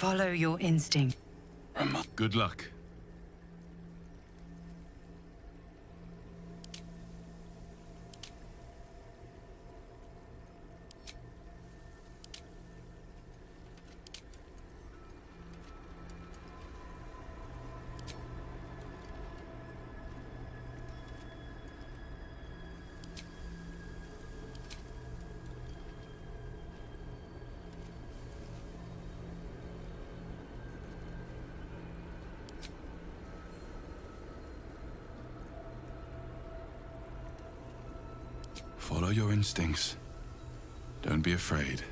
Follow your instinct. Good luck. Follow your instincts. Don't be afraid.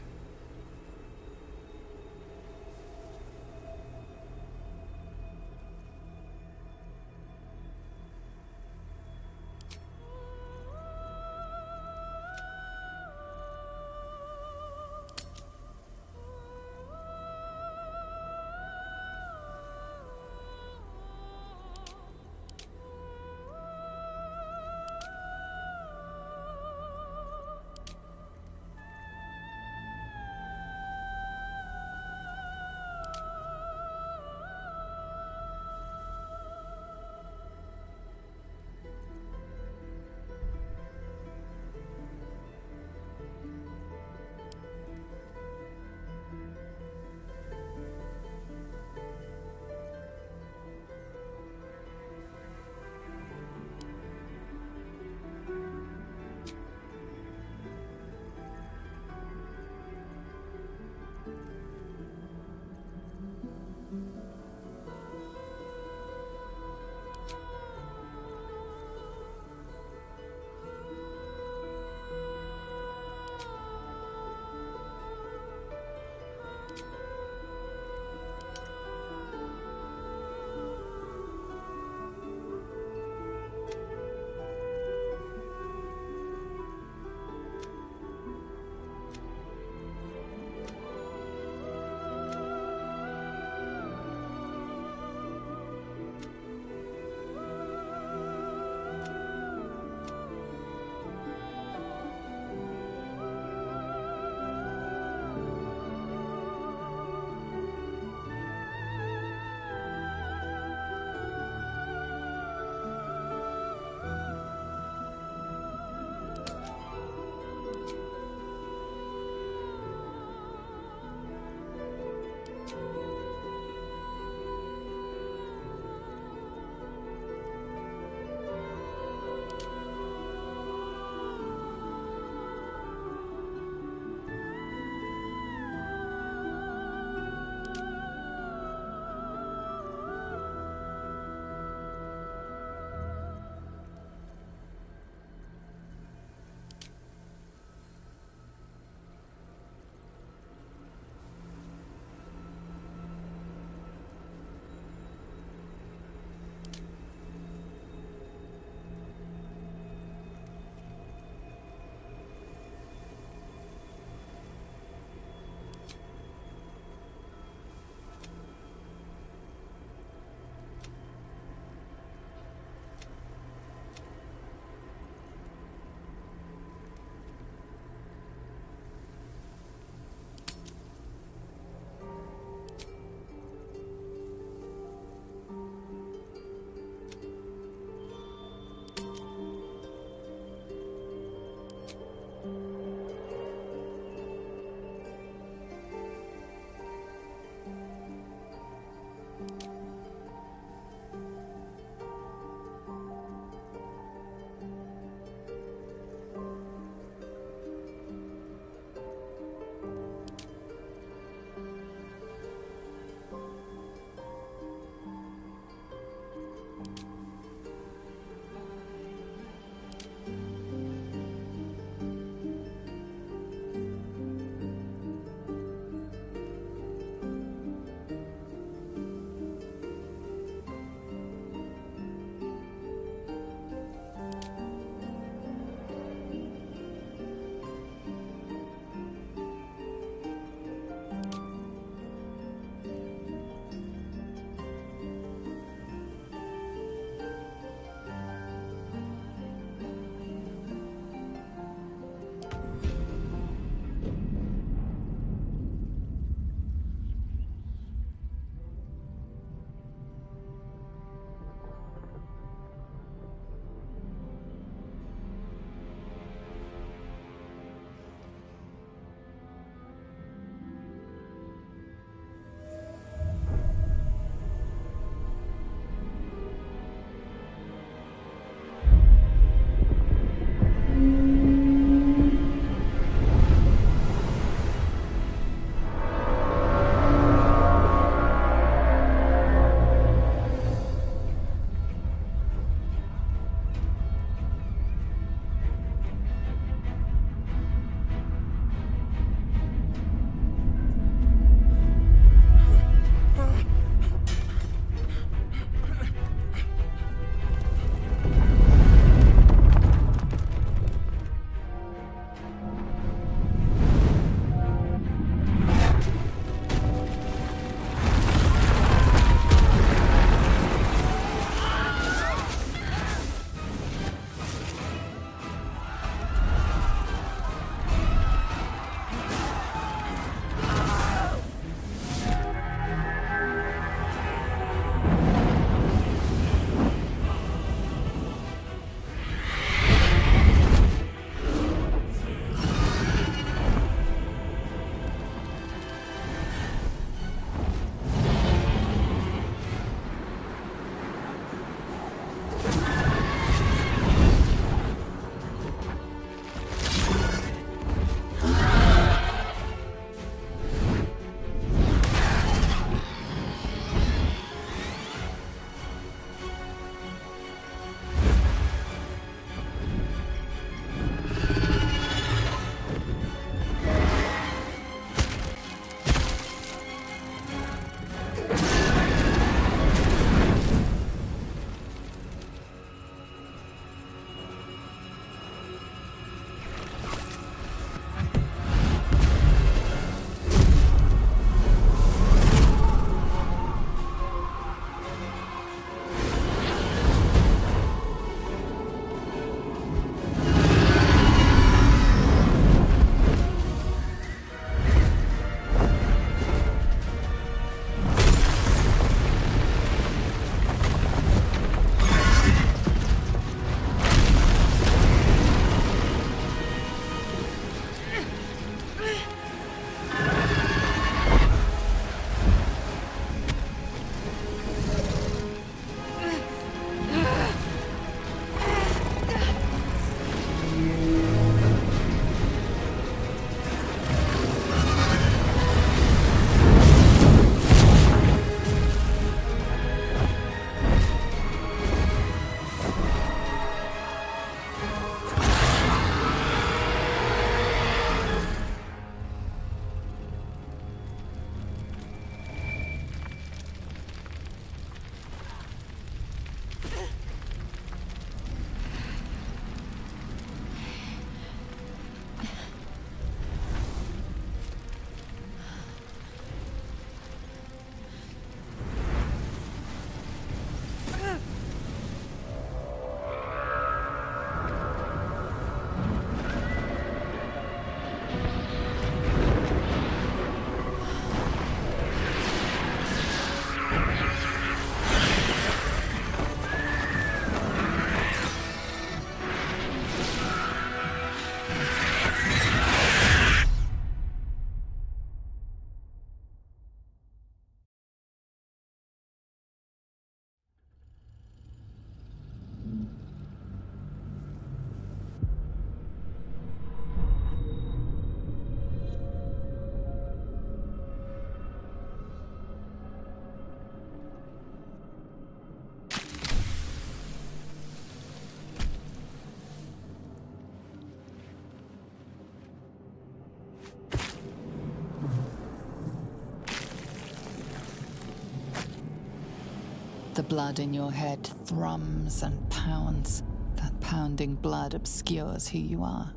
The blood in your head thrums and pounds. That pounding blood obscures who you are.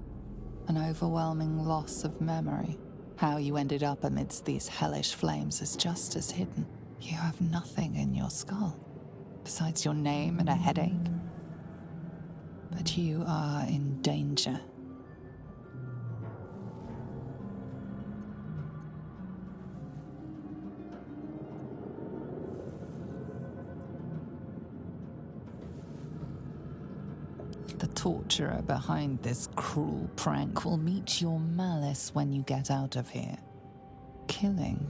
An overwhelming loss of memory. How you ended up amidst these hellish flames is just as hidden. You have nothing in your skull, besides your name and a headache. But you are in danger. The torturer behind this cruel prank will meet your malice when you get out of here. Killing.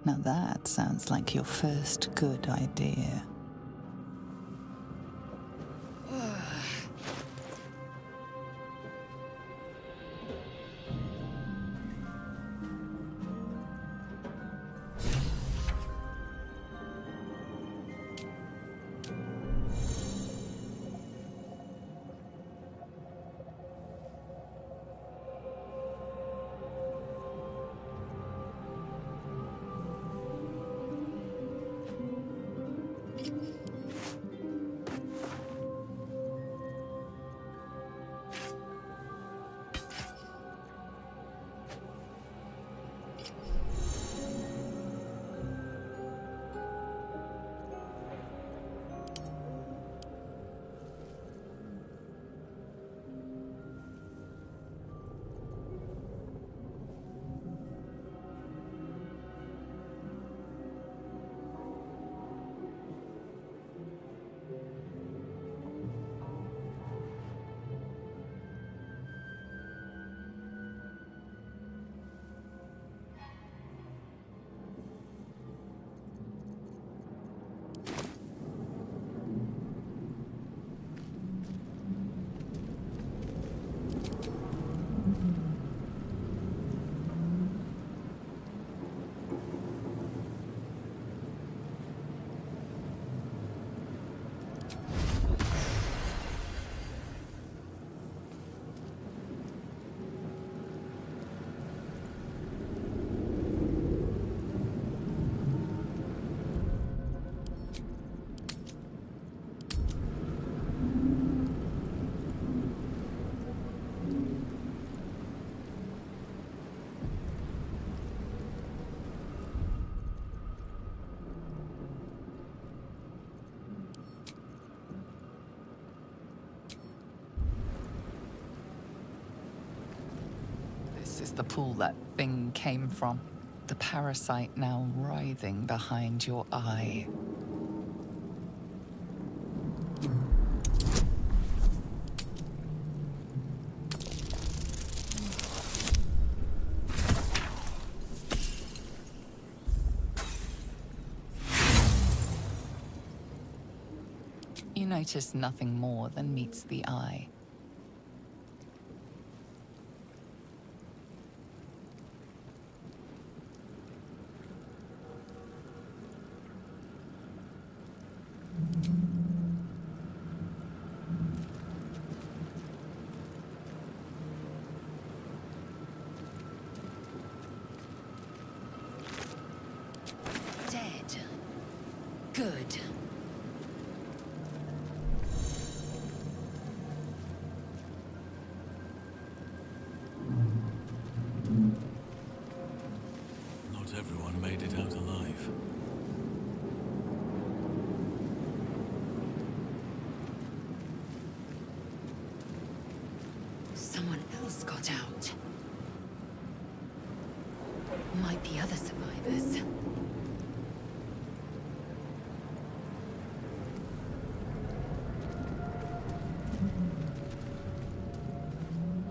Now that sounds like your first good idea. This is the pool that thing came from. The parasite now writhing behind your eye. You notice nothing more than meets the eye. Dead. Good. Not everyone made it out alive. Someone else got out. Might be other survivors.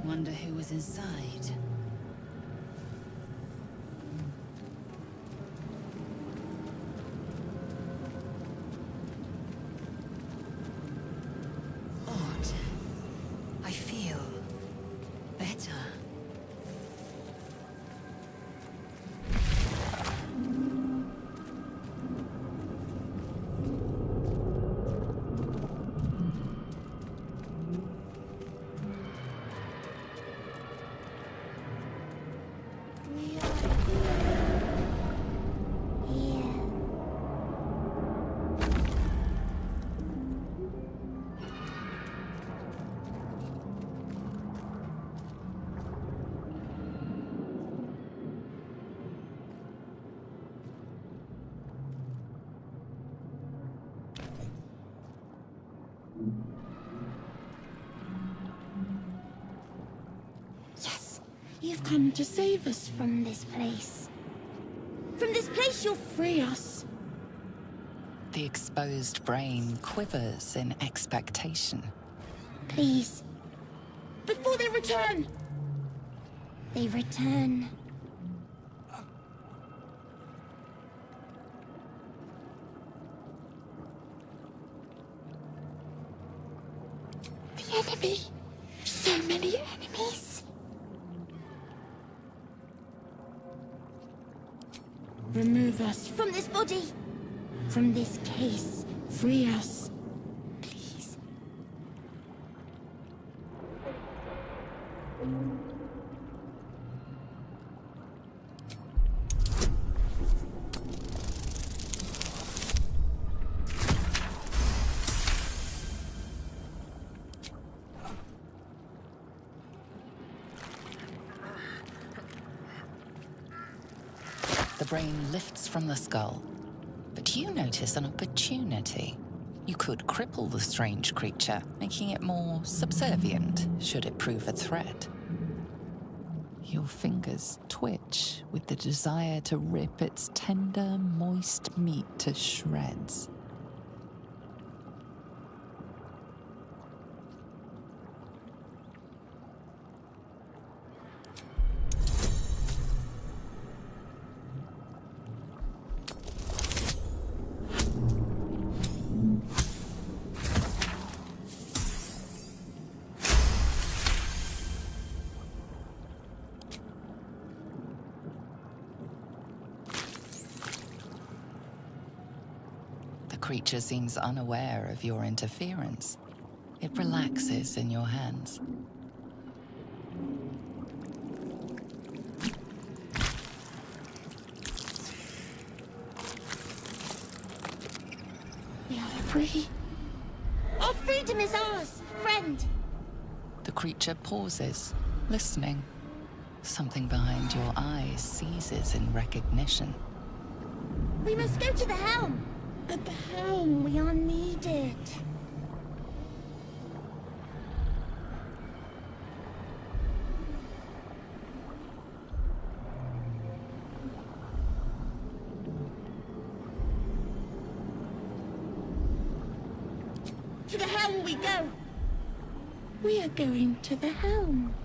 Wonder who was inside. Odd. I feel better. You've come to save us from this place. From this place you'll free us. The exposed brain quivers in expectation. Please. Before they return. They return. The enemy. So many enemies. Remove us from this body. From this case. Free us. Please. The brain lifts from the skull, but you notice an opportunity. You could cripple the strange creature, making it more subservient should it prove a threat. Your fingers twitch with the desire to rip its tender, moist meat to shreds. The creature seems unaware of your interference. It relaxes in your hands. We are free. Our freedom is ours, friend. The creature pauses, listening. Something behind your eyes seizes in recognition. We must go to the helm. At the helm, we are needed. To the helm we go. We are going to the helm.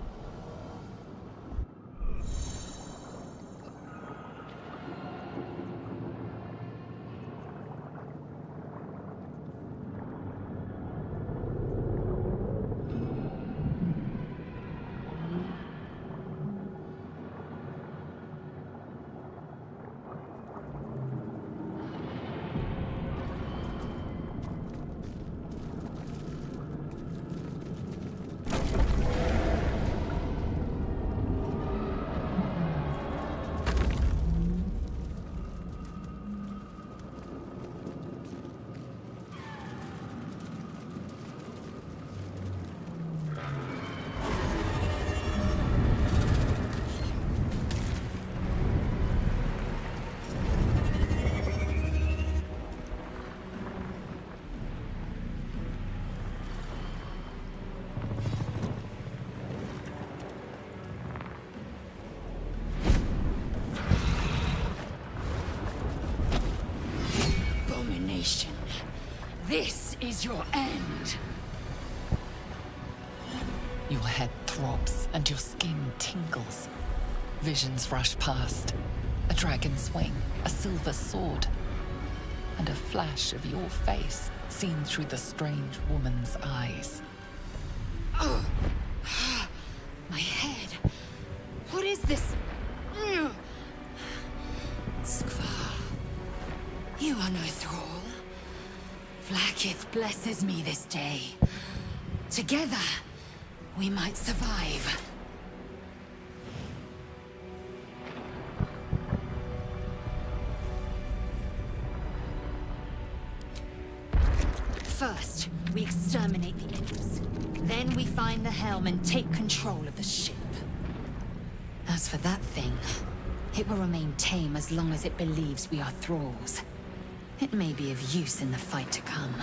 This is your end. Your head throbs and your skin tingles. Visions rush past. A dragon's wing, a silver sword, and a flash of your face seen through the strange woman's eyes. Oh. My head. What is this? Skvar. You are no thrall. Vlaakith blesses me this day. Together, we might survive. First, we exterminate the imps. Then we find the helm and take control of the ship. As for that thing, it will remain tame as long as it believes we are thralls. It may be of use in the fight to come.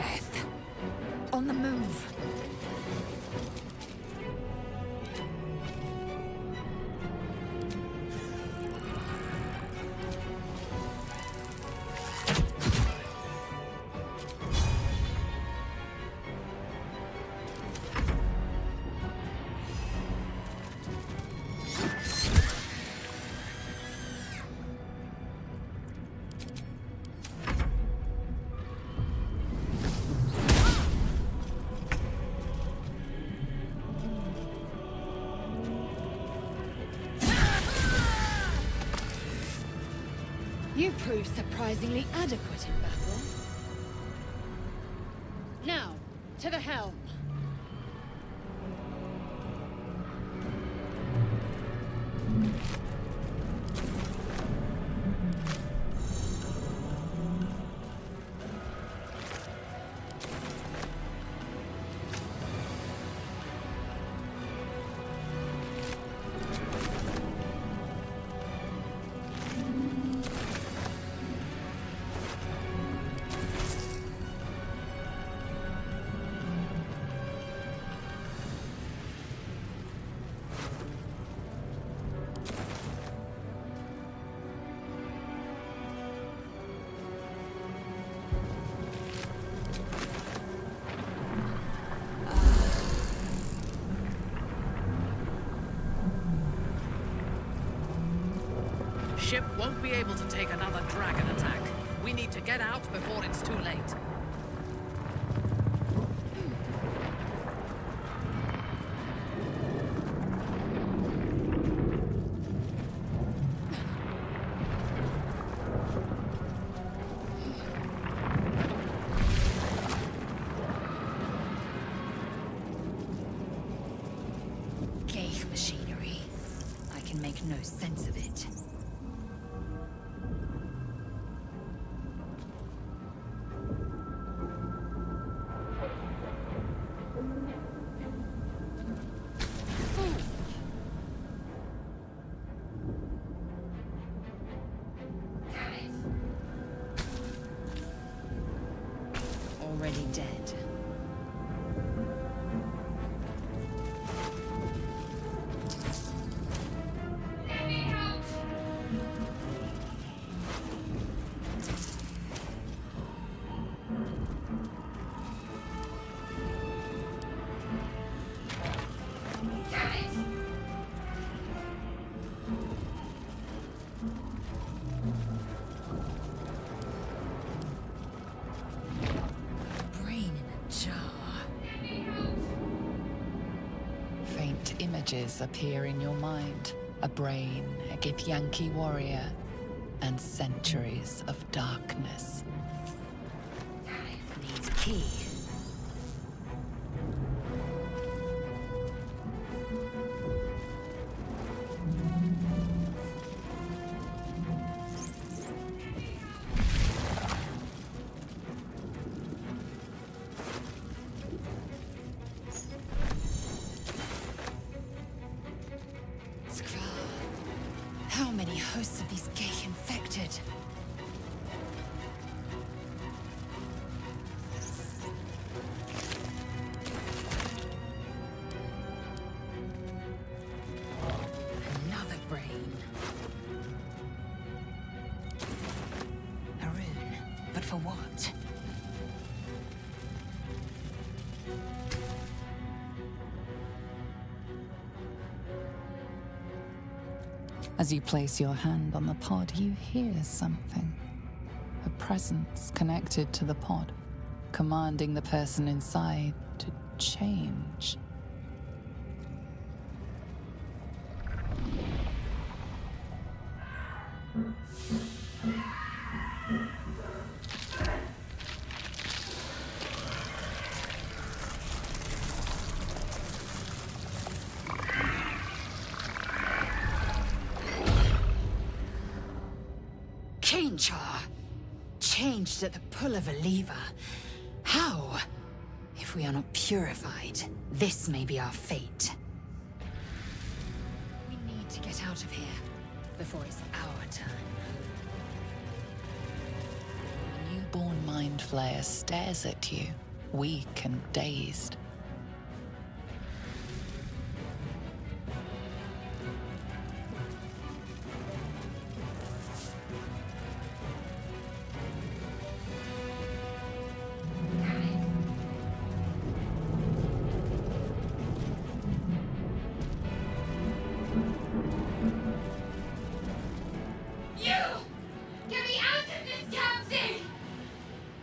death. On the move. You proved surprisingly adequate in battle. Now, to the helm. Ship won't be able to take another dragon attack. We need to get out before it's too late. Ghaik machinery. I can make no sense of it. Already dead. Brain in a jar. Faint images appear in your mind. A brain, a Githyanki warrior, and centuries of darkness. Needs a key. How many hosts of these Ghaik infected? Another brain. A rune, but for what? As you place your hand on the pod, you hear something. A presence connected to the pod, commanding the person inside to change. Changed at the pull of a lever. How? If we are not purified, this may be our fate. We need to get out of here before it's our turn. A new reborn mind flayer stares at you, weak and dazed.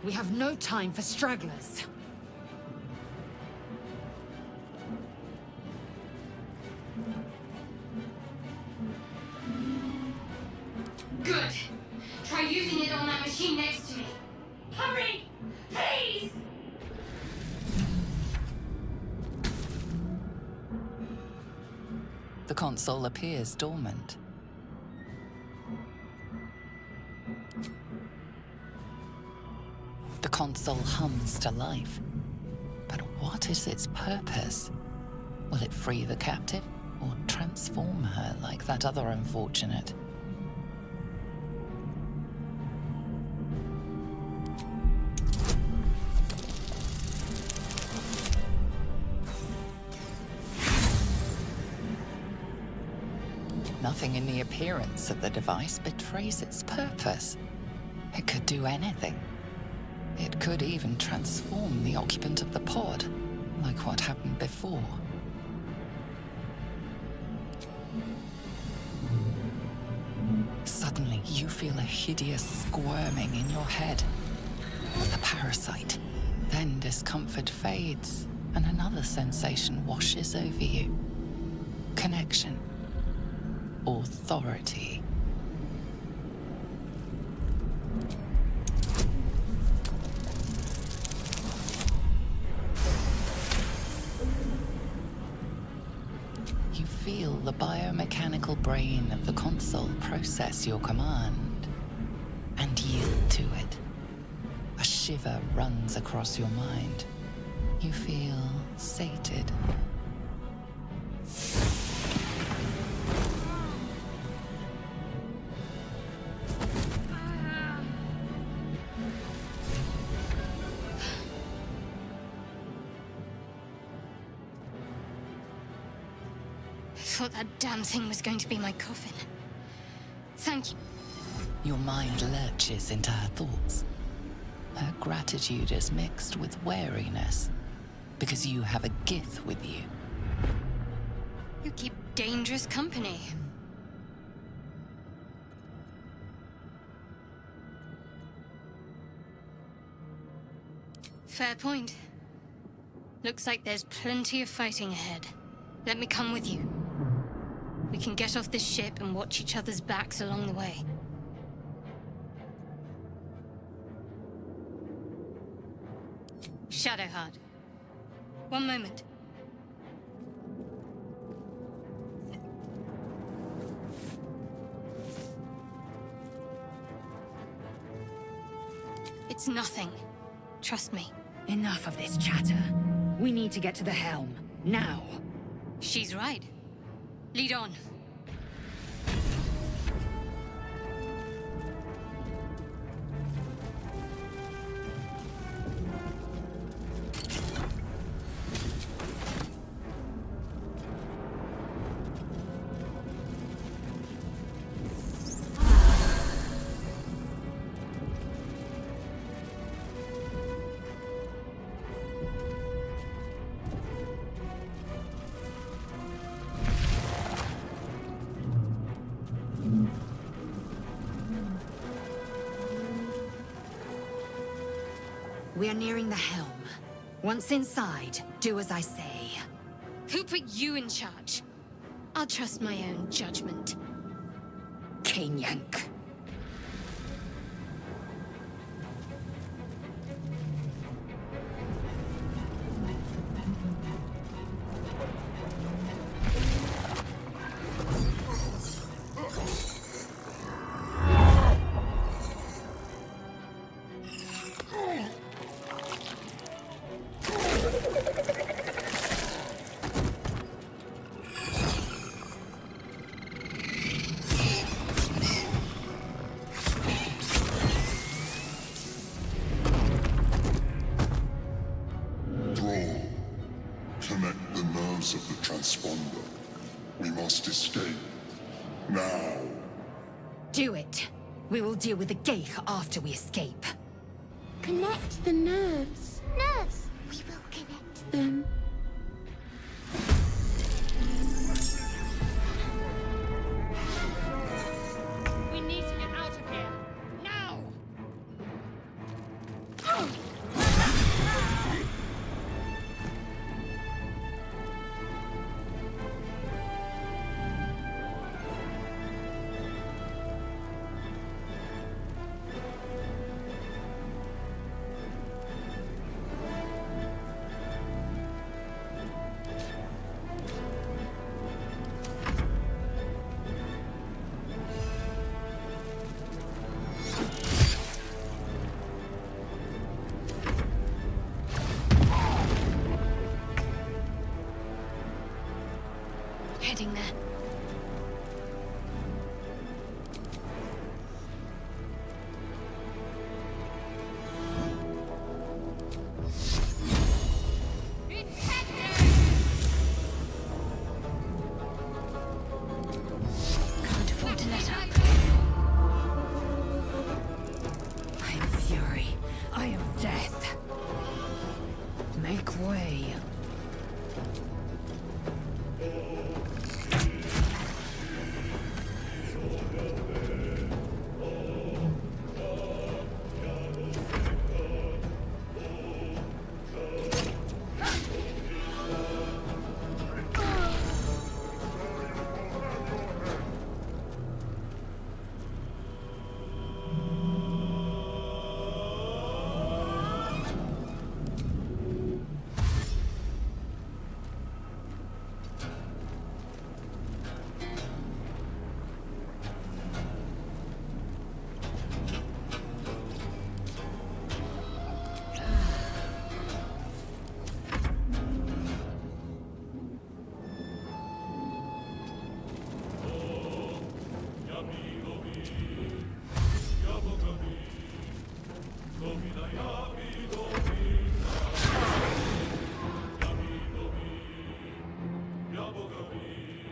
We have no time for stragglers. Good. Try using it on that machine next to me. Hurry! Please! The console appears dormant. The console hums to life. But what is its purpose? Will it free the captive, or transform her like that other unfortunate? Nothing in the appearance of the device betrays its purpose. It could do anything. It could even transform the occupant of the pod, like what happened before. Suddenly, you feel a hideous squirming in your head. The parasite. Then discomfort fades, and another sensation washes over you. Connection. Authority. You feel the biomechanical brain of the console process your command and yield to it. A shiver runs across your mind. You feel sated. I thought that damn thing was going to be my coffin. Thank you. Your mind lurches into her thoughts. Her gratitude is mixed with wariness, because you have a Gith with you. You keep dangerous company. Fair point. Looks like there's plenty of fighting ahead. Let me come with you. We can get off this ship and watch each other's backs along the way. Shadowheart. One moment. It's nothing. Trust me. Enough of this chatter. We need to get to the helm. Now. She's right. Lead on. We are nearing the helm. Once inside, do as I say. Who put you in charge? I'll trust my own judgment. Kanyank. Connect the nerves of the transponder. We must escape. Now. Do it. We will deal with the Geich after we escape. Connect the nerves. Nerves! We will connect them. We need to get out of here. Now! Heading there. Can't afford to let up. I am fury. I am death. Make way.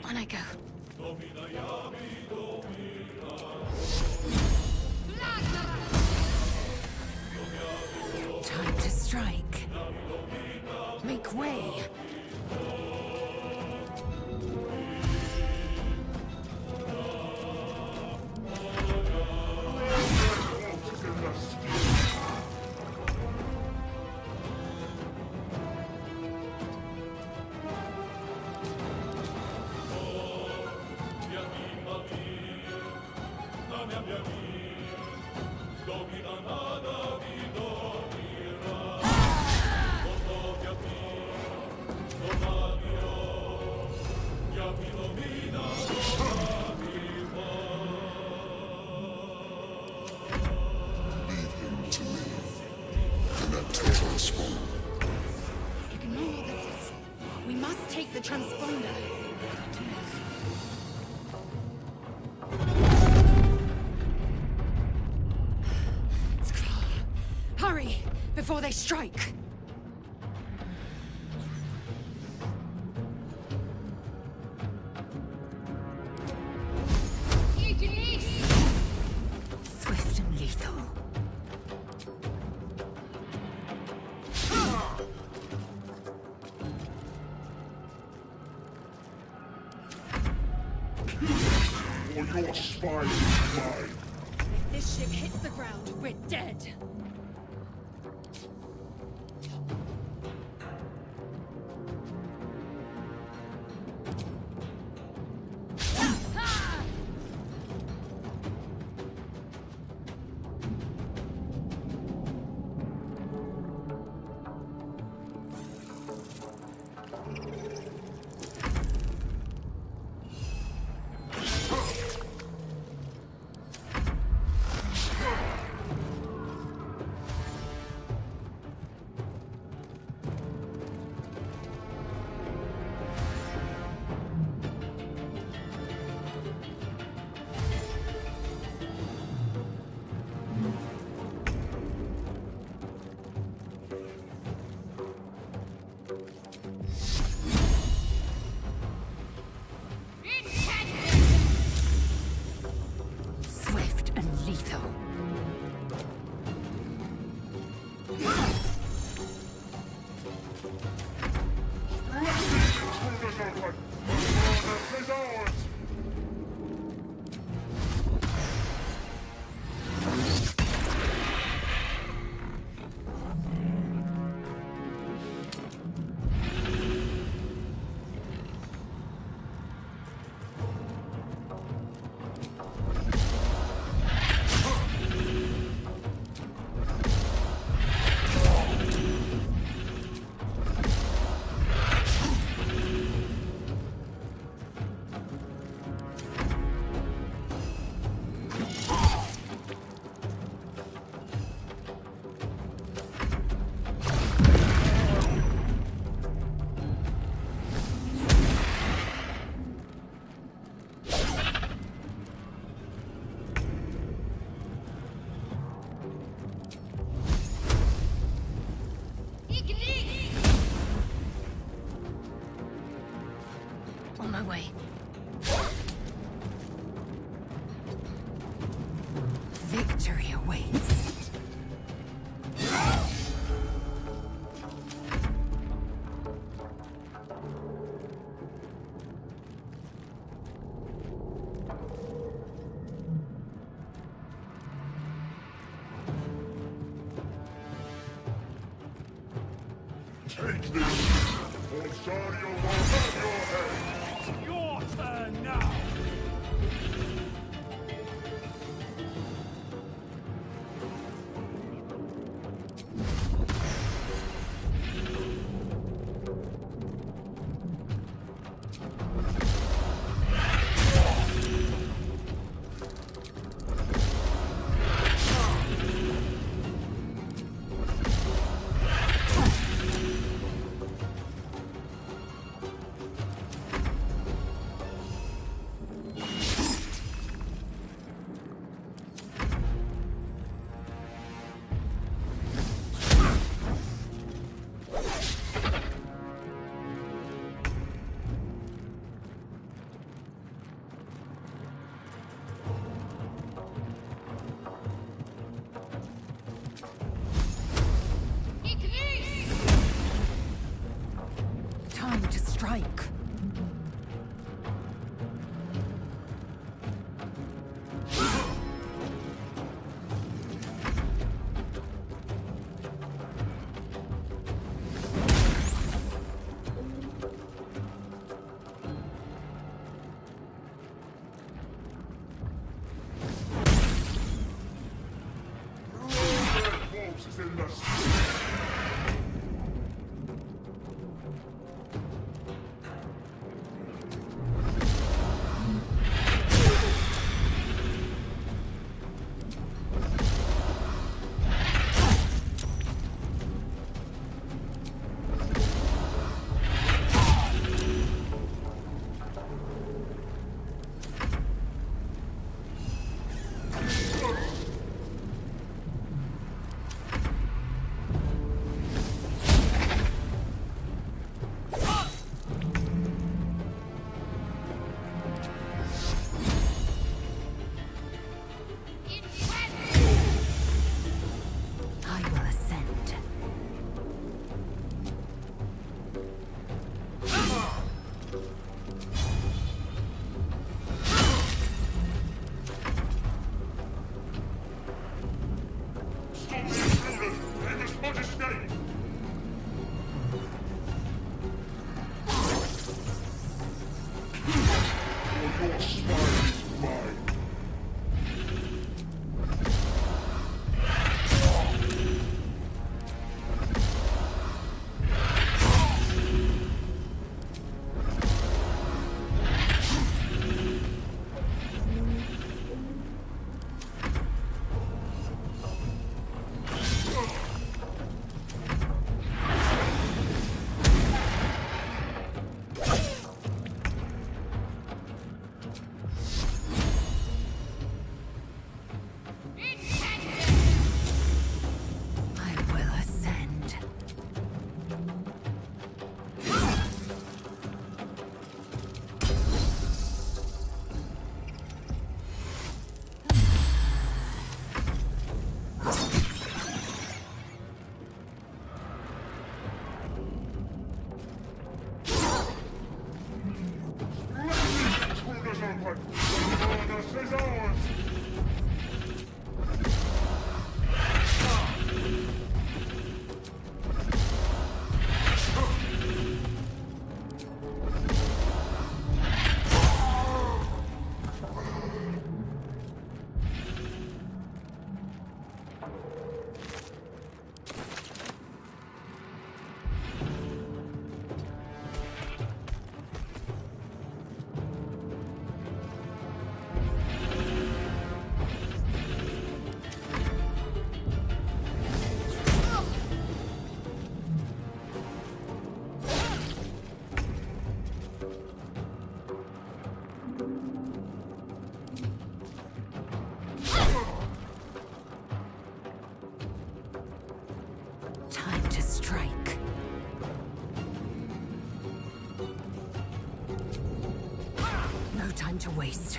On I go. Time to strike. Make way. Ignore this. We must take the transponder. Got to move. Hurry, before they strike. Swift and lethal. Or your spine is mine. If this ship hits the ground, we're dead. On my way. Victory awaits. Take this, or Sario will have your head! Your turn now! Time to strike. Wolves is in the street! time to waste.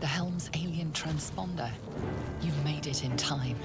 The helm's alien transponder. You've made it in time.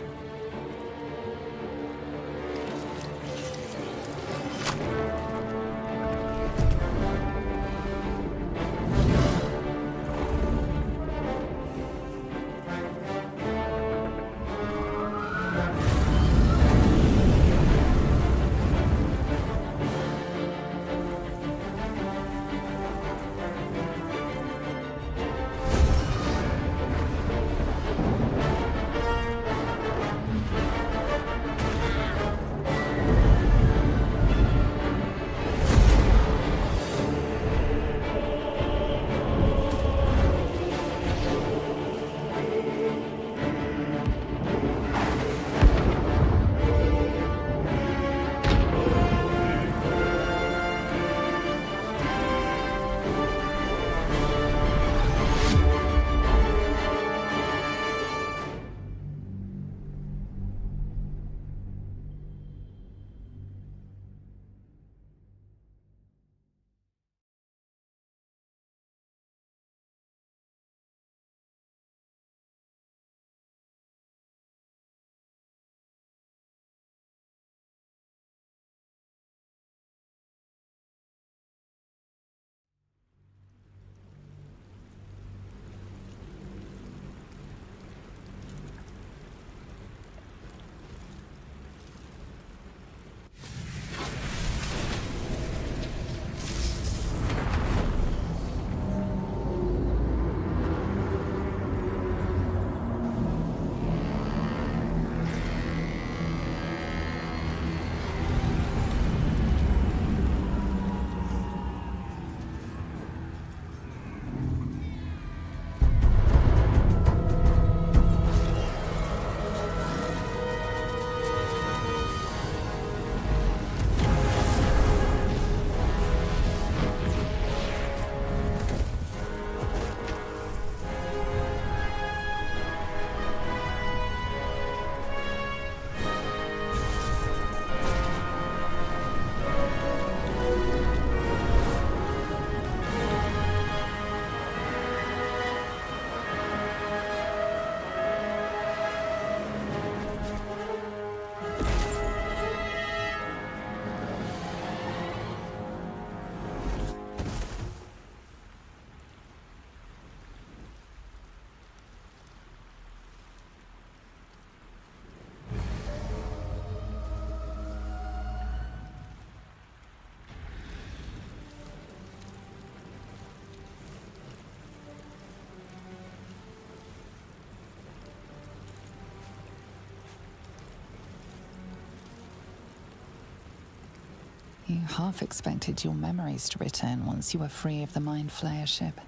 You half expected your memories to return once you were free of the Mind Flayer ship.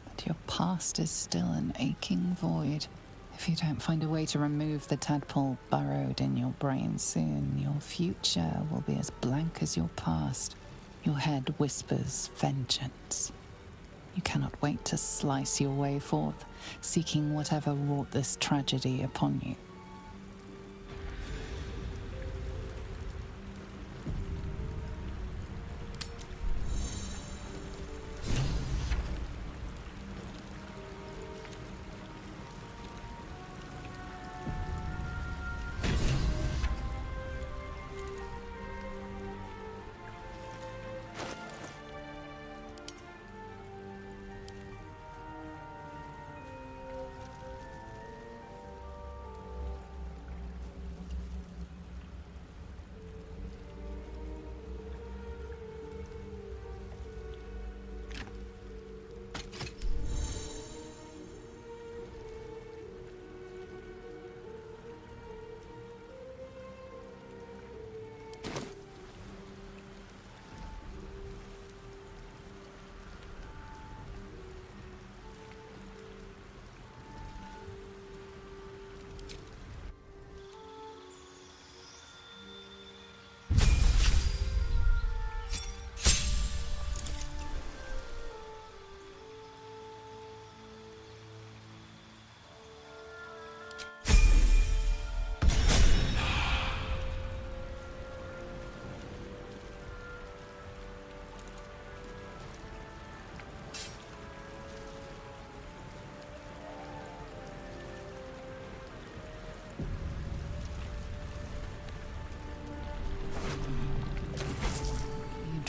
But your past is still an aching void. If you don't find a way to remove the tadpole burrowed in your brain soon, your future will be as blank as your past. Your head whispers vengeance. You cannot wait to slice your way forth, seeking whatever wrought this tragedy upon you.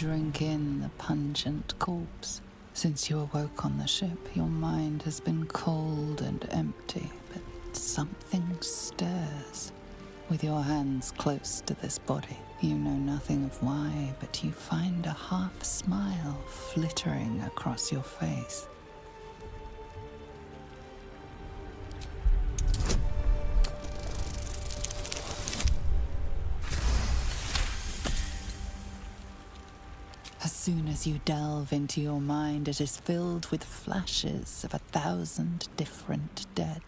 drink in the pungent corpse. Since you awoke on the ship, your mind has been cold and empty, but something stirs. With your hands close to this body, you know nothing of why, but you find a half smile flittering across your face. As soon as you delve into your mind, it is filled with flashes of 1,000 different dead.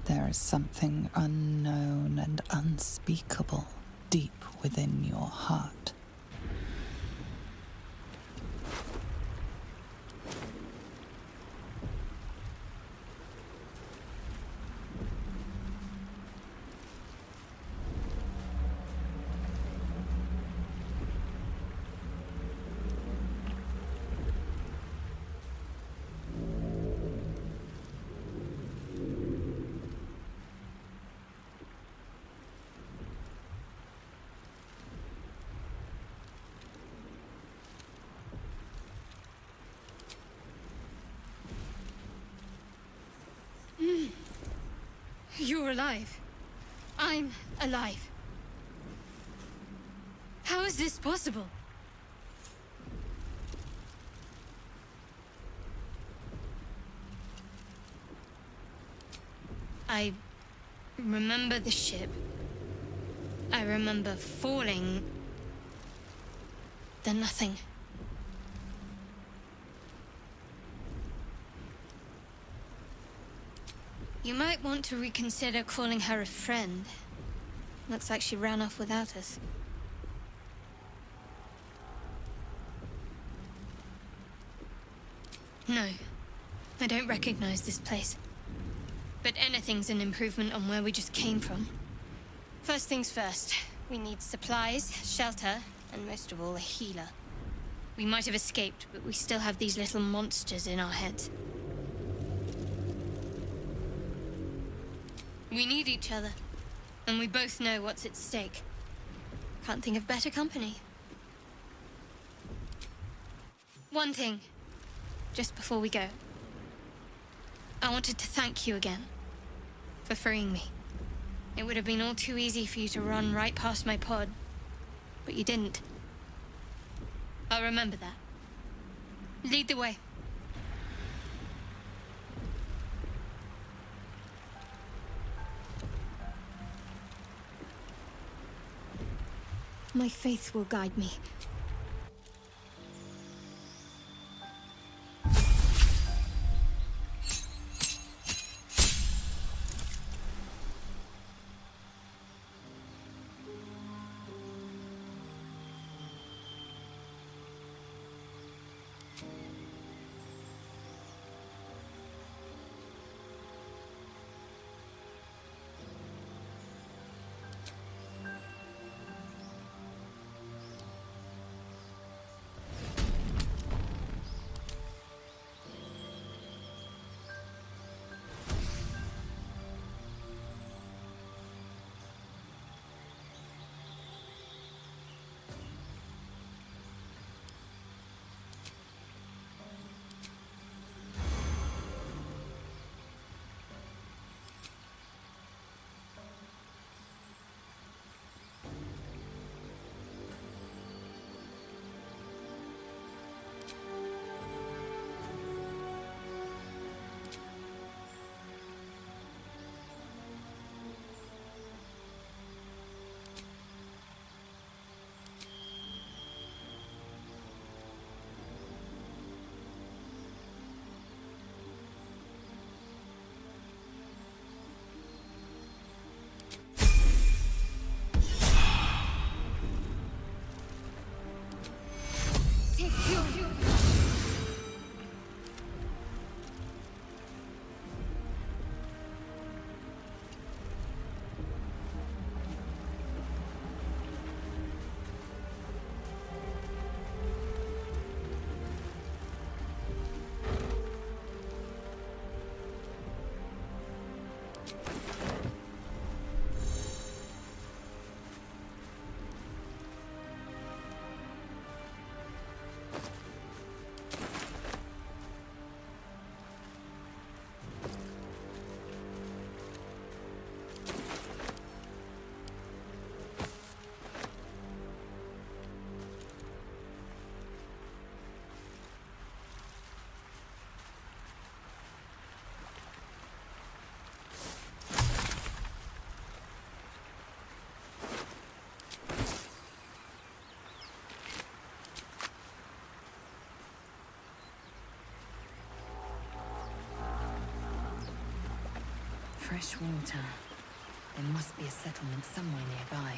There is something unknown and unspeakable deep within your heart. You're alive. I'm alive. How is this possible? I remember the ship. I remember falling. Then nothing. You might want to reconsider calling her a friend. Looks like she ran off without us. No, I don't recognize this place. But anything's an improvement on where we just came from. First things first, we need supplies, shelter, and most of all, a healer. We might have escaped, but we still have these little monsters in our heads. We need each other, and we both know what's at stake. Can't think of better company. One thing, just before we go. I wanted to thank you again for freeing me. It would have been all too easy for you to run right past my pod, but you didn't. I'll remember that. Lead the way. My faith will guide me. Fresh water. There must be a settlement somewhere nearby.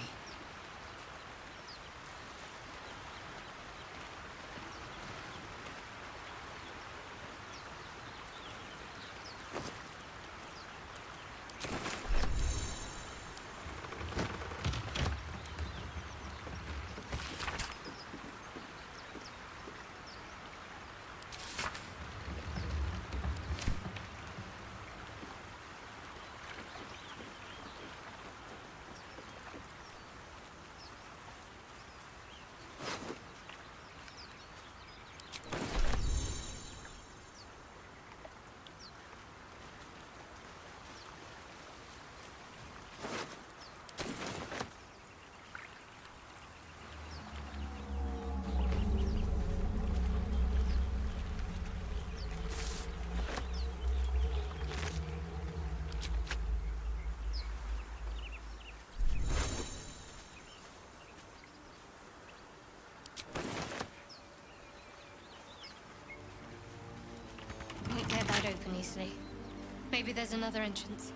Won't get that open easily. Maybe there's another entrance.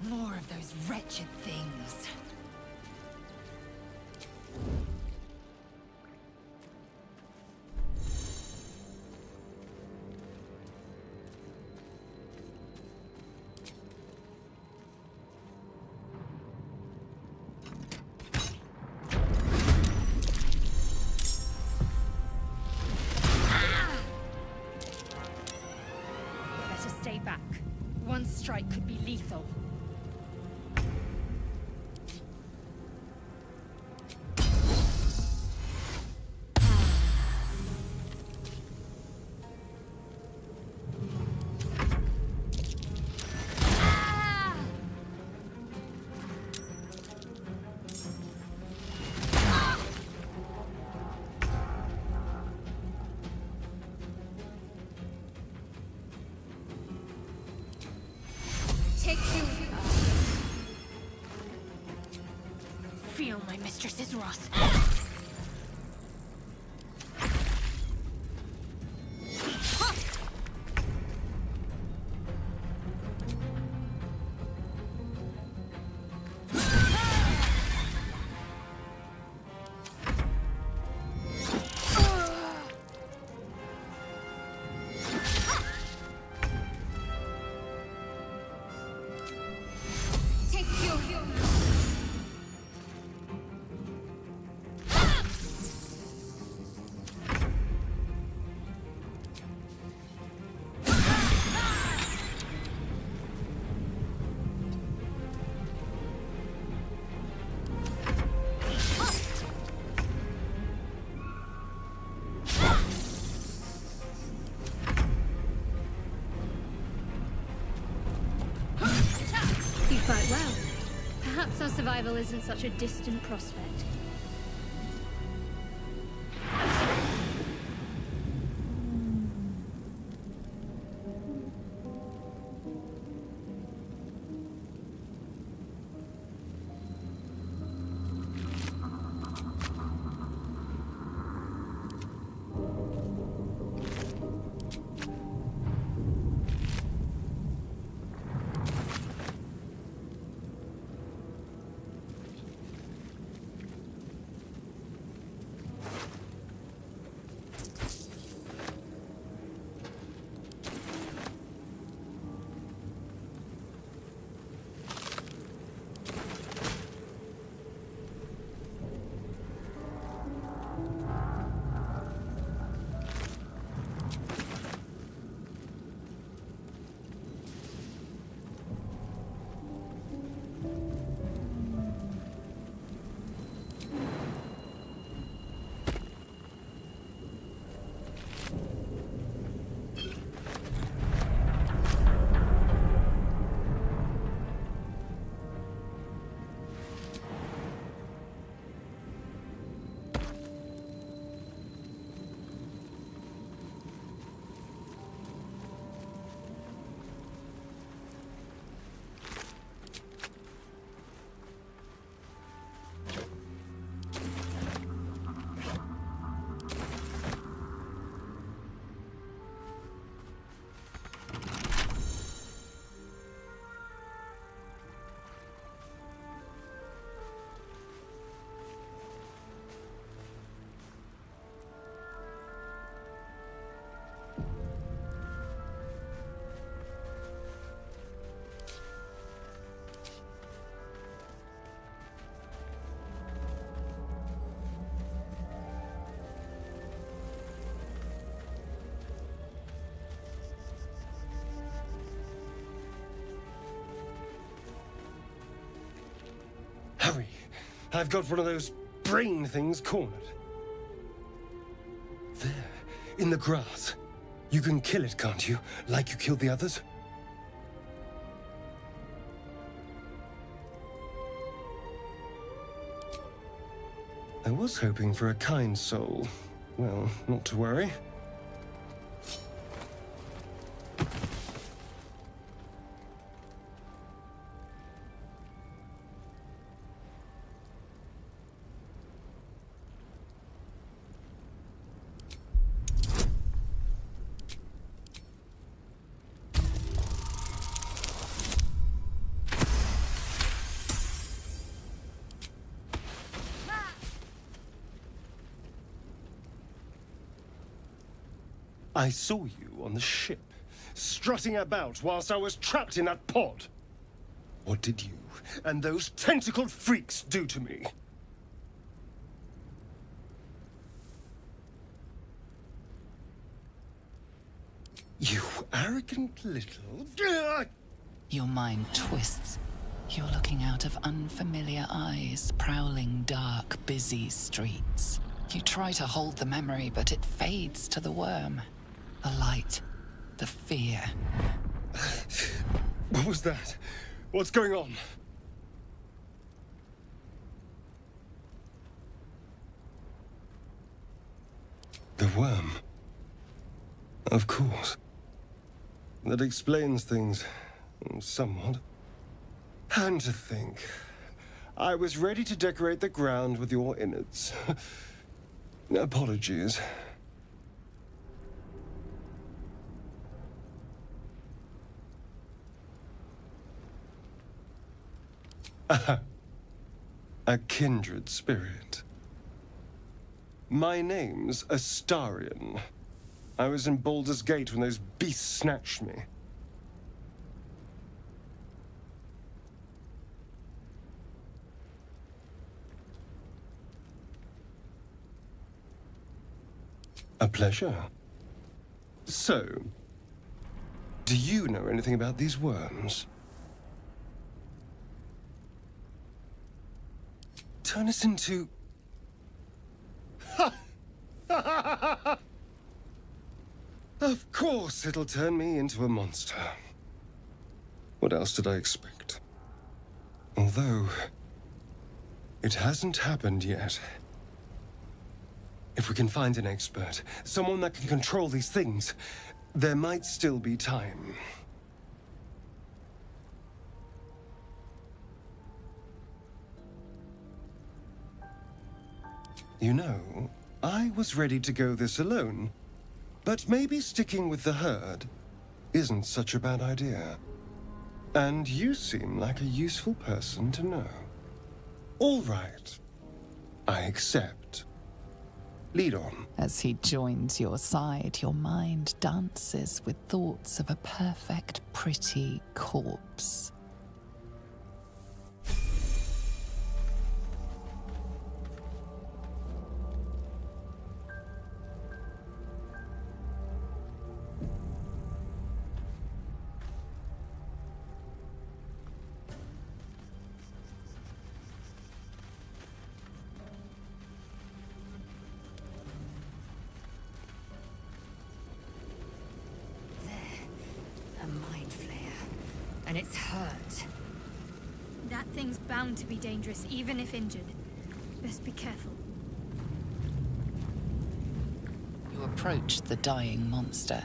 More of those wretched things. Better stay back. One strike could be lethal. Feel my mistress's wrath. You fight well. Perhaps our survival isn't such a distant prospect. Hurry! I've got one of those brain things cornered. There, in the grass. You can kill it, can't you? Like you killed the others? I was hoping for a kind soul. Well, not to worry. I saw you on the ship, strutting about whilst I was trapped in that pod. What did you and those tentacled freaks do to me? You arrogant little... Your mind twists. You're looking out of unfamiliar eyes, prowling dark, busy streets. You try to hold the memory, but it fades to the worm. The light, the fear. What was that? What's going on? The worm. Of course. That explains things, somewhat. And to think, I was ready to decorate the ground with your innards. Apologies. A kindred spirit. My name's Astarion. I was in Baldur's Gate when those beasts snatched me. A pleasure. So, do you know anything about these worms? Turn us into... Of course it'll turn me into a monster. What else did I expect? Although, it hasn't happened yet. If we can find an expert, someone that can control these things, there might still be time. You know, I was ready to go this alone, but maybe sticking with the herd isn't such a bad idea. And you seem like a useful person to know. All right, I accept. Lead on. As he joins your side, your mind dances with thoughts of a perfect, pretty corpse. And it's hurt. That thing's bound to be dangerous, even if injured. Best be careful. You approach the dying monster.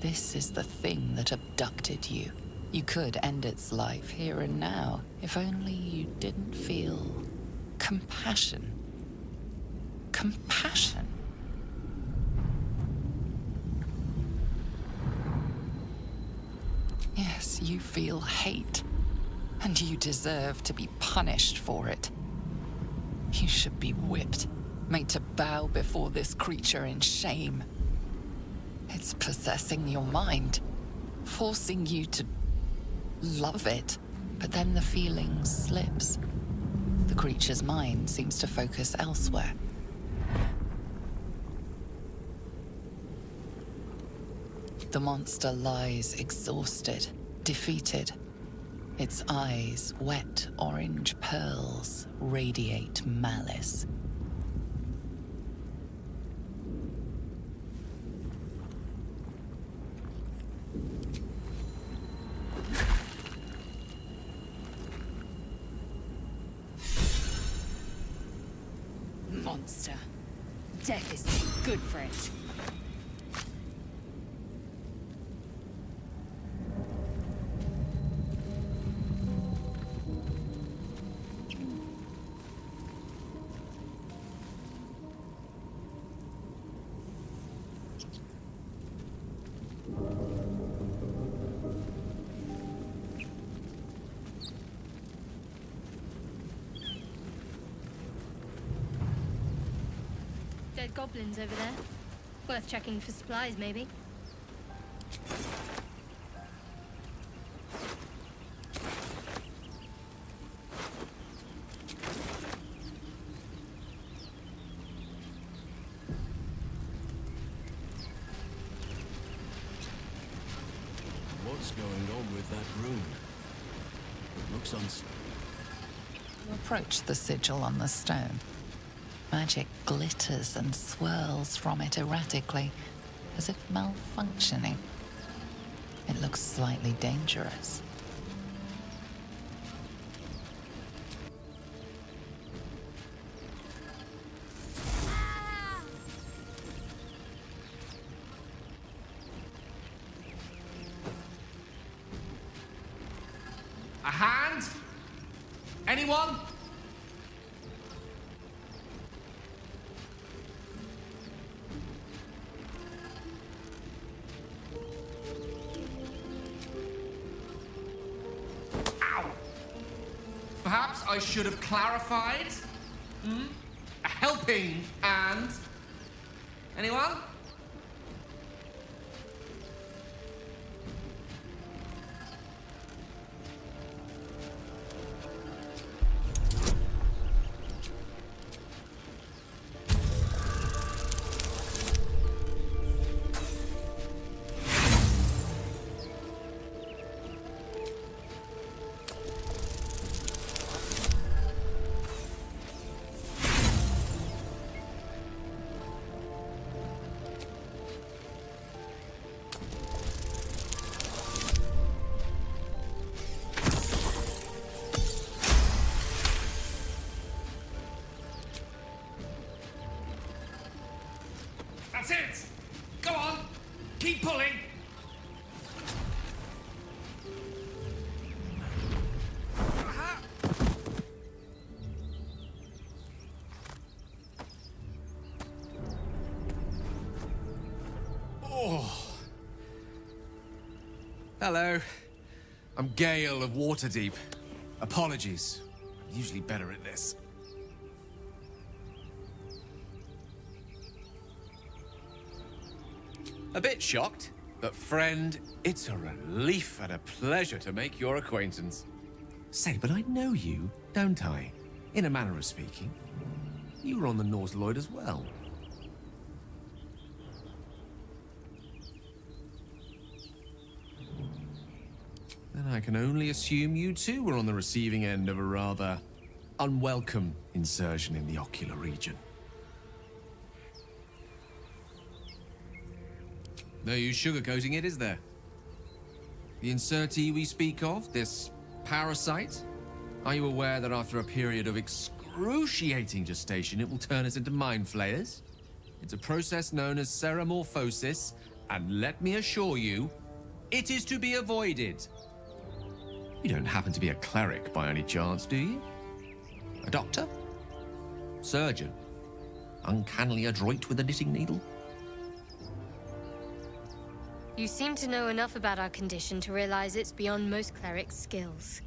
This is the thing that abducted you. You could end its life here and now, if only you didn't feel compassion. Compassion. Yes, you feel hate, and you deserve to be punished for it. You should be whipped, made to bow before this creature in shame. It's possessing your mind, forcing you to love it, but then the feeling slips. The creature's mind seems to focus elsewhere. The monster lies exhausted, defeated. Its eyes, wet orange pearls, radiate malice. Monster. Death is too good for it. Dead goblins over there. Worth checking for supplies, maybe. What's going on with that room? It looks You approach the sigil on the stone. Magic glitters and swirls from it erratically, as if malfunctioning. It looks slightly dangerous. A hand? Anyone? Perhaps I should have clarified. A helping hand. Anyone? That's it! Go on! Keep pulling! Oh. Hello. I'm Gale of Waterdeep. Apologies. I'm usually better at this. A bit shocked, but friend, it's a relief and a pleasure to make your acquaintance. Say, but I know you, don't I? In a manner of speaking. You were on the Norse Lloyd as well. Then I can only assume you too were on the receiving end of a rather unwelcome insertion in the ocular region. No use sugarcoating it, is there? The insertee we speak of, this parasite, are you aware that after a period of excruciating gestation, it will turn us into mind flayers? It's a process known as ceremorphosis, and let me assure you, it is to be avoided. You don't happen to be a cleric by any chance, do you? A doctor? Surgeon? Uncannily adroit with a knitting needle? You seem to know enough about our condition to realize it's beyond most clerics' skills.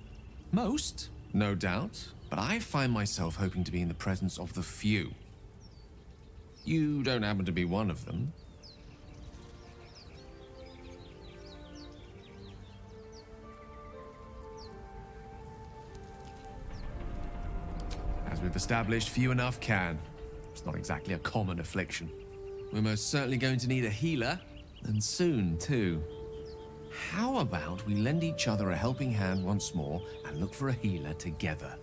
Most, no doubt, but I find myself hoping to be in the presence of the few. You don't happen to be one of them. As we've established, few enough can. It's not exactly a common affliction. We're most certainly going to need a healer, and soon, too. How about we lend each other a helping hand once more and look for a healer together?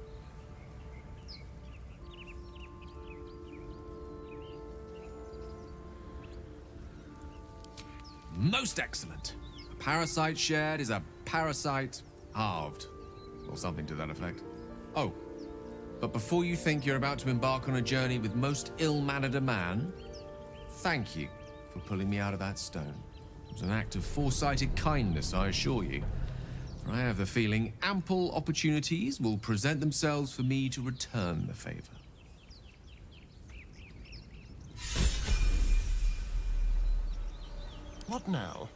Most excellent. A parasite shared is a parasite halved. Or something to that effect. Oh, but before you think you're about to embark on a journey with most ill-mannered a man, thank you for pulling me out of that stone. It was an act of foresighted kindness, I assure you. For I have the feeling ample opportunities will present themselves for me to return the favor. What now?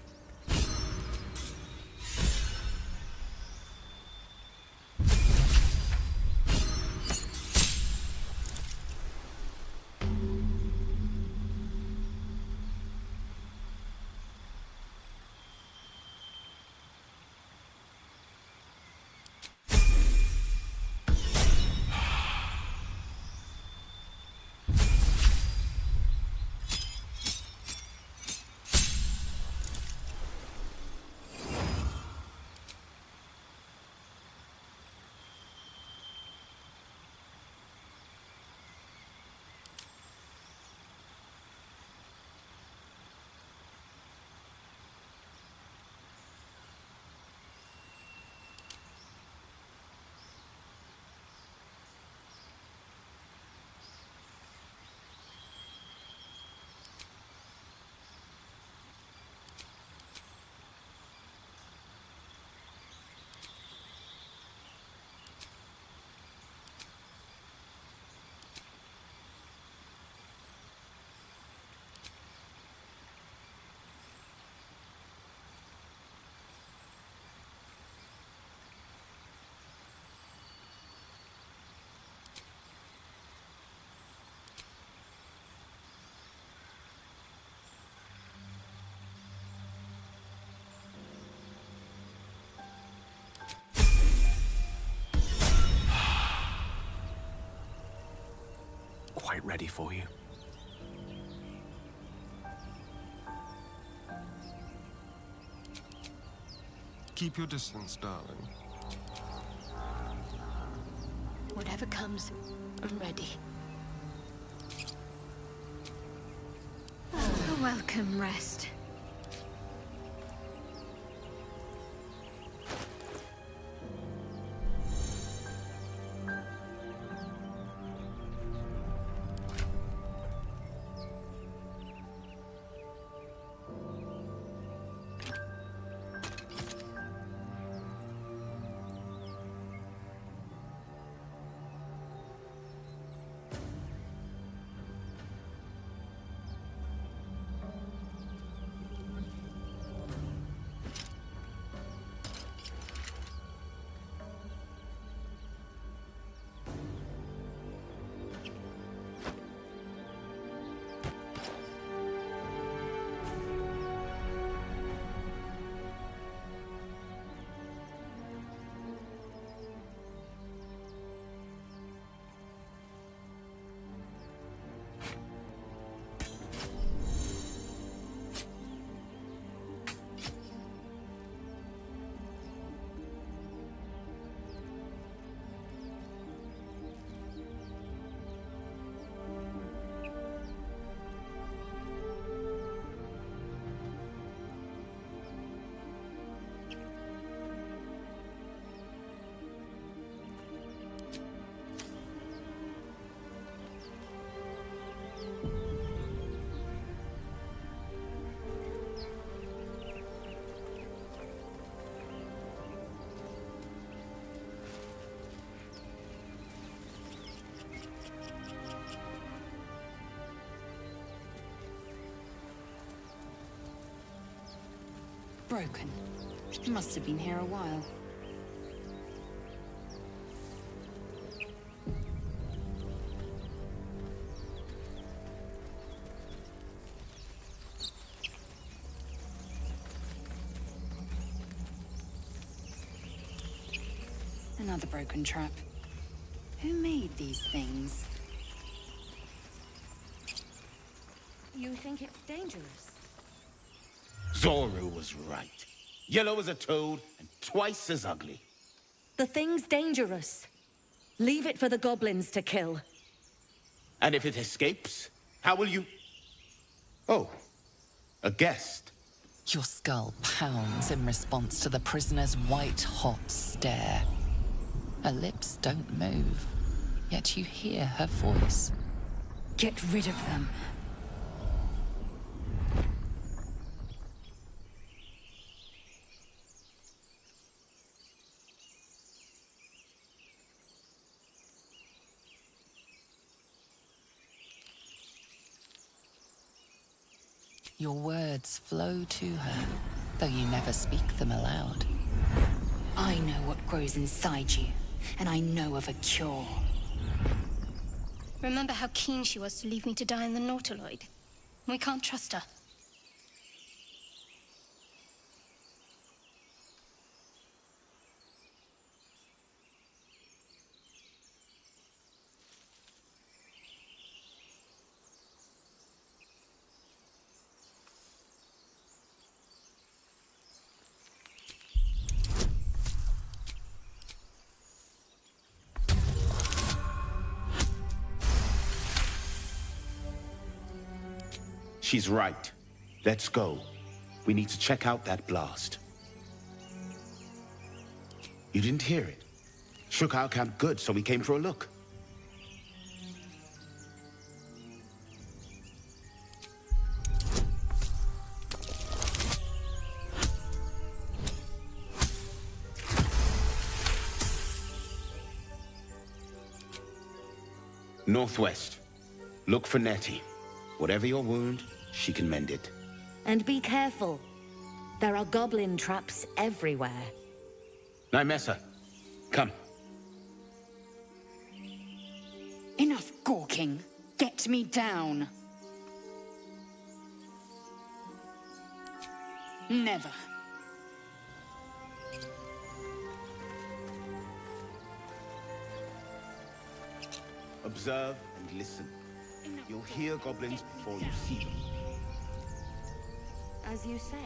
Quite ready for you. Keep your distance, darling. Whatever comes, I'm ready. A welcome rest. Broken. Must have been here a while. Another broken trap. Who made these things? You think it's dangerous? Zoru was right. Yellow as a toad and twice as ugly. The thing's dangerous. Leave it for the goblins to kill. And if it escapes, how will you... Oh, a guest. Your skull pounds in response to the prisoner's white-hot stare. Her lips don't move, yet you hear her voice. Get rid of them. Your words flow to her, though you never speak them aloud. I know what grows inside you, and I know of a cure. Remember how keen she was to leave me to die in the Nautiloid? We can't trust her. She's right. Let's go. We need to check out that blast. You didn't hear it? Shook our camp good, so we came for a look. Northwest. Look for Nettie. Whatever your wound, she can mend it. And be careful. There are goblin traps everywhere. Nymessa, come. Enough gawking. Get me down. Never. Observe and listen. You'll hear goblins before you see them. As you say.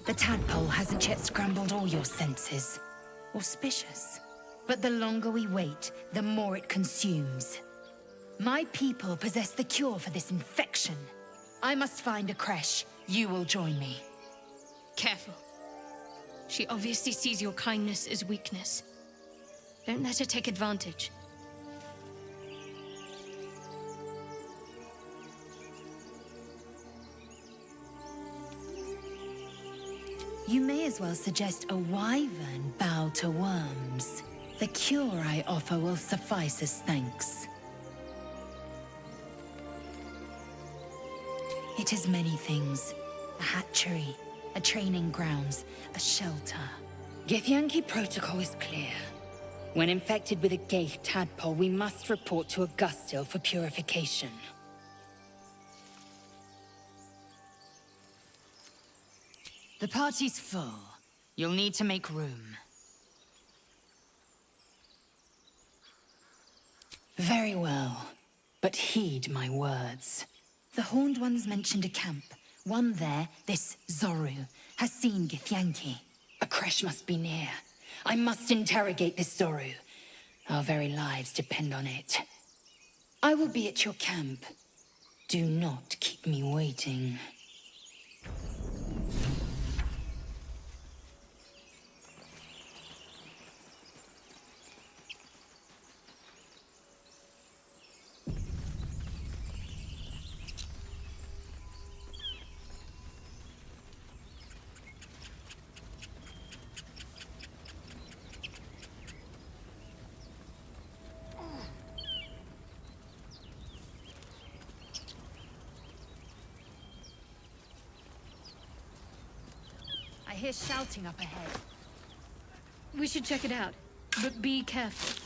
The tadpole hasn't yet scrambled all your senses. Auspicious. But the longer we wait, the more it consumes. My people possess the cure for this infection. I must find a creche. You will join me. Careful. She obviously sees your kindness as weakness. Don't let her take advantage. You may as well suggest a wyvern bow to worms. The cure I offer will suffice as thanks. It is many things. A hatchery, a training grounds, a shelter. Githyanki protocol is clear. When infected with a Gaith tadpole, we must report to Augustil for purification. The party's full. You'll need to make room. Very well, but heed my words. The Horned Ones mentioned a camp. One there, this Zoru, has seen Githyanki. A creche must be near. I must interrogate this Zoru. Our very lives depend on it. I will be at your camp. Do not keep me waiting. I hear shouting up ahead. We should check it out, but be careful.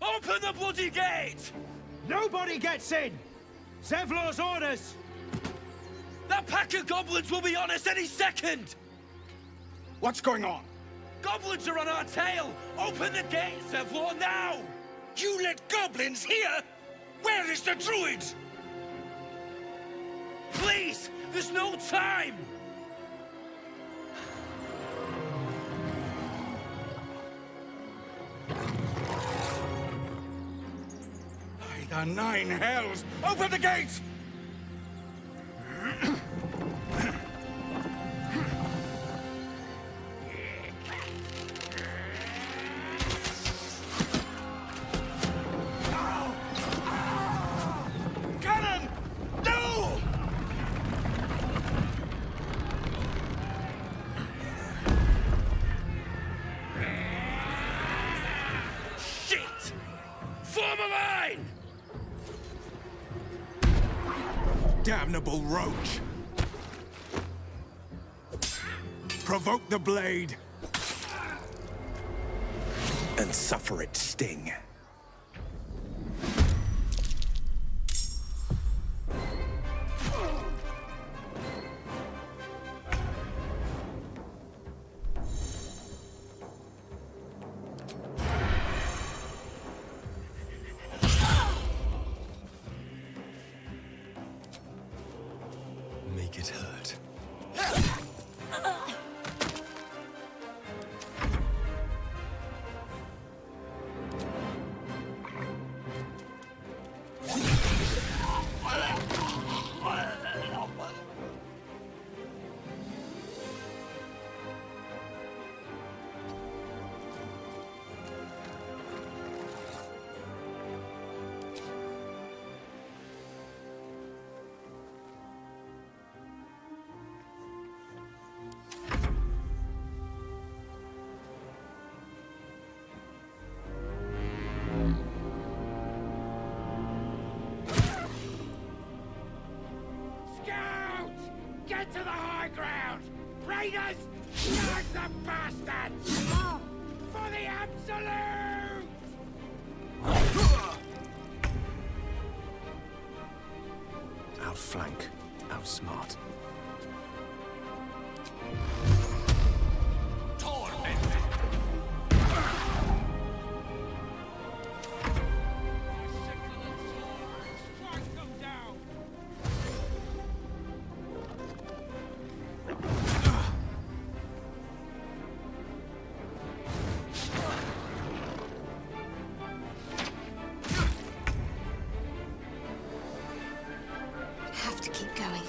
Open the bloody gate! Nobody gets in! Zevlor's orders! That pack of goblins will be on us any second! What's going on? Goblins are on our tail! Open the gate, Zevlor, now! You let goblins here? Where is the druid? Please! There's no time! The nine hells! Open the gate! Cannon! No! Shit! Form a line! Damnable roach! Provoke the blade! And suffer its sting. Make it hurt. Get to the high ground! Raiders! Snag the bastards! For the absolute! Outflank. Outsmart. Have to keep going.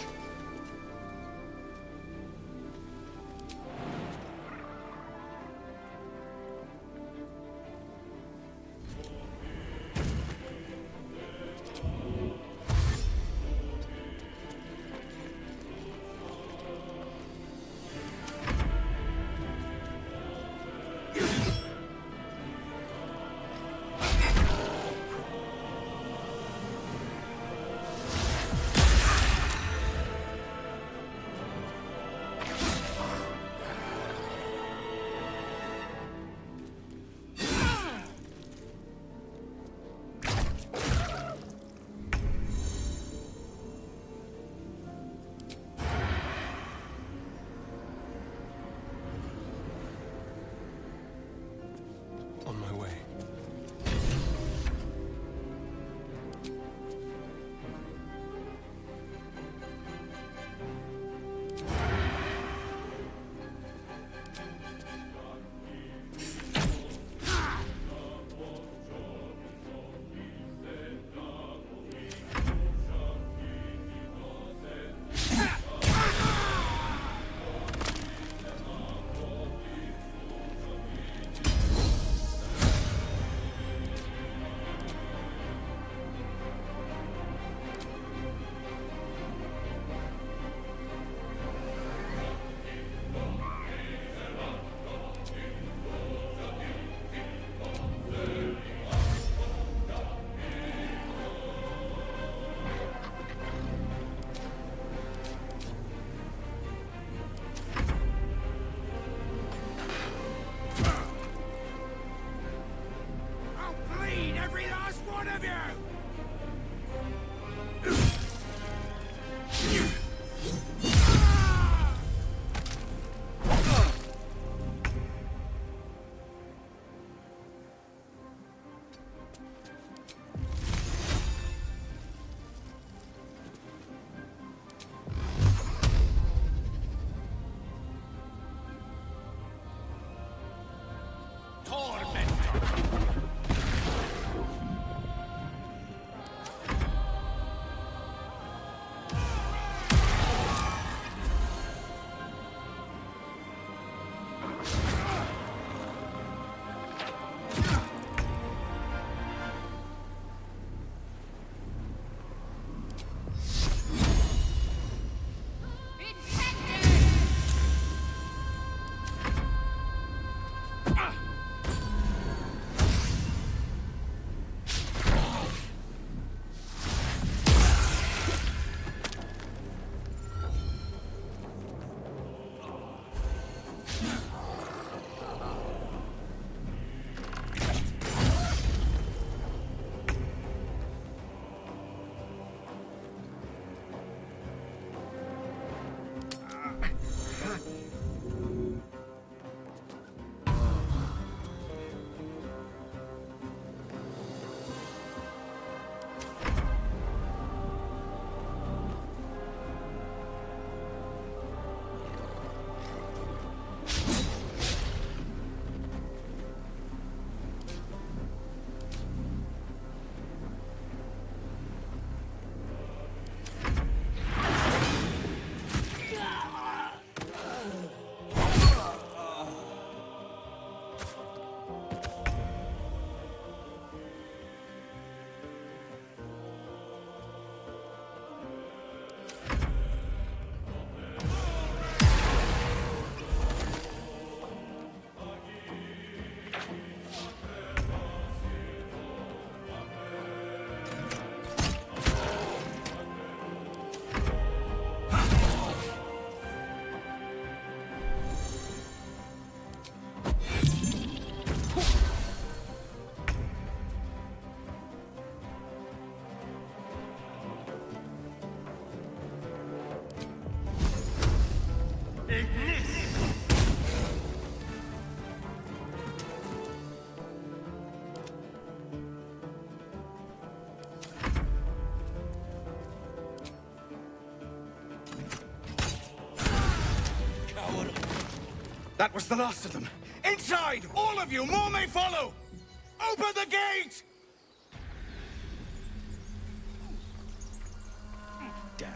On my way. That was the last of them. Inside! All of you! More may follow! Open the gate! Damn.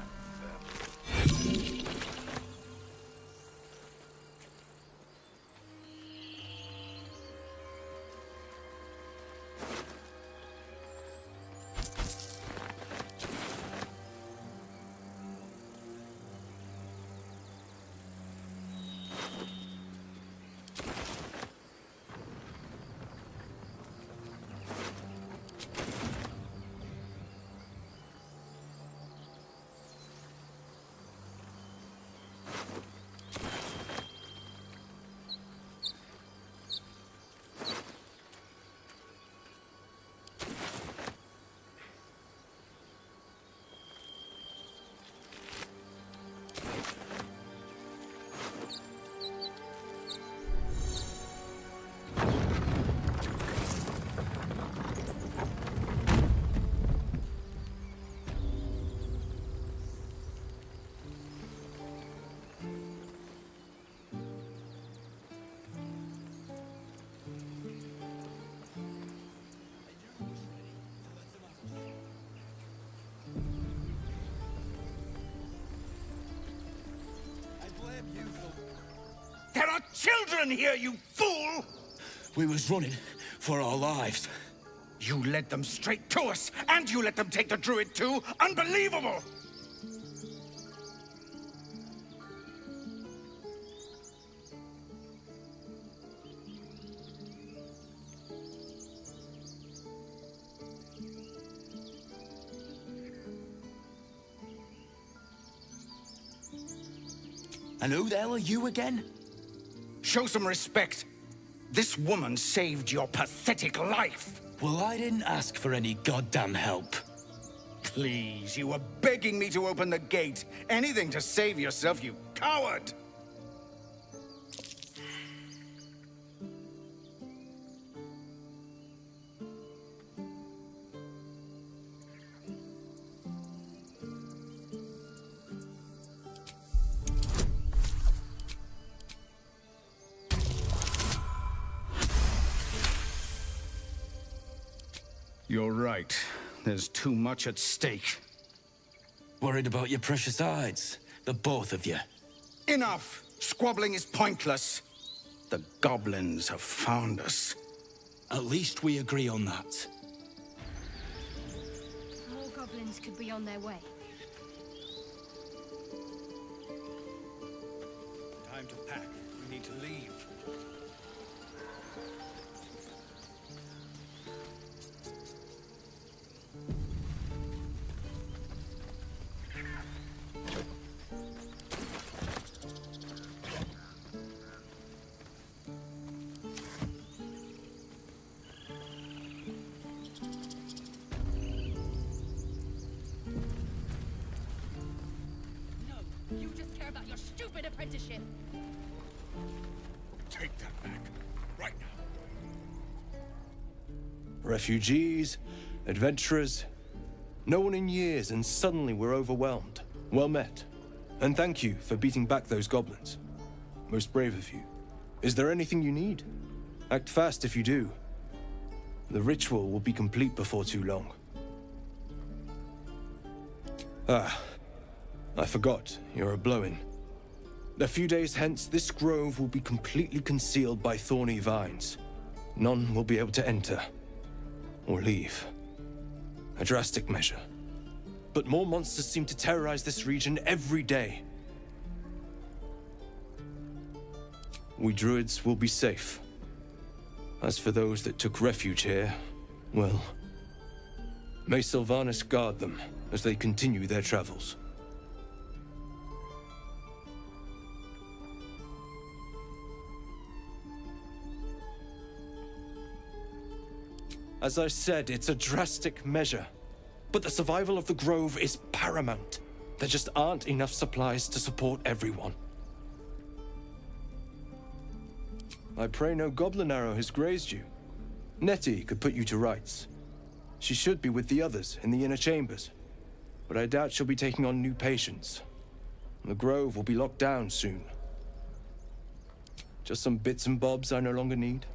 There are children here, you fool! We was running for our lives. You led them straight to us, and you let them take the druid too? Unbelievable! And who the hell are you again? Show some respect. This woman saved your pathetic life. Well, I didn't ask for any goddamn help. Please, you were begging me to open the gate. Anything to save yourself, you coward! You're right. There's too much at stake. Worried about your precious hides, the both of you. Enough! Squabbling is pointless. The goblins have found us. At least we agree on that. More goblins could be on their way. Time to pack. We need to leave. You just care about your stupid apprenticeship. Take that back. Right now. Refugees, adventurers, no one in years, and suddenly we're overwhelmed. Well met. And thank you for beating back those goblins. Most brave of you. Is there anything you need? Act fast if you do. The ritual will be complete before too long. Ah, I forgot, you're a blow-in. A few days hence, this grove will be completely concealed by thorny vines. None will be able to enter or leave. A drastic measure. But more monsters seem to terrorize this region every day. We druids will be safe. As for those that took refuge here, well, may Sylvanas guard them as they continue their travels. As I said, it's a drastic measure. But the survival of the Grove is paramount. There just aren't enough supplies to support everyone. I pray no goblin arrow has grazed you. Nettie could put you to rights. She should be with the others in the inner chambers. But I doubt she'll be taking on new patients. The Grove will be locked down soon. Just some bits and bobs I no longer need.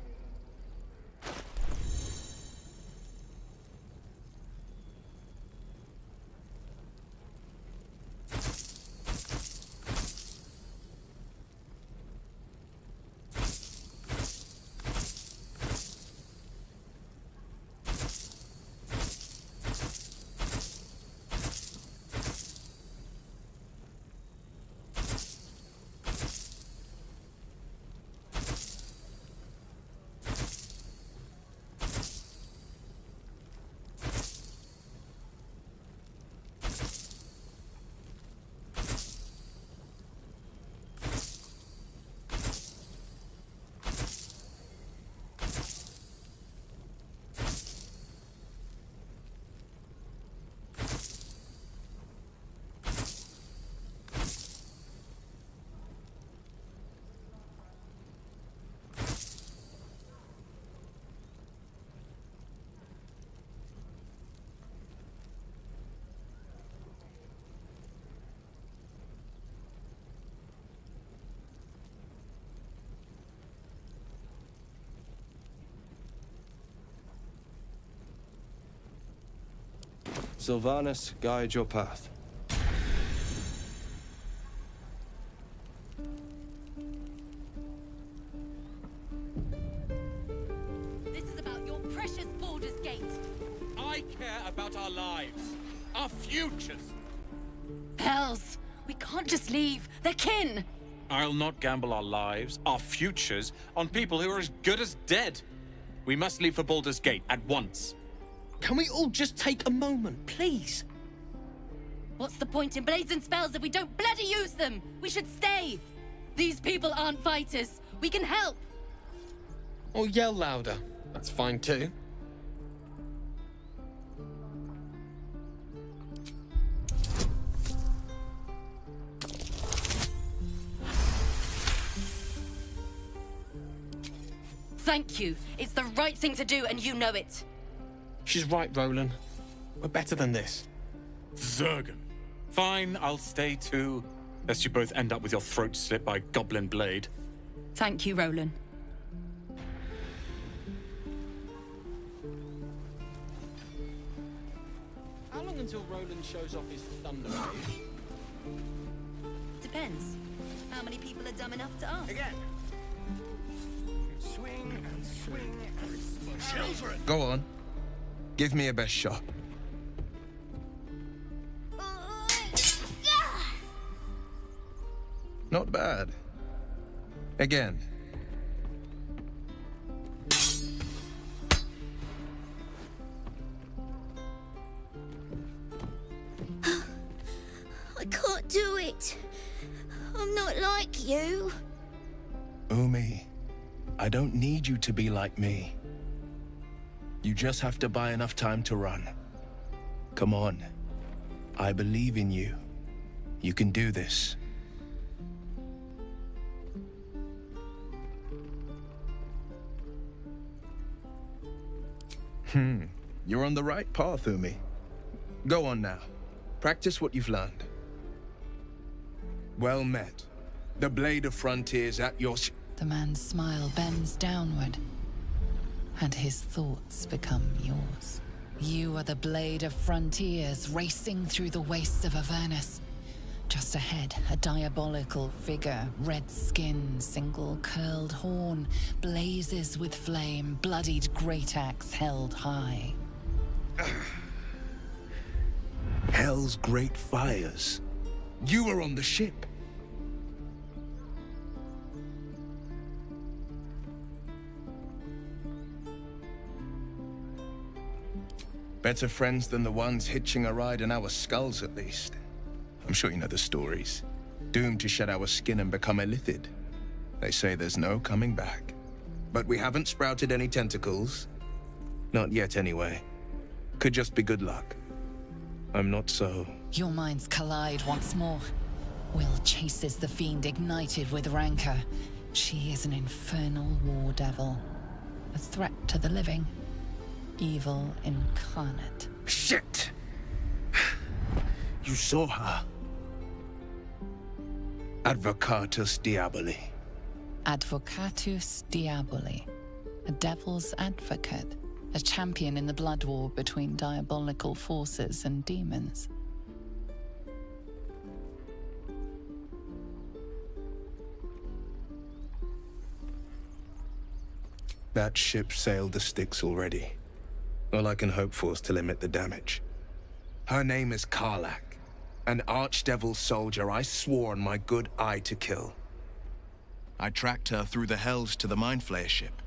Sylvanas, guide your path. This is about your precious Baldur's Gate. I care about our lives, our futures. Hells, we can't just leave. They're kin. I'll not gamble our lives, our futures, on people who are as good as dead. We must leave for Baldur's Gate at once. Can we all just take a moment, please? What's the point in blades and spells if we don't bloody use them? We should stay. These people aren't fighters. We can help. Or yell louder. That's fine too. Thank you. It's the right thing to do, and you know it. She's right, Roland. We're better than this. Zergan. Fine, I'll stay too. Lest you both end up with your throat slit by Goblin Blade. Thank you, Roland. How long until Roland shows off his thunder rage? Depends. How many people are dumb enough to ask? Again. Swing and swing and children. Go on. Give me a best shot. Not bad. Again. I can't do it. I'm not like you. Umi, I don't need you to be like me. You just have to buy enough time to run. Come on. I believe in you. You can do this. You're on the right path, Umi. Go on now. Practice what you've learned. Well met. The Blade of Frontiers at your... The man's smile bends downward, and his thoughts become yours. You are the Blade of Frontiers, racing through the wastes of Avernus. Just ahead, a diabolical figure, red skin, single curled horn, blazes with flame, bloodied great axe held high. Hell's great fires. You were on the ship. Better friends than the ones hitching a ride in our skulls, at least. I'm sure you know the stories. Doomed to shed our skin and become illithid. They say there's no coming back. But we haven't sprouted any tentacles. Not yet, anyway. Could just be good luck. I'm not so... Your minds collide once more. Will chases the fiend ignited with rancor. She is an infernal war devil. A threat to the living. Evil incarnate. Shit! You saw her. Advocatus Diaboli. Advocatus Diaboli, a devil's advocate, a champion in the blood war between diabolical forces and demons. That ship sailed the Styx already. All I can hope for is to limit the damage. Her name is Karlach, an archdevil soldier I swore on my good eye to kill. I tracked her through the hells to the Mind Flayer ship,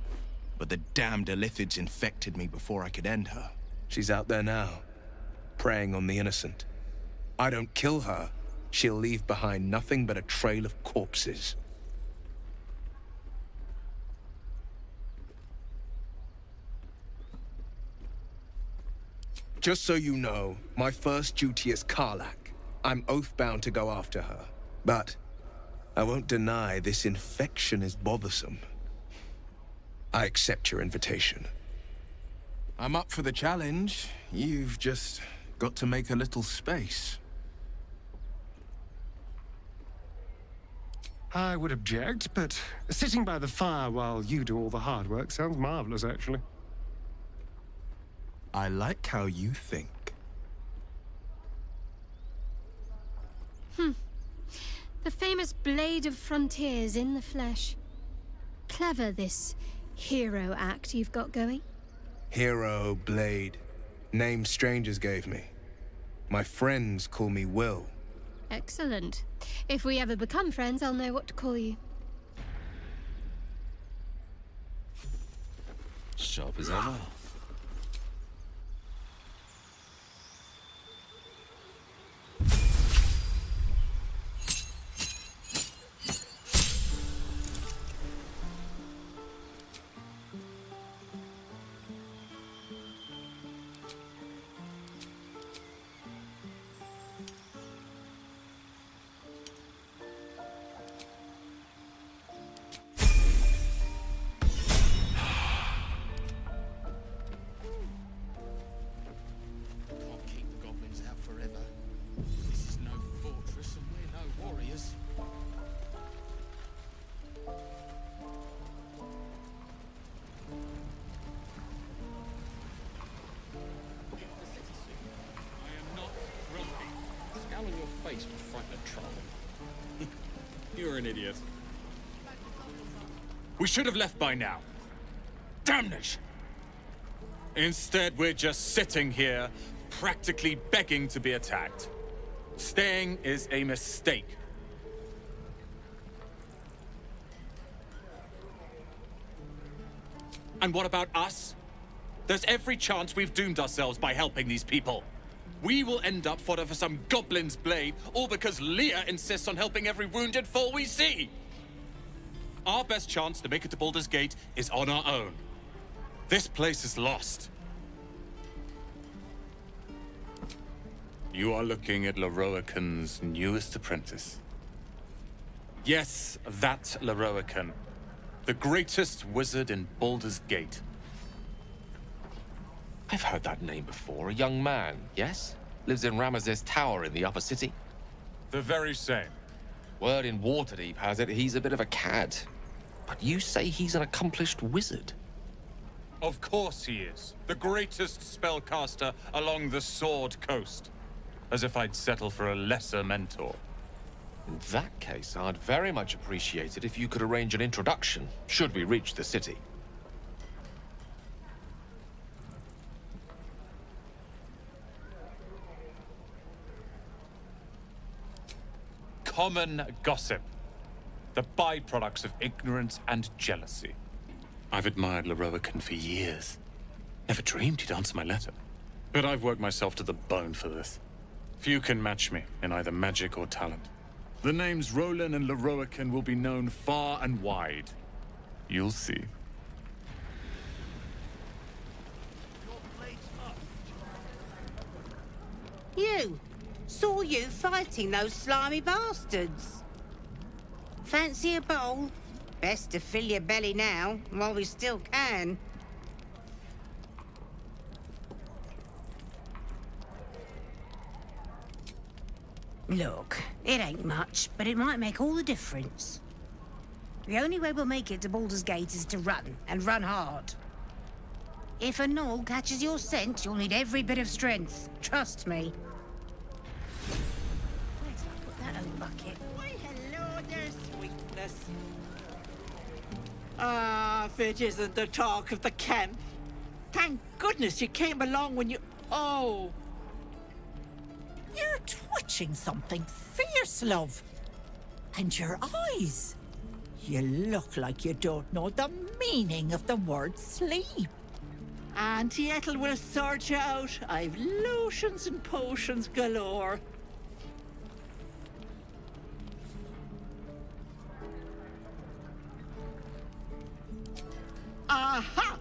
but the damned Illithids infected me before I could end her. She's out there now, preying on the innocent. I don't kill her, she'll leave behind nothing but a trail of corpses. Just so you know, my first duty is Karlach. I'm oath-bound to go after her. But I won't deny this infection is bothersome. I accept your invitation. I'm up for the challenge. You've just got to make a little space. I would object, but sitting by the fire while you do all the hard work sounds marvelous, actually. I like how you think. The famous Blade of Frontiers in the flesh. Clever, this hero act you've got going. Hero, Blade. Name strangers gave me. My friends call me Will. Excellent. If we ever become friends, I'll know what to call you. Sharp as ever. You're an idiot. We should have left by now. Damnation! Instead, we're just sitting here, practically begging to be attacked. Staying is a mistake. And what about us? There's every chance we've doomed ourselves by helping these people. We will end up fodder for some goblin's blade, all because Leah insists on helping every wounded foe we see. Our best chance to make it to Baldur's Gate is on our own. This place is lost. You are looking at Lorroakan's newest apprentice. Yes, that Lorroakan. The greatest wizard in Baldur's Gate. I've heard that name before. A young man, yes? Lives in Ramazes Tower in the upper city. The very same. Word in Waterdeep has it he's a bit of a cad. But you say he's an accomplished wizard. Of course he is. The greatest spellcaster along the Sword Coast. As if I'd settle for a lesser mentor. In that case, I'd very much appreciate it if you could arrange an introduction, should we reach the city. Common gossip. The byproducts of ignorance and jealousy. I've admired Lorroakan for years. Never dreamed he'd answer my letter. But I've worked myself to the bone for this. Few can match me in either magic or talent. The names Roland and Lorroakan will be known far and wide. You'll see. You! Saw you fighting those slimy bastards. Fancy a bowl? Best to fill your belly now, while we still can. Look, it ain't much, but it might make all the difference. The only way we'll make it to Baldur's Gate is to run, and run hard. If a gnoll catches your scent, you'll need every bit of strength. Trust me. Where did I put that old bucket? Why, hello there, sweetness. Ah, if it isn't the talk of the camp. Thank goodness you came along when you... Oh. You're twitching something fierce, love. And your eyes. You look like you don't know the meaning of the word sleep. Auntie Ethel will sort you out. I've lotions and potions galore. Aha!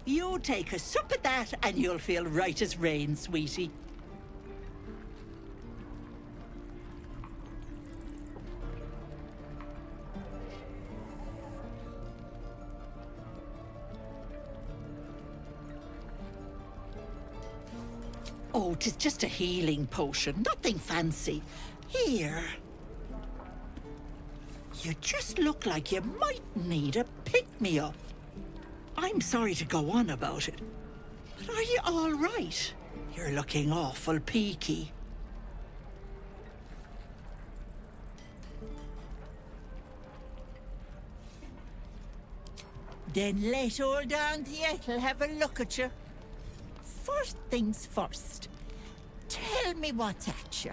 You take a sup at that and you'll feel right as rain, sweetie. Oh, 'tis just a healing potion, nothing fancy. Here. You just look like you might need a pick-me-up. I'm sorry to go on about it, but are you all right? You're looking awful peaky. Then let old Auntie Ethel have a look at you. First things first. Tell me what's at you.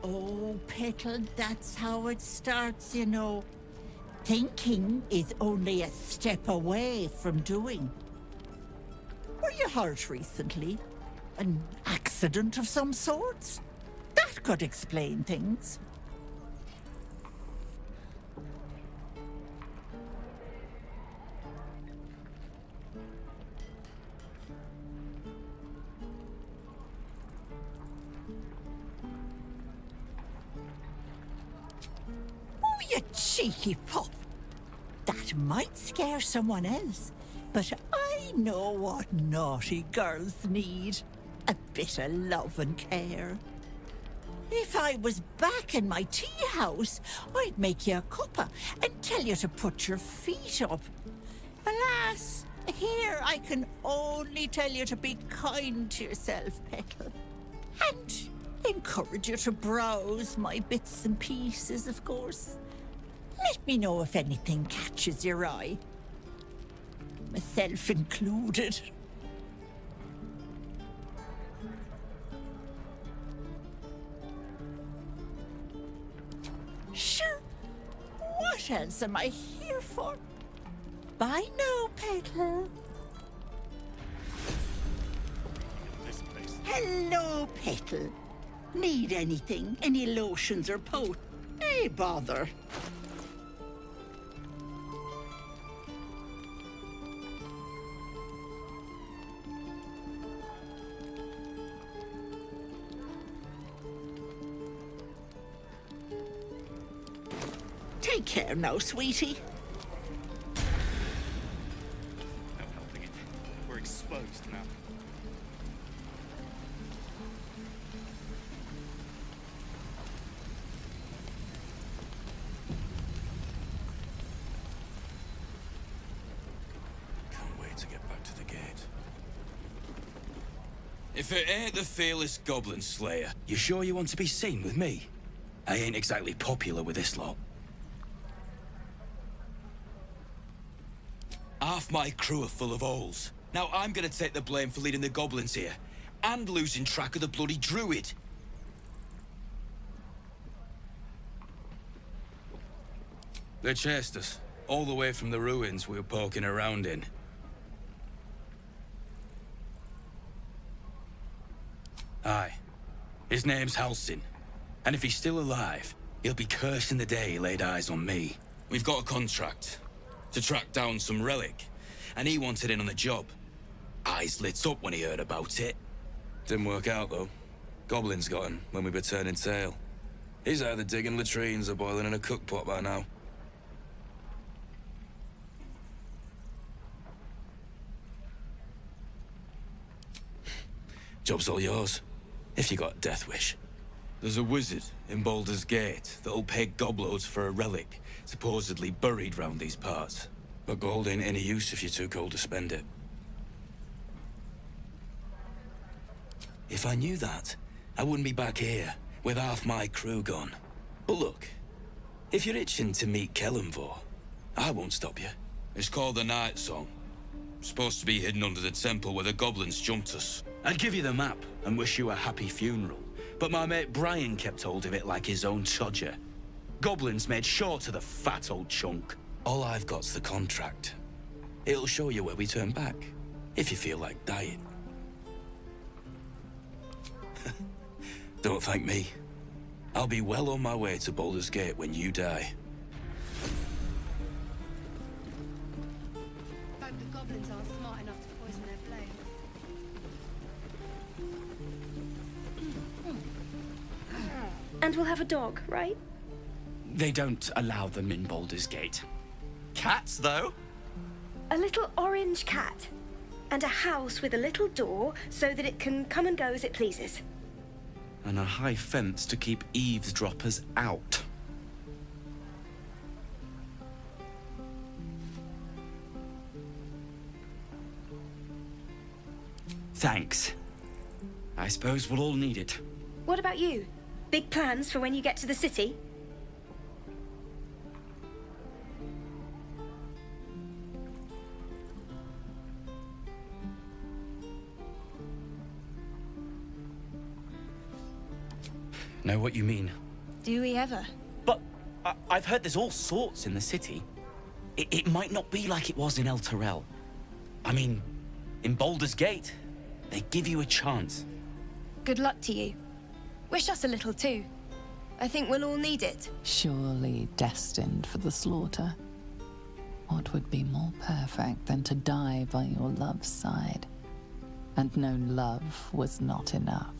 Oh, Petal, that's how it starts, you know. Thinking is only a step away from doing. Were you hurt recently? An accident of some sorts? That could explain things. You cheeky pup. That might scare someone else, but I know what naughty girls need. A bit of love and care. If I was back in my tea house, I'd make you a cuppa and tell you to put your feet up. Alas, here I can only tell you to be kind to yourself, Petal. And encourage you to browse my bits and pieces, of course. Let me know if anything catches your eye. Myself included. Sure. What else am I here for? Bye now, Petal. Hello, Petal. Need anything? Any lotions or potions? Hey, bother. Take care now, sweetie. No helping it. We're exposed now. Can't wait to get back to the gate. If it ain't the fearless Goblin Slayer, you sure you want to be seen with me? I ain't exactly popular with this lot. Half my crew are full of holes. Now I'm gonna take the blame for leading the goblins here, and losing track of the bloody druid. They chased us, all the way from the ruins we were poking around in. Aye. His name's Halsin. And if he's still alive, he'll be cursing the day he laid eyes on me. We've got a contract to track down some relic, and he wanted in on the job. Eyes lit up when he heard about it. Didn't work out, though. Goblins got him when we were turning tail. He's either digging latrines or boiling in a cookpot by now. Job's all yours. If you got a death wish. There's a wizard in Baldur's Gate that'll pay gobloads for a relic, supposedly buried round these parts. But gold ain't any use if you're too cold to spend it. If I knew that, I wouldn't be back here, with half my crew gone. But look, if you're itching to meet Kellenvor, I won't stop you. It's called the Night Song. Supposed to be hidden under the temple where the goblins jumped us. I'd give you the map and wish you a happy funeral, but my mate Brian kept hold of it like his own Todger. Goblins made sure to the fat old chunk. All I've got's the contract. It'll show you where we turn back, if you feel like dying. Don't thank me. I'll be well on my way to Baldur's Gate when you die. Hope the goblins aren't smart enough to poison their blades. And we'll have a dog, right? They don't allow them in Baldur's Gate. Cats, though? A little orange cat. And a house with a little door so that it can come and go as it pleases. And a high fence to keep eavesdroppers out. Thanks. I suppose we'll all need it. What about you? Big plans for when you get to the city? Know what you mean. Do we ever? But I've heard there's all sorts in the city. It might not be like it was in El Terrell. I mean, in Baldur's Gate, they give you a chance. Good luck to you. Wish us a little too. I think we'll all need it. Surely destined for the slaughter. What would be more perfect than to die by your love's side? And no love was not enough.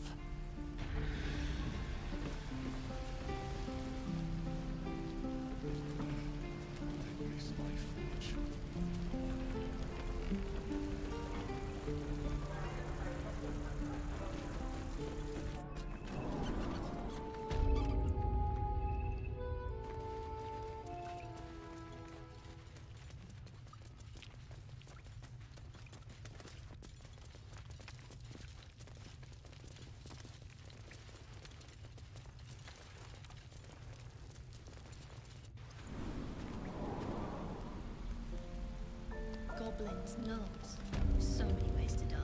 Goblins knows. So many ways to die.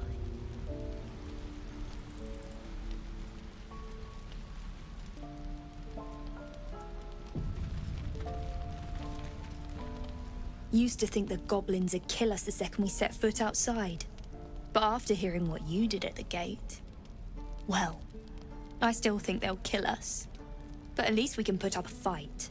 Used to think that goblins would kill us the second we set foot outside. But after hearing what you did at the gate, well, I still think they'll kill us. But at least we can put up a fight.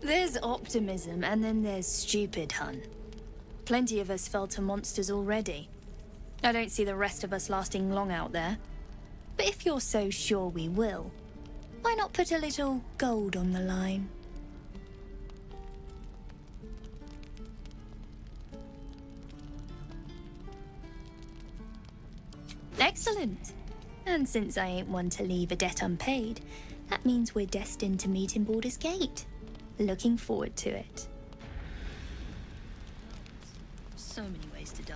There's optimism, and then there's stupid, hun. Plenty of us fell to monsters already. I don't see the rest of us lasting long out there. But if you're so sure we will, why not put a little gold on the line? Excellent. And since I ain't one to leave a debt unpaid, that means we're destined to meet in Baldur's Gate. Looking forward to it. So many ways to die.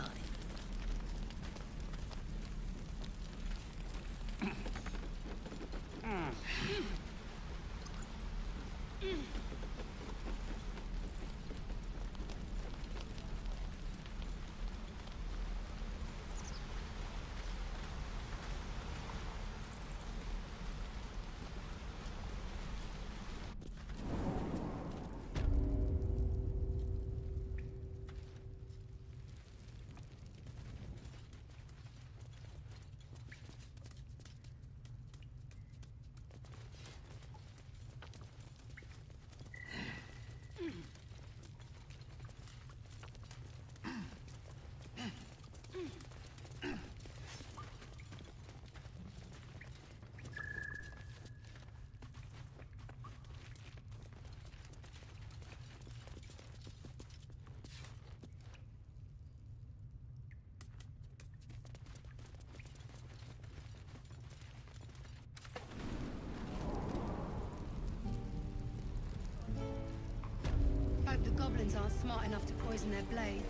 smart enough to poison their blades.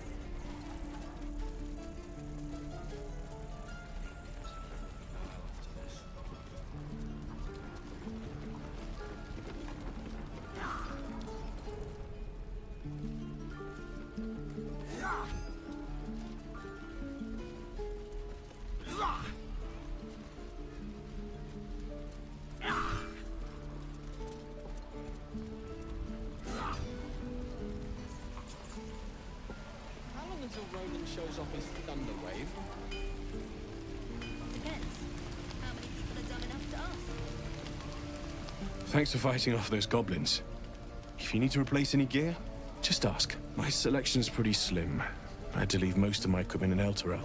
How long until Ronan shows off his thunder wave? Depends. How many people are dumb enough to ask? Thanks for fighting off those goblins. If you need to replace any gear, just ask. My selection's pretty slim. I had to leave most of my equipment in Elturel.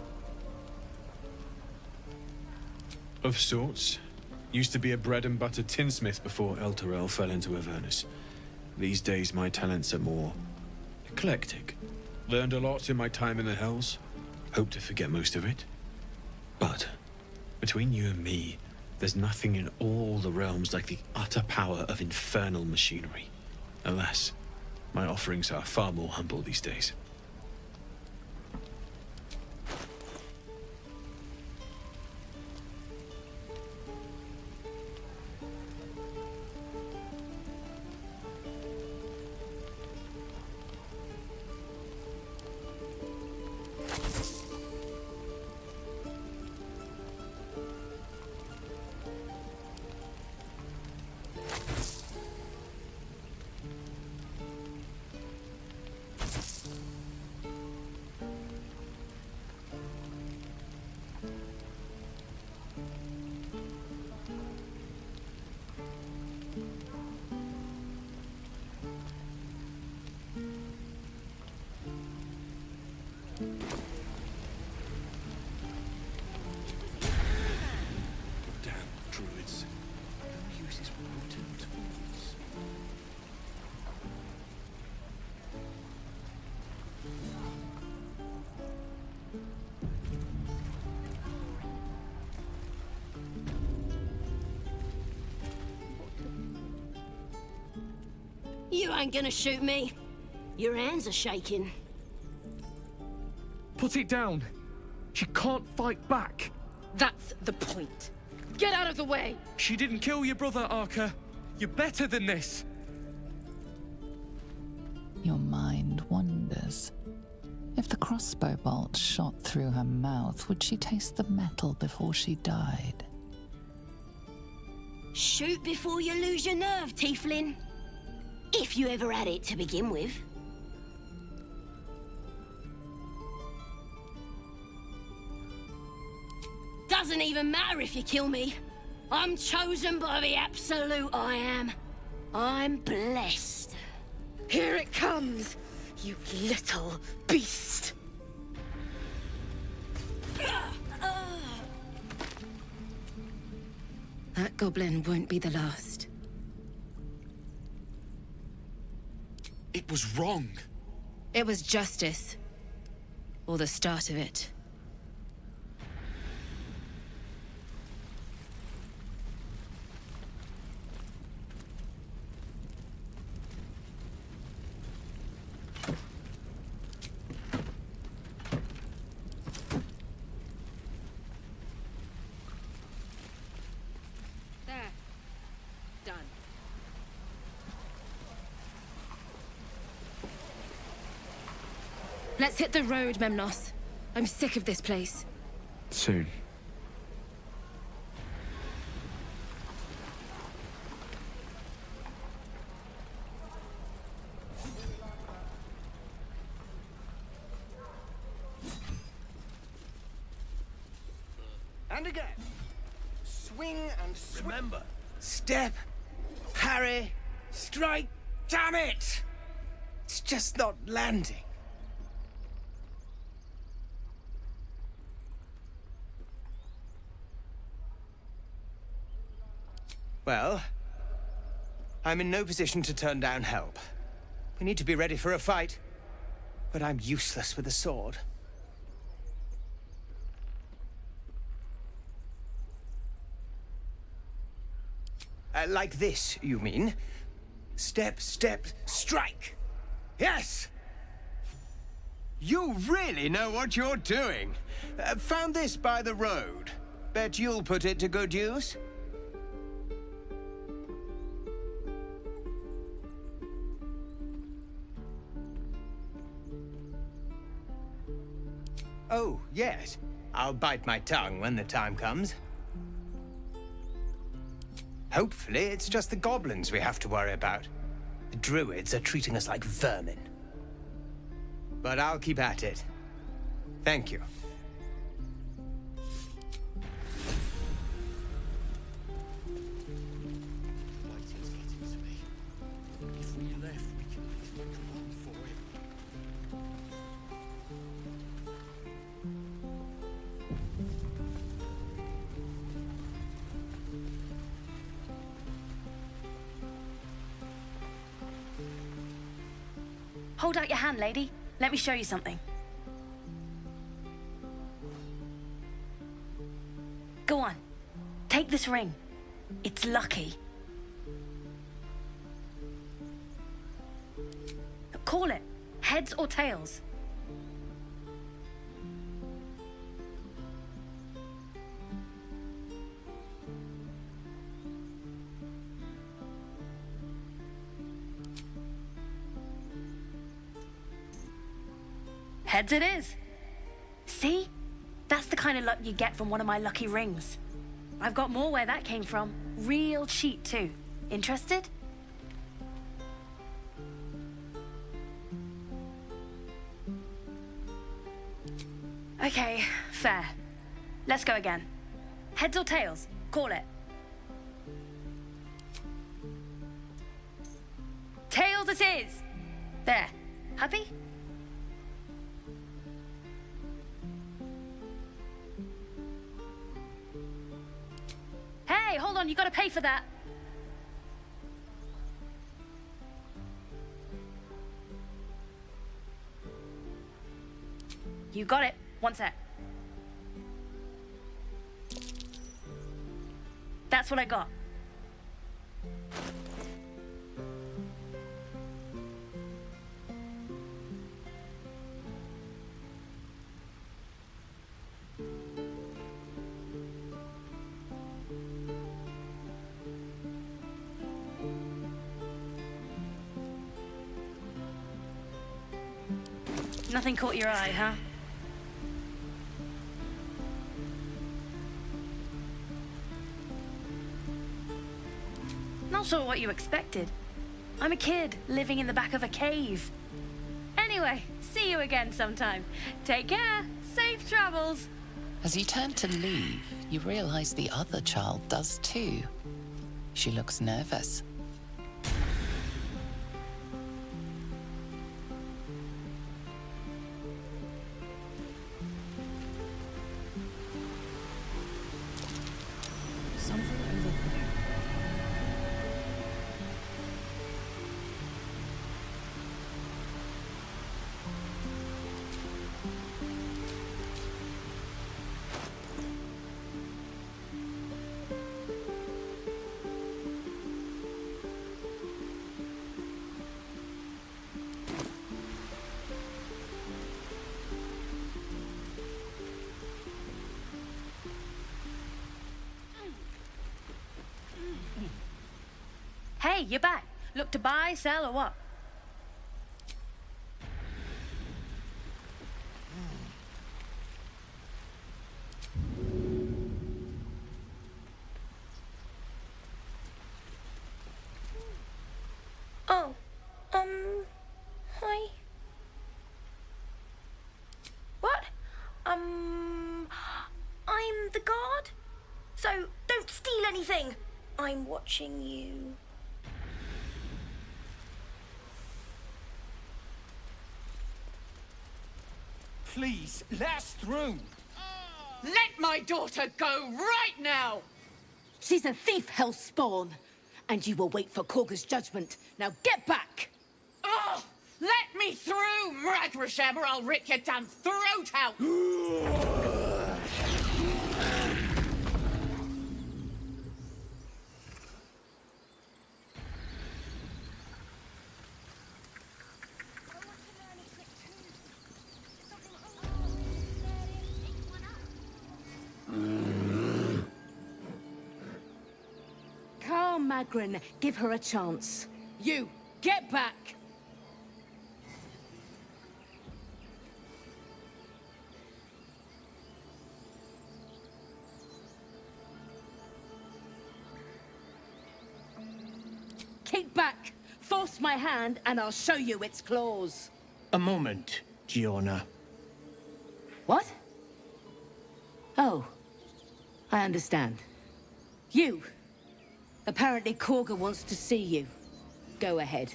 Of sorts. Used to be a bread and butter tinsmith before Elturel fell into Avernus. These days my talents are more eclectic. Learned a lot in my time in the Hells. Hope to forget most of it. But between you and me, there's nothing in all the realms like the utter power of infernal machinery. Alas, my offerings are far more humble these days. You ain't gonna shoot me. Your hands are shaking. Put it down! She can't fight back! That's the point. Get out of the way! She didn't kill your brother, Arca. You're better than this! Your mind wanders. If the crossbow bolt shot through her mouth, would she taste the metal before she died? Shoot before you lose your nerve, Tiefling. If you ever had it to begin with. Doesn't even matter if you kill me. I'm chosen by the Absolute I am. I'm blessed. Here it comes, you little beast. That goblin won't be the last. It was wrong. It was justice. Or the start of it. There. Done. Let's hit the road, Memnos. I'm sick of this place. Soon. And again. Swing and swing. Remember, step, parry, strike. Damn it! It's just not landing. Well, I'm in no position to turn down help. We need to be ready for a fight, but I'm useless with a sword. Like this, you mean? Step, step, strike! Yes! You really know what you're doing. Found this by the road. Bet you'll put it to good use. Oh, yes. I'll bite my tongue when the time comes. Hopefully, it's just the goblins we have to worry about. The druids are treating us like vermin. But I'll keep at it. Thank you. If we left, we could leave my command for him. Hold out your hand, lady. Let me show you something. Go on. Take this ring. It's lucky. Call it. Heads or tails. Heads it is. See? That's the kind of luck you get from one of my lucky rings. I've got more where that came from. Real cheap, too. Interested? Okay, fair. Let's go again. Heads or tails? Call it. Tails it is! There. Happy? Hey, hold on, you gotta pay for that. You got it. One sec. That's what I got. Nothing caught your eye, huh? Not sure what you expected. I'm a kid living in the back of a cave. Anyway, see you again sometime. Take care. Safe travels. As you turn to leave, you realize the other child does too. She looks nervous. Hey, you're back. Look to buy, sell, or what? Oh, hi. What? I'm the guard. So don't steal anything. I'm watching you. Please, let us through. Let my daughter go right now! She's a thief, hellspawn. And you will wait for Korga's judgment. Now get back! Oh, let me through, Mragrasham, or I'll rip your damn throat out! Magrin. Give her a chance. You, get back! Keep back! Force my hand and I'll show you its claws. A moment, Giona. What? Oh, I understand. You! Apparently Korga wants to see you. Go ahead.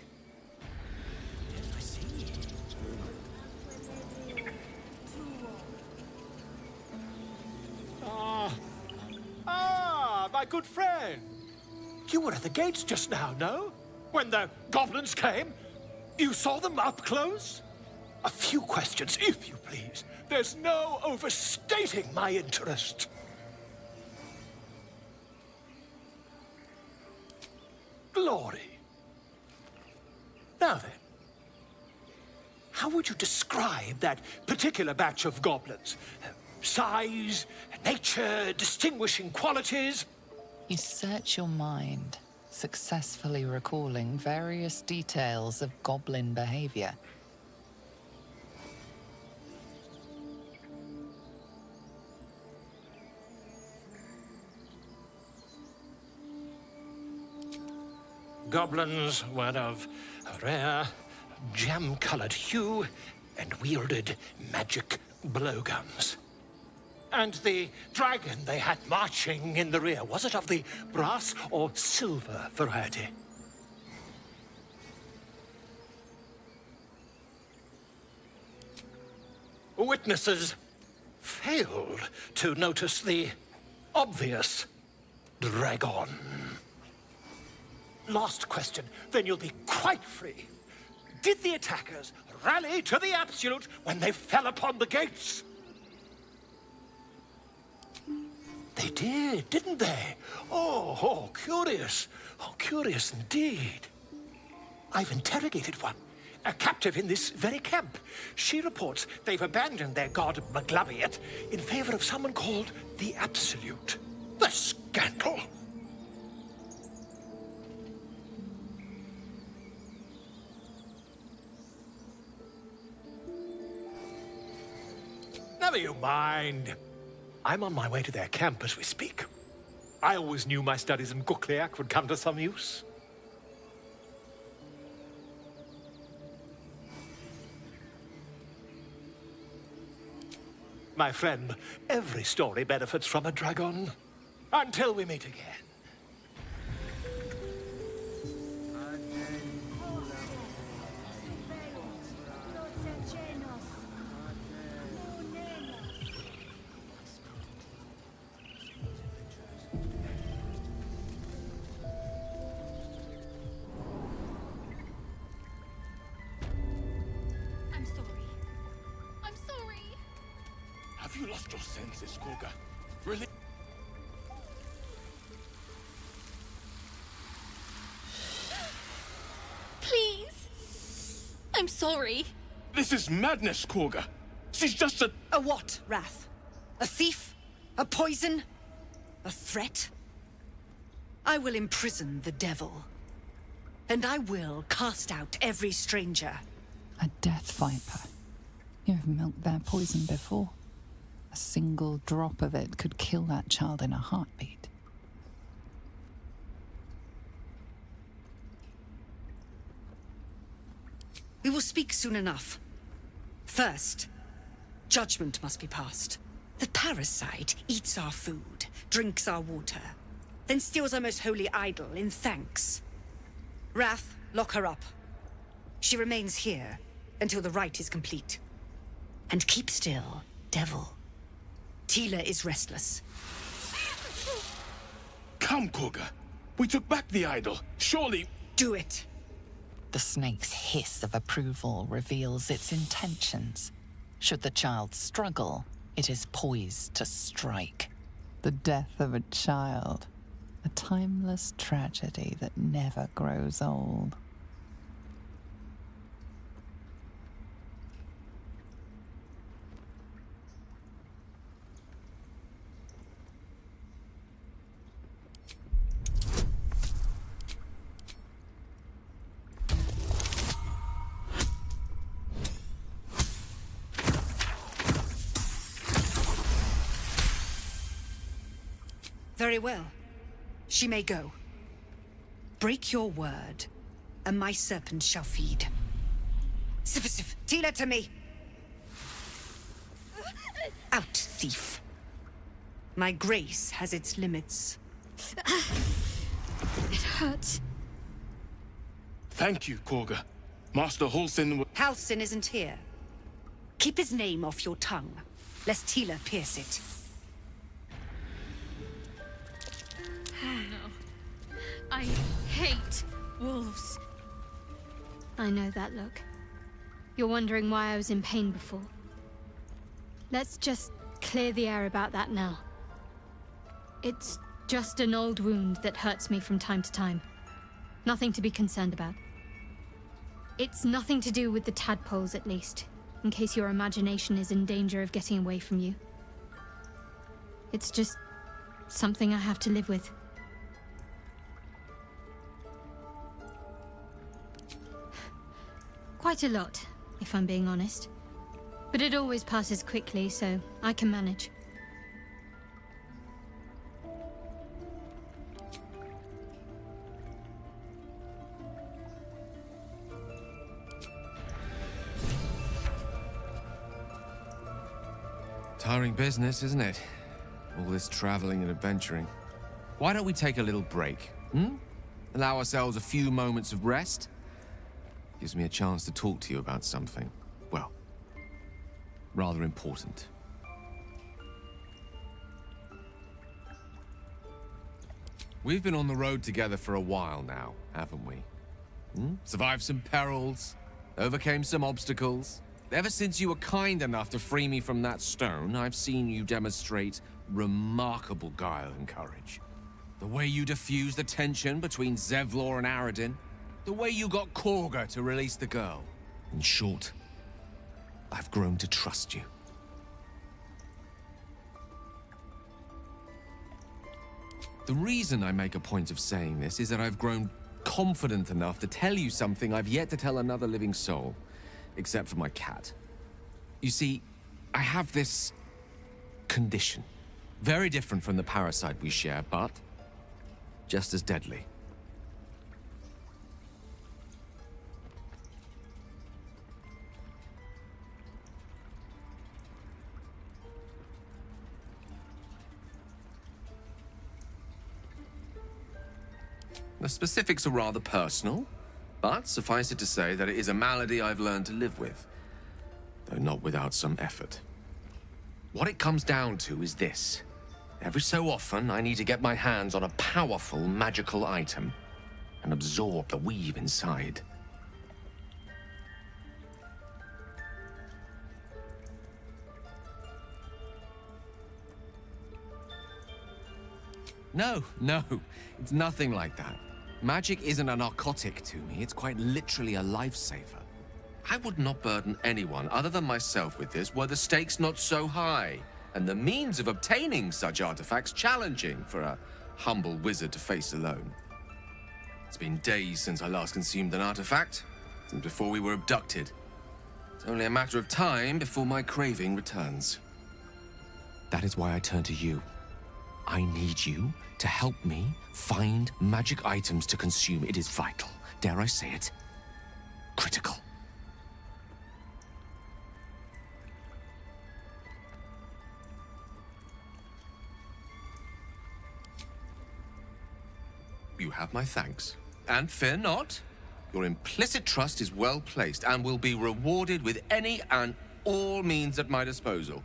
My good friend. You were at the gates just now, no? When the goblins came? You saw them up close? A few questions, if you please. There's no overstating my interest. Glory. Now then, how would you describe that particular batch of goblins? Size, nature, distinguishing qualities? You search your mind, successfully recalling various details of goblin behavior. Goblins were of a rare, jam-colored hue and wielded magic blowguns. And the dragon they had marching in the rear, was it of the brass or silver variety? Witnesses failed to notice the obvious dragon. Last question, then you'll be quite free. Did the attackers rally to the absolute when they fell upon the gates? They did, didn't they? Oh, curious. Oh, curious indeed. I've interrogated one, a captive in this very camp. She reports they've abandoned their god Maglabiet in favor of someone called the Absolute. The scandal! Never you mind. I'm on my way to their camp as we speak. I always knew my studies in Gukliak would come to some use. My friend, every story benefits from a dragon. Until we meet again. I'm sorry. I'm sorry. Have you lost your senses, Korga? Really? Please. I'm sorry. This is madness, Korga. She's just a... A what, Wrath? A thief? A poison? A threat? I will imprison the devil. And I will cast out every stranger. A death viper. You have milked their poison before. A single drop of it could kill that child in a heartbeat. We will speak soon enough. First, judgment must be passed. The parasite eats our food, drinks our water, then steals our most holy idol in thanks. Wrath, lock her up. She remains here until the rite is complete. And keep still, devil. Tila is restless. Come, Korga. We took back the idol. Surely... Do it. The snake's hiss of approval reveals its intentions. Should the child struggle, it is poised to strike. The death of a child. A timeless tragedy that never grows old. Very well. She may go. Break your word, and my serpent shall feed. Sif, Tila to me! Out, thief. My grace has its limits. It hurts. Thank you, Korga. Master Halsin... Halsin isn't here. Keep his name off your tongue, lest Tila pierce it. No. I hate wolves. I know that look. You're wondering why I was in pain before. Let's just clear the air about that now. It's just an old wound that hurts me from time to time. Nothing to be concerned about. It's nothing to do with the tadpoles, at least, in case your imagination is in danger of getting away from you. It's just something I have to live with. Quite a lot, if I'm being honest. But it always passes quickly, so I can manage. Tiring business, isn't it? All this traveling and adventuring. Why don't we take a little break, hmm? Allow ourselves a few moments of rest? Gives me a chance to talk to you about something, well, rather important. We've been on the road together for a while now, haven't we? Survived some perils, overcame some obstacles. Ever since you were kind enough to free me from that stone, I've seen you demonstrate remarkable guile and courage. The way you diffused the tension between Zevlor and Aradin. The way you got Korga to release the girl. In short, I've grown to trust you. The reason I make a point of saying this is that I've grown confident enough to tell you something I've yet to tell another living soul, except for my cat. You see, I have this condition. Very different from the parasite we share, but just as deadly. The specifics are rather personal, but suffice it to say that it is a malady I've learned to live with, though not without some effort. What it comes down to is this. Every so often, I need to get my hands on a powerful magical item and absorb the weave inside. No, it's nothing like that. Magic isn't a narcotic to me, it's quite literally a lifesaver. I would not burden anyone other than myself with this were the stakes not so high, and the means of obtaining such artifacts challenging for a humble wizard to face alone. It's been days since I last consumed an artifact, since before we were abducted. It's only a matter of time before my craving returns. That is why I turn to you. I need you to help me find magic items to consume. It is vital. Dare I say it? Critical. You have my thanks. And fear not. Your implicit trust is well placed and will be rewarded with any and all means at my disposal.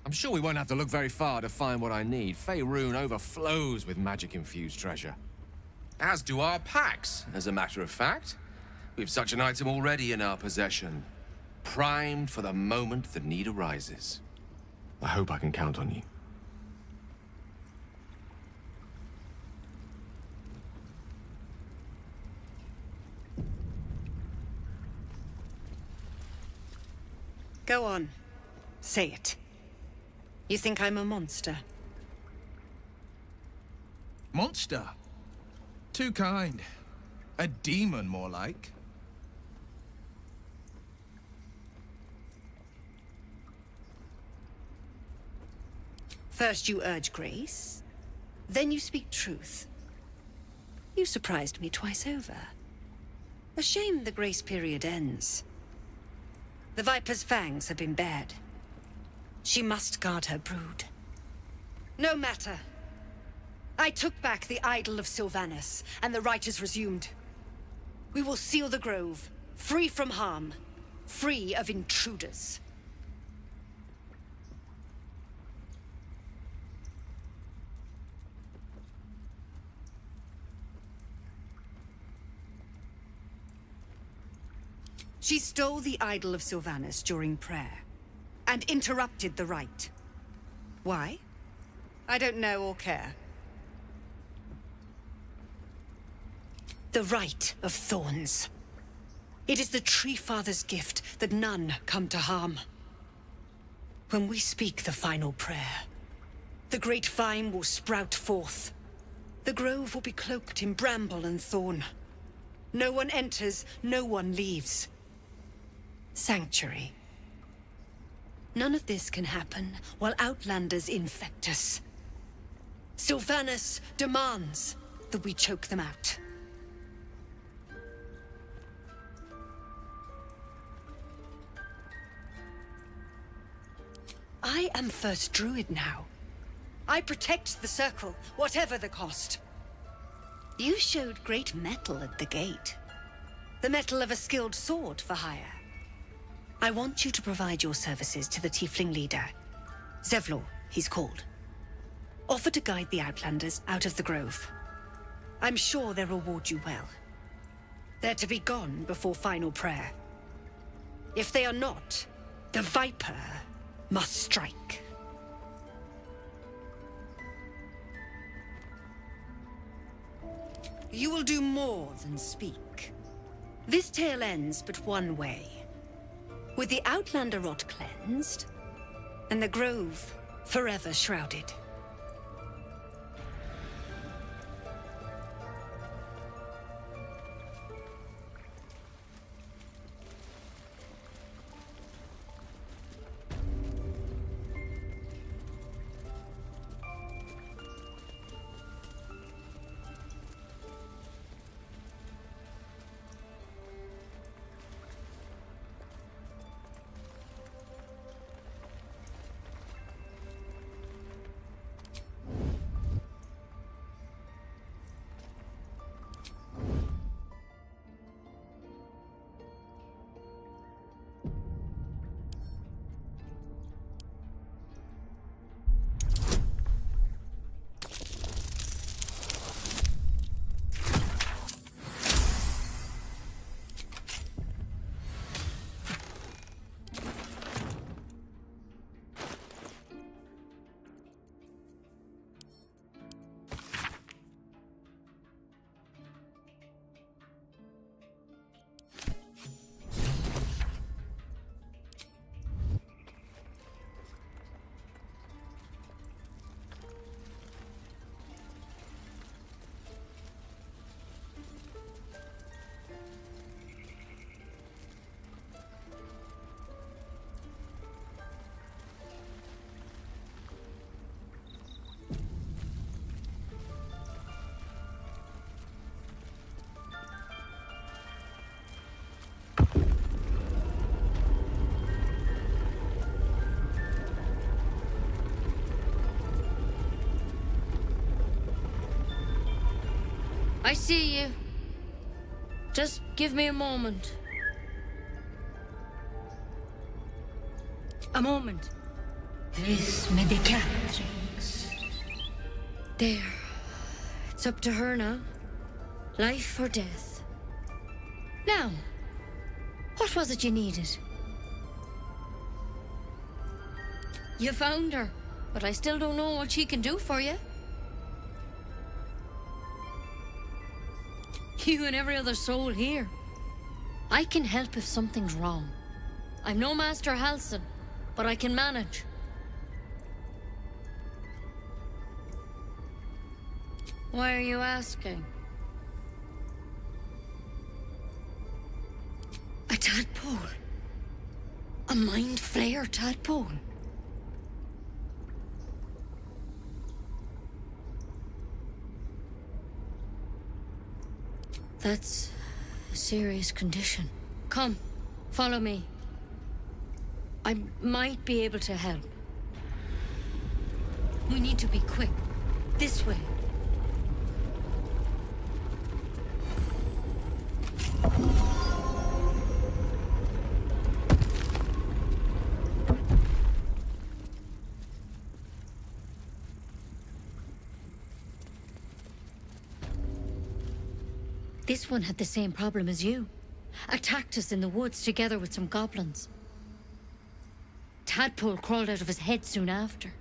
I'm sure we won't have to look very far to find what I need. Faerun overflows with magic-infused treasure. As do our packs, as a matter of fact. We've such an item already in our possession. Primed for the moment the need arises. I hope I can count on you. Go on. Say it. You think I'm a monster? Monster? Too kind. A demon, more like. First you urge grace, Then you speak truth. You surprised me twice over. A shame the grace period ends. The Viper's fangs have been bared. She must guard her brood. No matter. I took back the idol of Sylvanus, and the rite is resumed. We will seal the grove, free from harm, free of intruders. She stole the idol of Sylvanus during prayer, and interrupted the rite. Why? I don't know or care. The Rite of Thorns. It is the Tree Father's gift that none come to harm. When we speak the final prayer, the great vine will sprout forth. The grove will be cloaked in bramble and thorn. No one enters, no one leaves. Sanctuary. None of this can happen while Outlanders infect us. Sylvanus demands that we choke them out. I am First Druid now. I protect the Circle, whatever the cost. You showed great mettle at the gate. The mettle of a skilled sword for hire. I want you to provide your services to the Tiefling leader. Zevlor, he's called. Offer to guide the Outlanders out of the grove. I'm sure they'll reward you well. They're to be gone before final prayer. If they are not, the Viper must strike. You will do more than speak. This tale ends but one way. With the Outlander rot cleansed, and the grove forever shrouded. I see you. Just give me a moment. A moment. This may be Catherine's. There. It's up to her now. Life or death. Now, what was it you needed? You found her, but I still don't know what she can do for you. You and every other soul here. I can help if something's wrong. I'm no Master Halson, but I can manage. Why are you asking? A tadpole. A mind flayer tadpole. That's a serious condition. Come, follow me. I might be able to help. We need to be quick. This way. This one had the same problem as you. Attacked us in the woods together with some goblins. Tadpole crawled out of his head soon after.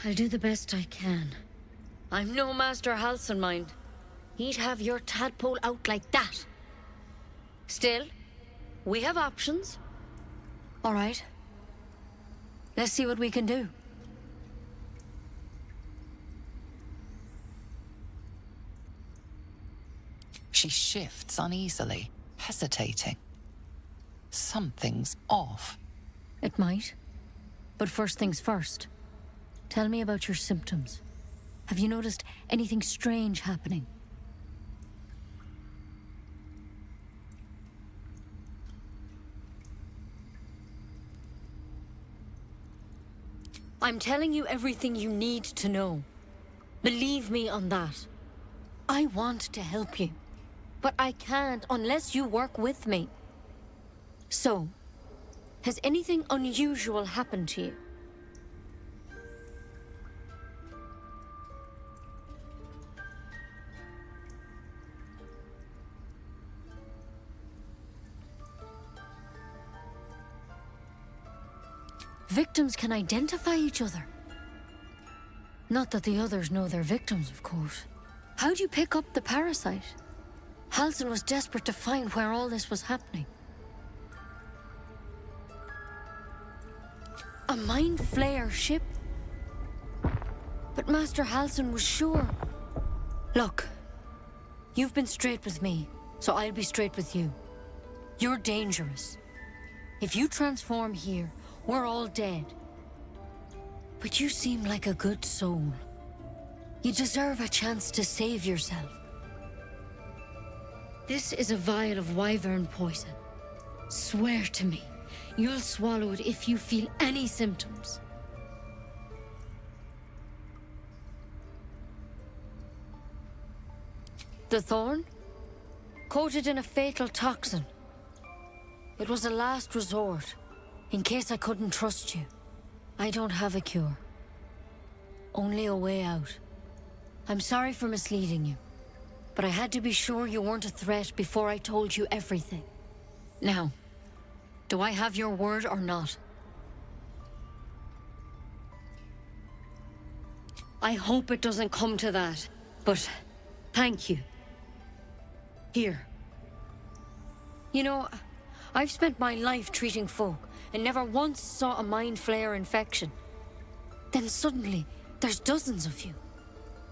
I'll do the best I can. I'm no Master Halsin, mind. He'd have your tadpole out like that. Still, we have options. All right. Let's see what we can do. She shifts uneasily, hesitating. Something's off. It might. But first things first. Tell me about your symptoms. Have you noticed anything strange happening? I'm telling you everything you need to know. Believe me on that. I want to help you, but I can't unless you work with me. So, has anything unusual happened to you? Victims can identify each other. Not that the others know they're victims, of course. How'd you pick up the parasite? Halsin was desperate to find where all this was happening. A mind flayer ship? But Master Halsin was sure. Look, you've been straight with me, so I'll be straight with you. You're dangerous. If you transform here, we're all dead. But you seem like a good soul. You deserve a chance to save yourself. This is a vial of wyvern poison. Swear to me, you'll swallow it if you feel any symptoms. The thorn? Coated in a fatal toxin. It was a last resort. In case I couldn't trust you. I don't have a cure. Only a way out. I'm sorry for misleading you, but I had to be sure you weren't a threat before I told you everything. Now, do I have your word or not? I hope it doesn't come to that, but thank you. Here. You know, I've spent my life treating folk, and never once saw a mind flayer infection. Then suddenly, there's dozens of you.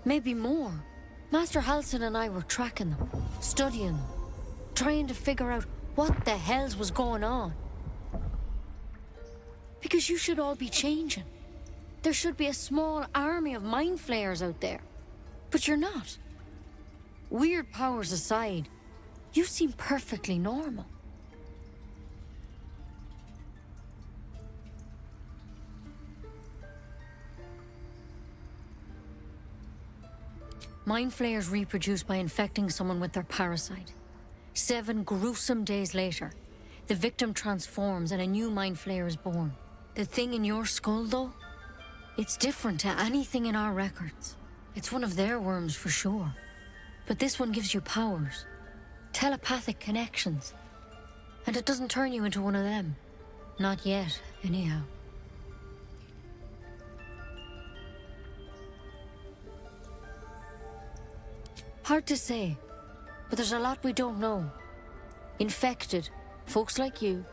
Maybe more. Master Halsin and I were tracking them, studying them, trying to figure out what the hells was going on. Because you should all be changing. There should be a small army of mind flayers out there. But you're not. Weird powers aside, you seem perfectly normal. Mind flayers reproduce by infecting someone with their parasite. 7 gruesome days later, the victim transforms and a new mind flayer is born. The thing in your skull, though, it's different to anything in our records. It's one of their worms for sure. But this one gives you powers, telepathic connections. And it doesn't turn you into one of them. Not yet, anyhow. Hard to say, but there's a lot we don't know. Infected, folks like you,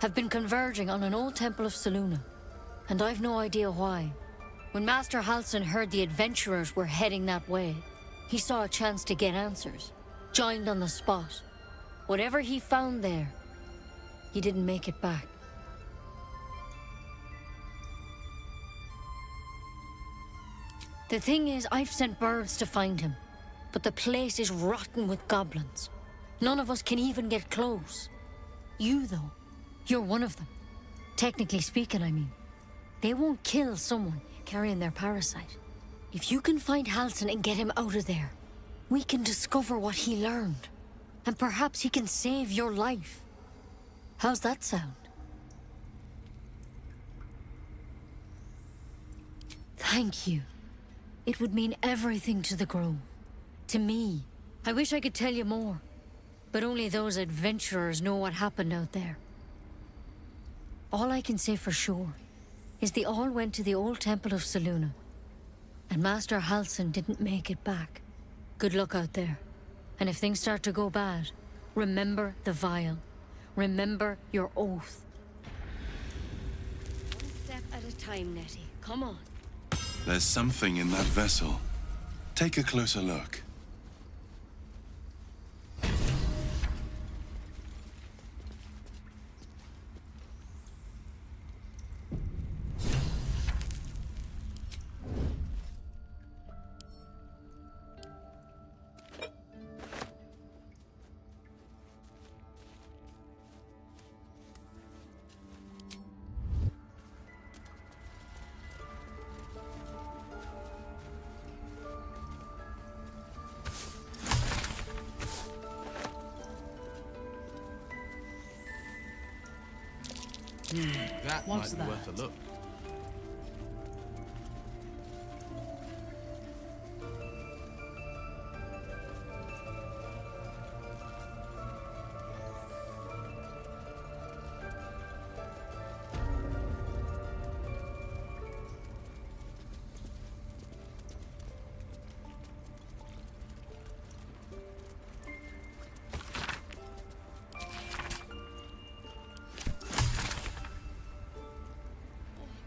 have been converging on an old temple of Selûne, and I've no idea why. When Master Halsin heard the adventurers were heading that way, he saw a chance to get answers, joined on the spot. Whatever he found there, he didn't make it back. The thing is, I've sent birds to find him, but the place is rotten with goblins. None of us can even get close. You, though, you're one of them. Technically speaking, I mean. They won't kill someone carrying their parasite. If you can find Halsin and get him out of there, we can discover what he learned. And perhaps he can save your life. How's that sound? Thank you. It would mean everything to the Grove. To me. I wish I could tell you more. But only those adventurers know what happened out there. All I can say for sure is they all went to the old temple of Selûne. And Master Halsin didn't make it back. Good luck out there. And if things start to go bad, remember the vial. Remember your oath. One step at a time, Nettie. Come on. There's something in that vessel. Take a closer look. That What's might be that? worth a look.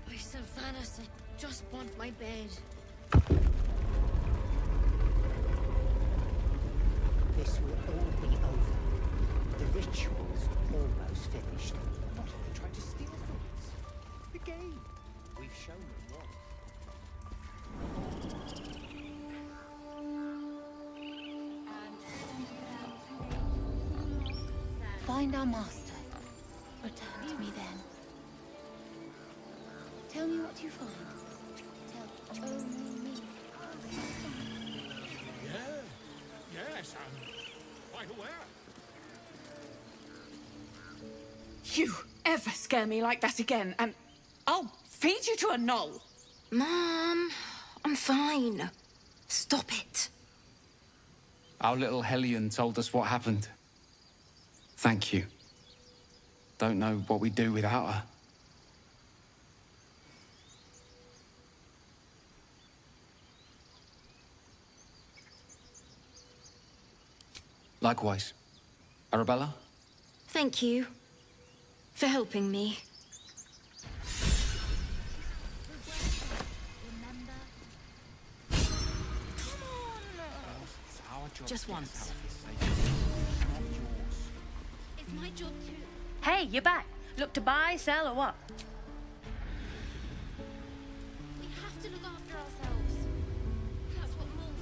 By Sylvanas, I just want my bed. This will all be over. The ritual's almost finished. What if they try to steal things? The game. We've shown them once. Find our master. Return to me then. Tell me what you find. Tell only me. Yes, I'm quite aware. You ever scare me like that again, and I'll feed you to a knoll. Mom, I'm fine. Stop it. Our little Hellion told us what happened. Thank you. Don't know what we'd do without her. Likewise. Arabella? Thank you for helping me. Just once. It's my job too. Hey, you're back. Look to buy, sell, or what? We have to look after ourselves. That's what Mom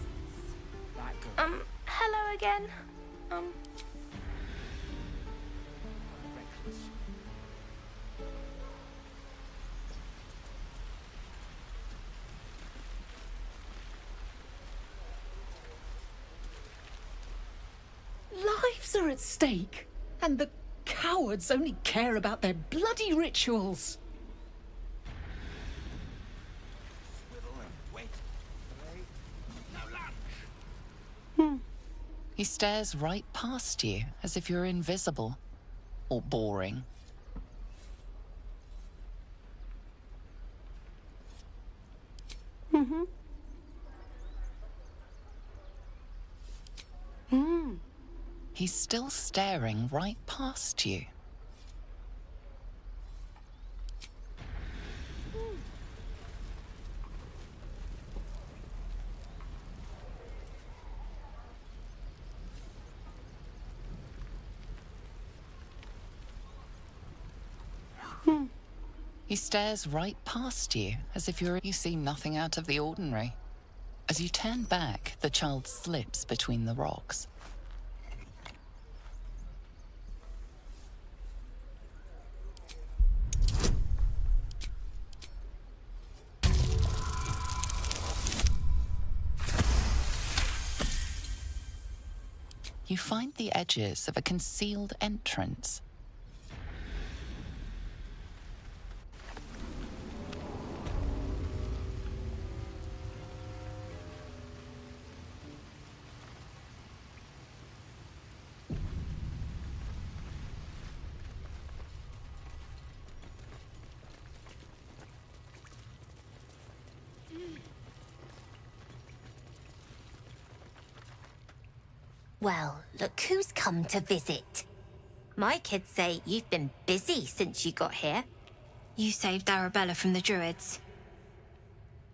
says. Hello again. Lives are at stake, and the cowards only care about their bloody rituals. He stares right past you, as if you're invisible. Or boring. Mm-hmm. He's still staring right past you. He stares right past you, as if you see nothing out of the ordinary. As you turn back, the child slips between the rocks. You find the edges of a concealed entrance. Well, look who's come to visit. My kids say you've been busy since you got here. You saved Arabella from the Druids.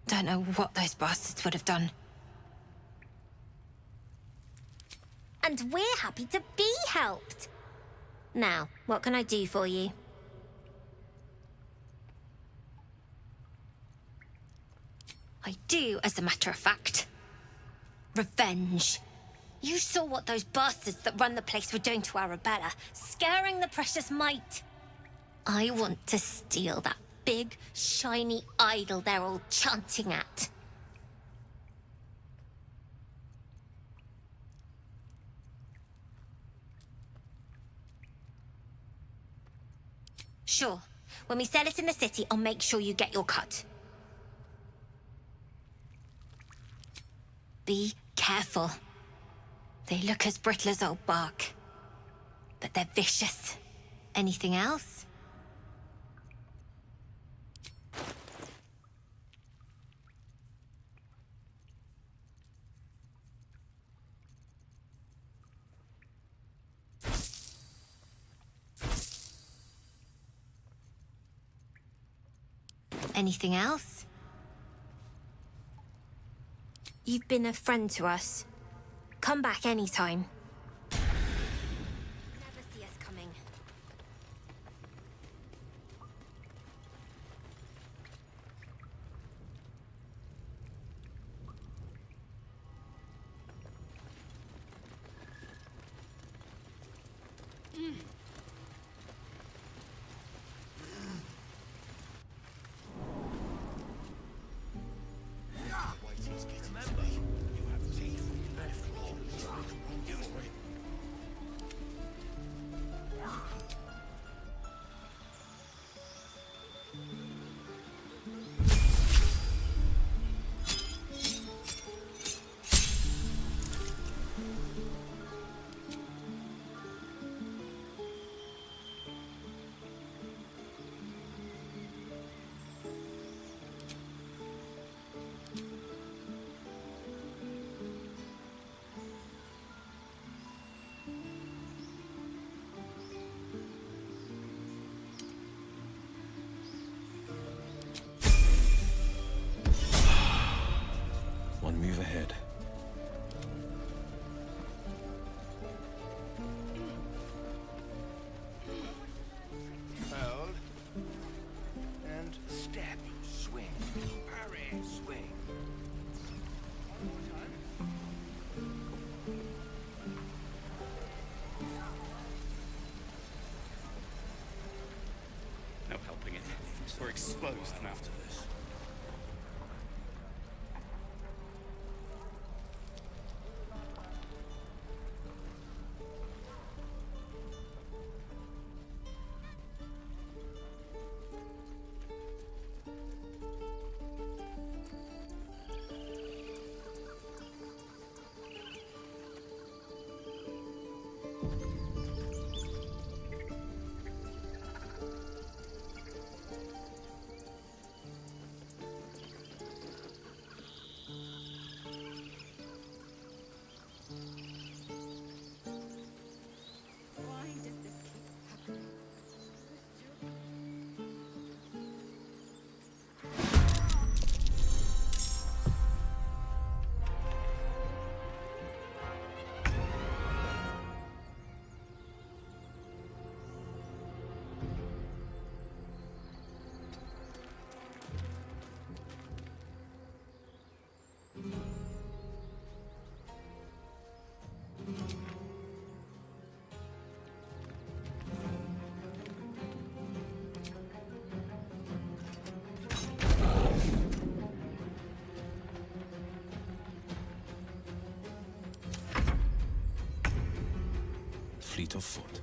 Don't know what those bastards would have done. And we're happy to be helped. Now, what can I do for you? I do, as a matter of fact. Revenge. You saw what those bastards that run the place were doing to Arabella, scaring the precious mite. I want to steal that big, shiny idol they're all chanting at. Sure. When we sell it in the city, I'll make sure you get your cut. Be careful. They look as brittle as old bark, but they're vicious. Anything else? Anything else? You've been a friend to us. Come back anytime. Never see us coming. One move ahead. Hold. And step. Swing. Parry. Swing. One more time. No helping it. We're exposed after this. fleet of foot.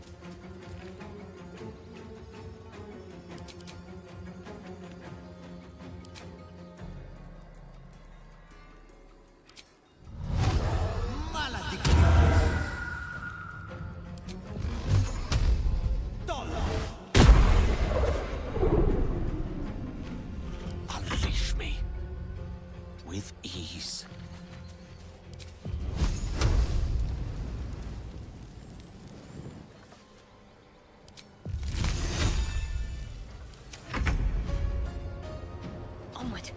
Unleash me with ease. Onward.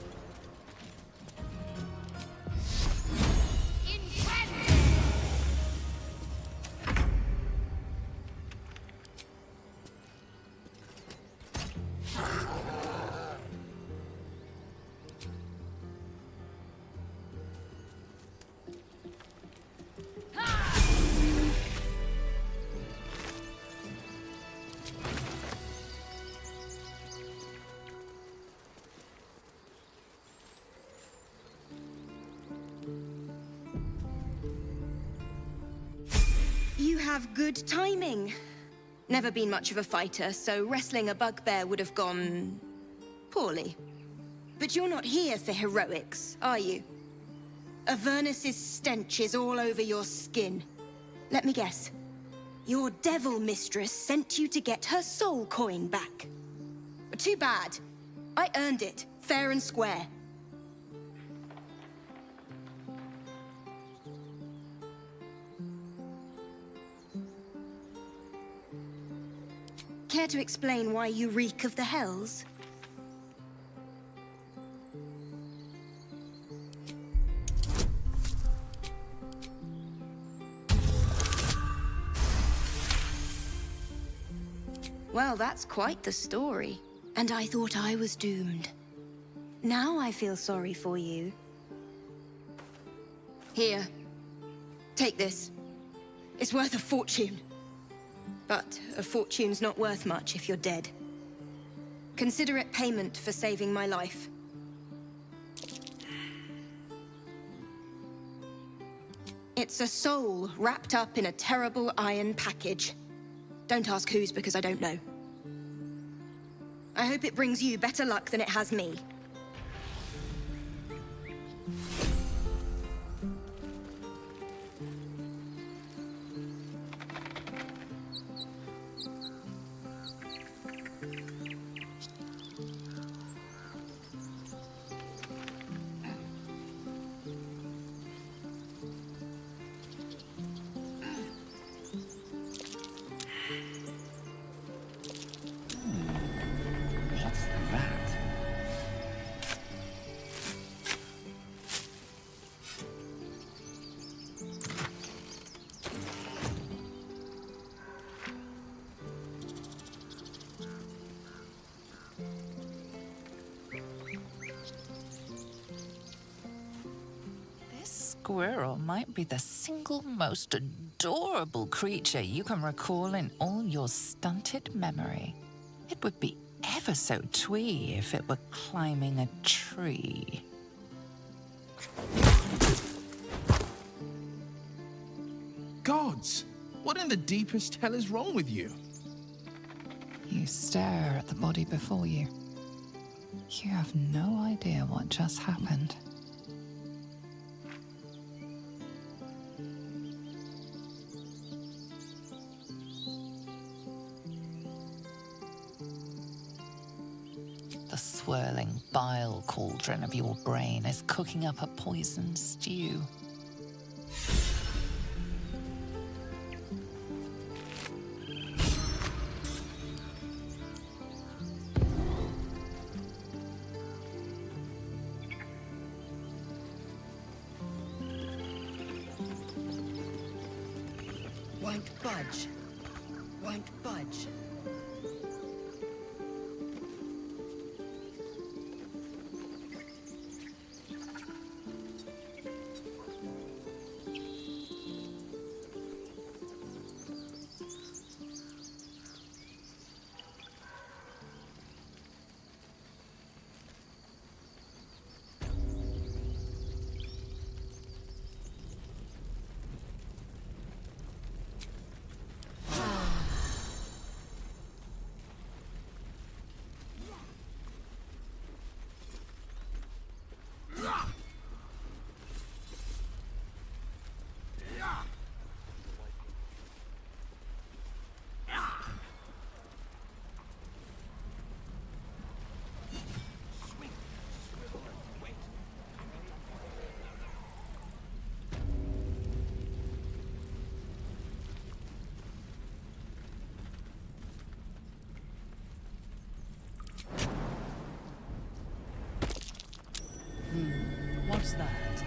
You have good timing. Never been much of a fighter, so wrestling a bugbear would have gone poorly. But you're not here for heroics, are you? Avernus's stench is all over your skin. Let me guess. Your devil mistress sent you to get her soul coin back. Too bad. I earned it, fair and square. Care to explain why you reek of the hells? Well, that's quite the story. And I thought I was doomed. Now I feel sorry for you. Here. Take this. It's worth a fortune. But a fortune's not worth much if you're dead. Consider it payment for saving my life. It's a soul wrapped up in a terrible iron package. Don't ask whose, because I don't know. I hope it brings you better luck than it has me. What's that? This squirrel might be the single most adorable creature you can recall in all your stunted memory. It would be ever so twee if it were climbing a tree. Gods! What in the deepest hell is wrong with you? You stare at the body before you. You have no idea what just happened. The swirling bile cauldron of your brain is cooking up a poisoned stew. Won't budge. Won't budge. What's that?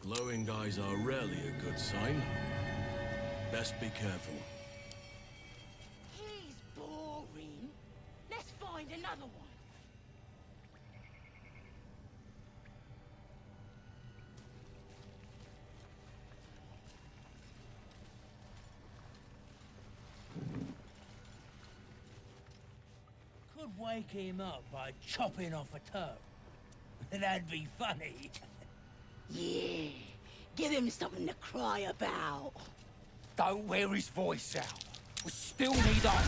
Glowing eyes are rarely a good sign. Best be careful. He's boring. Let's find another one. Could wake him up by chopping off a toe. That'd be funny. Yeah, give him something to cry about. Don't wear his voice out. We still need our...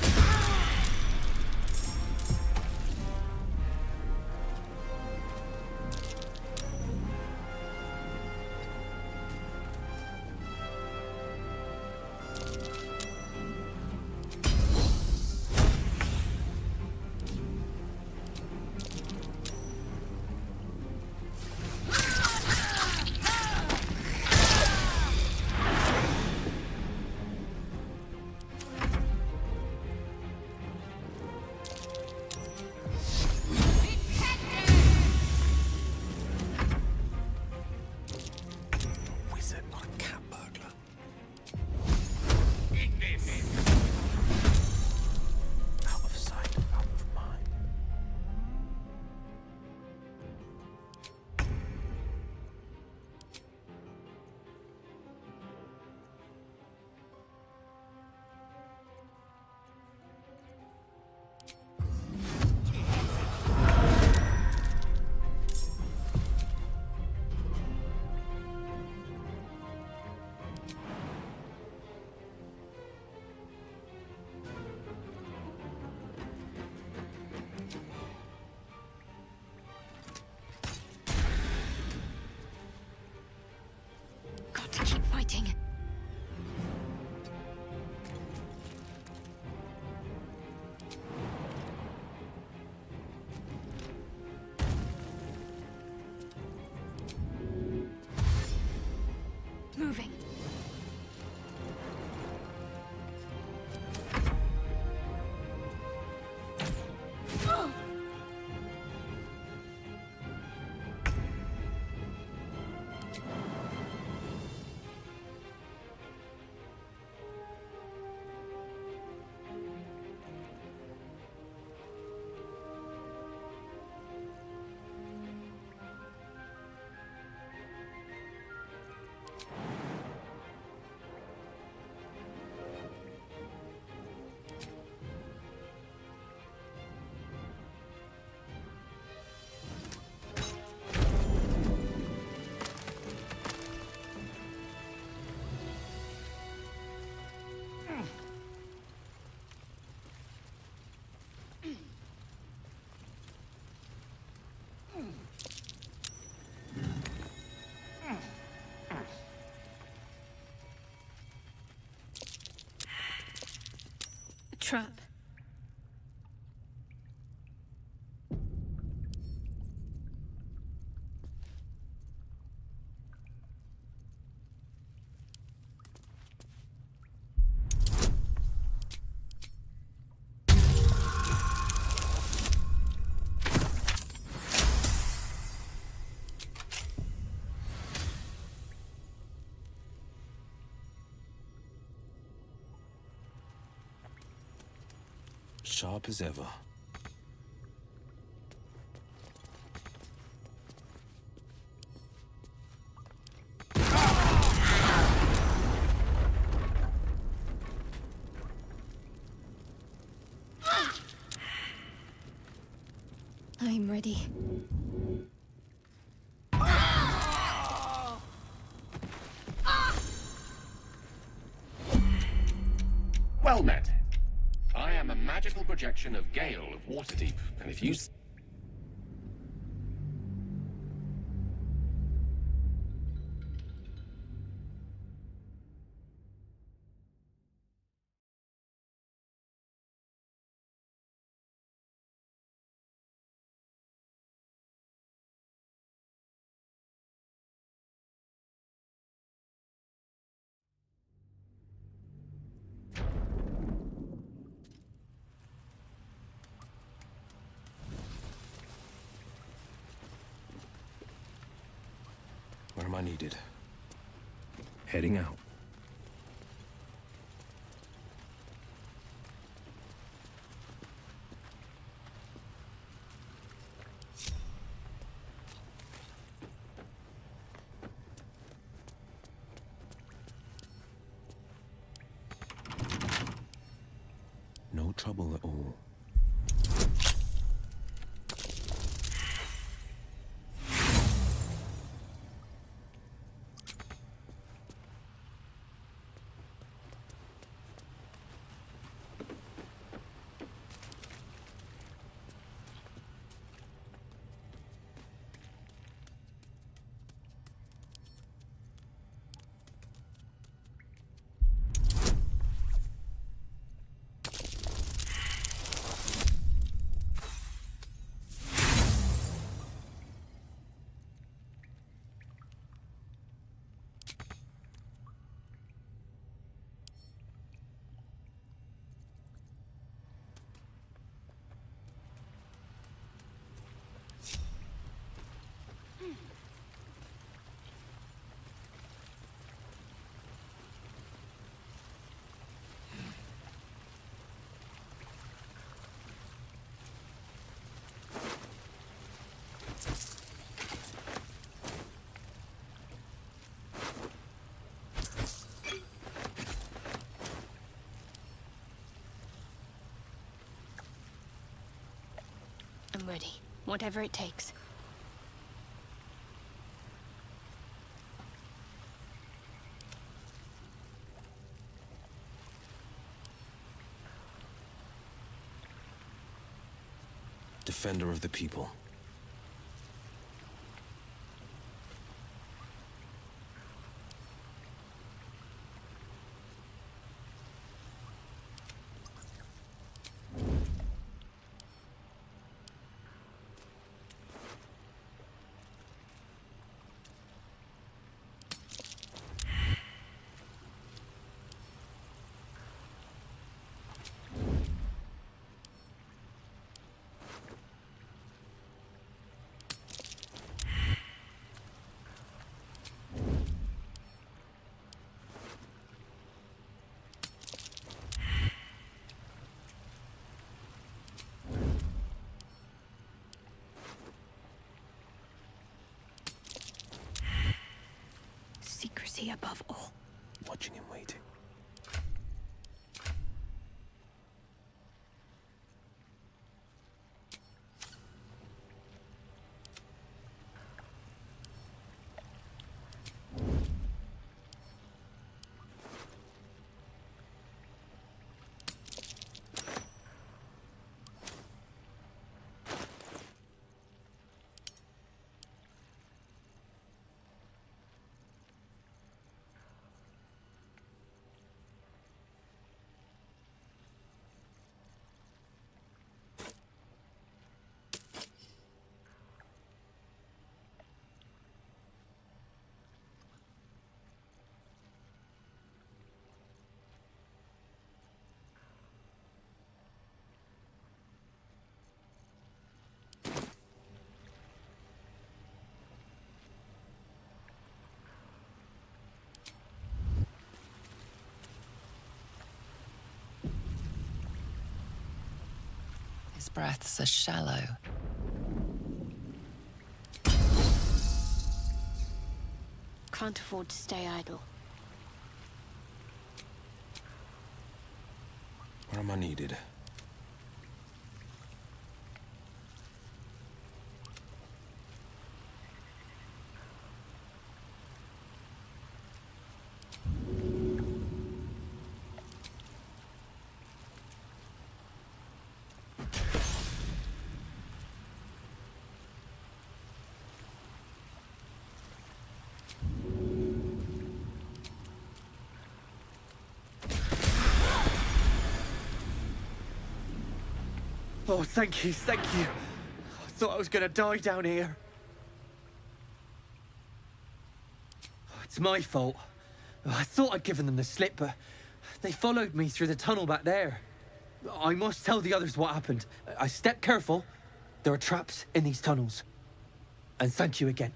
Got to keep fighting. Moving. Trap. Sharp as ever. I'm ready. Well met. I am a magical projection of Gale of Waterdeep, and if you... am I needed? Heading out. No trouble at all. I'm ready. Whatever it takes. Defender of the people. Secrecy above all. Watching and waiting. His breaths are shallow. Can't afford to stay idle. Where am I needed? Oh, thank you, thank you. I thought I was gonna die down here. It's my fault. I thought I'd given them the slip, but they followed me through the tunnel back there. I must tell the others what happened. I stepped careful. There are traps in these tunnels. And thank you again.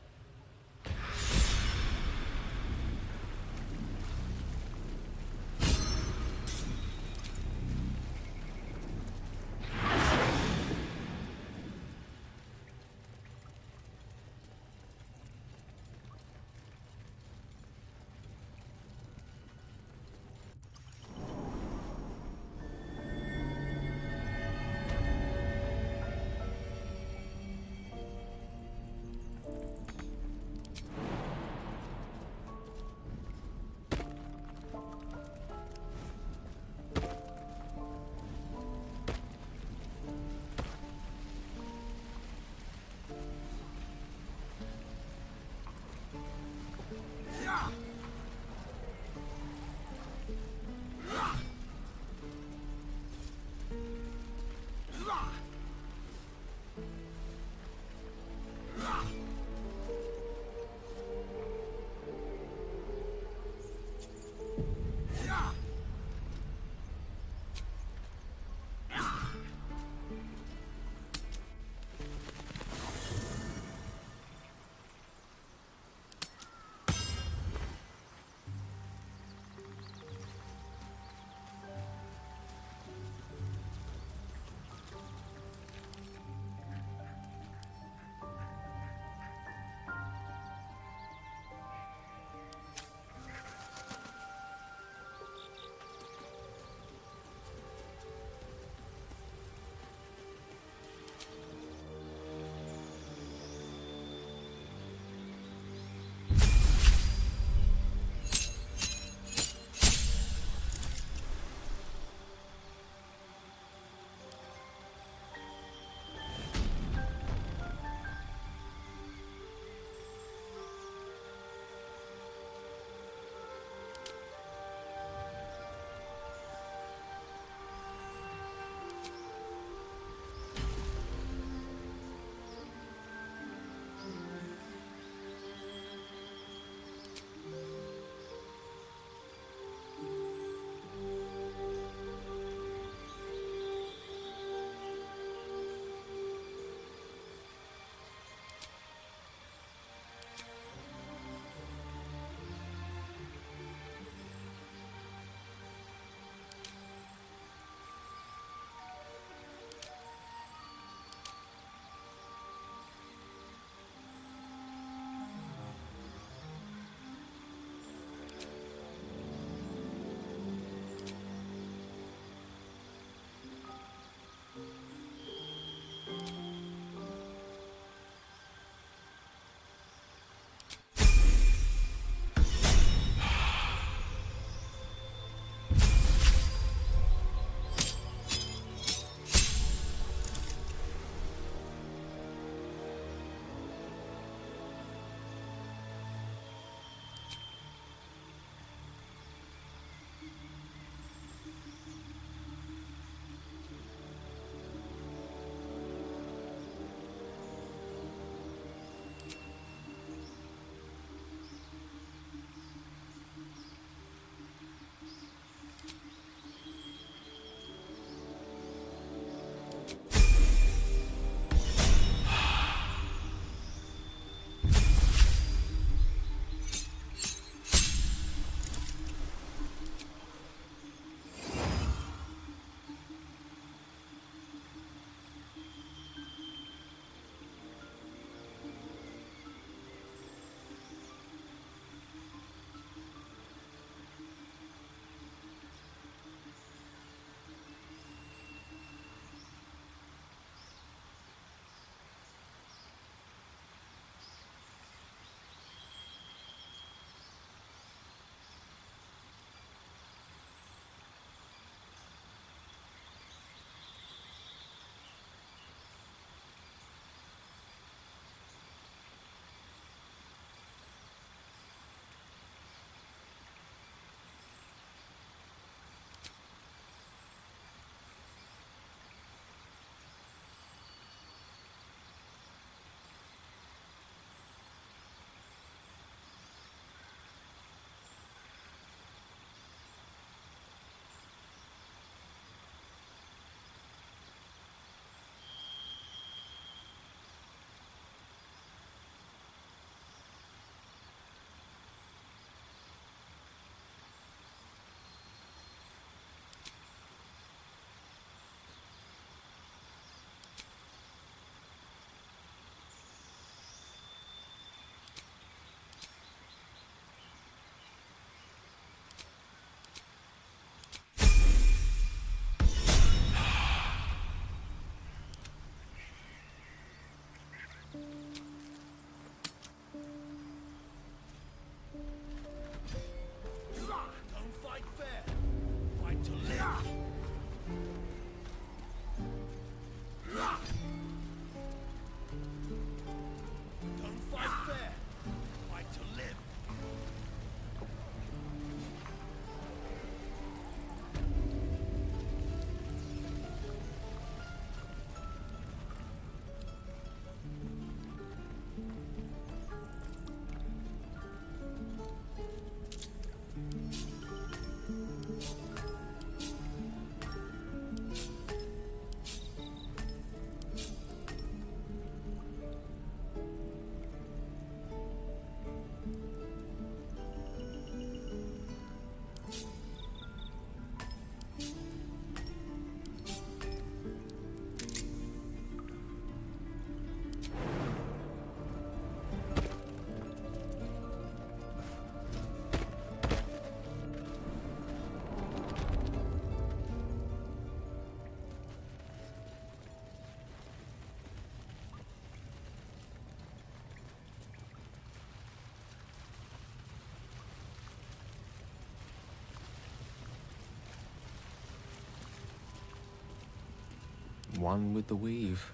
One with the weave.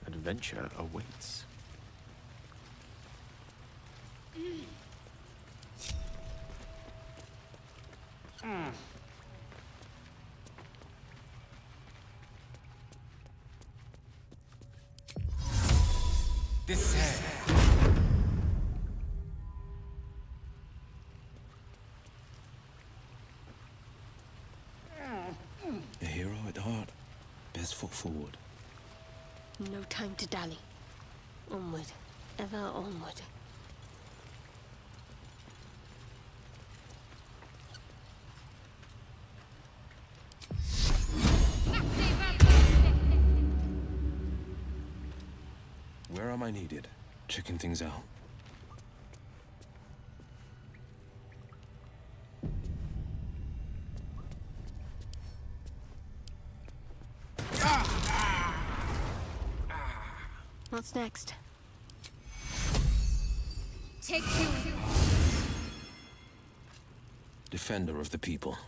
Adventure awaits. This A hero at heart. Best foot forward. No time to dally. Onward. Ever onward. Where am I needed? Checking things out. What's next? Take you. Defender of the people.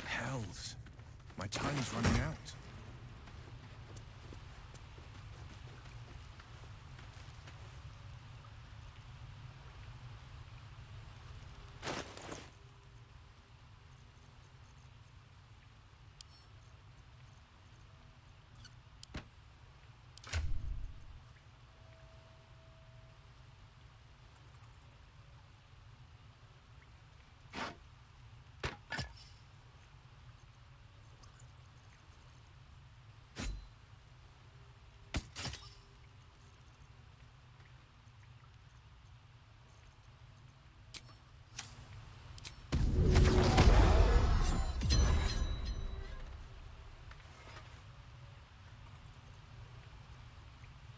Hells. My time's running out.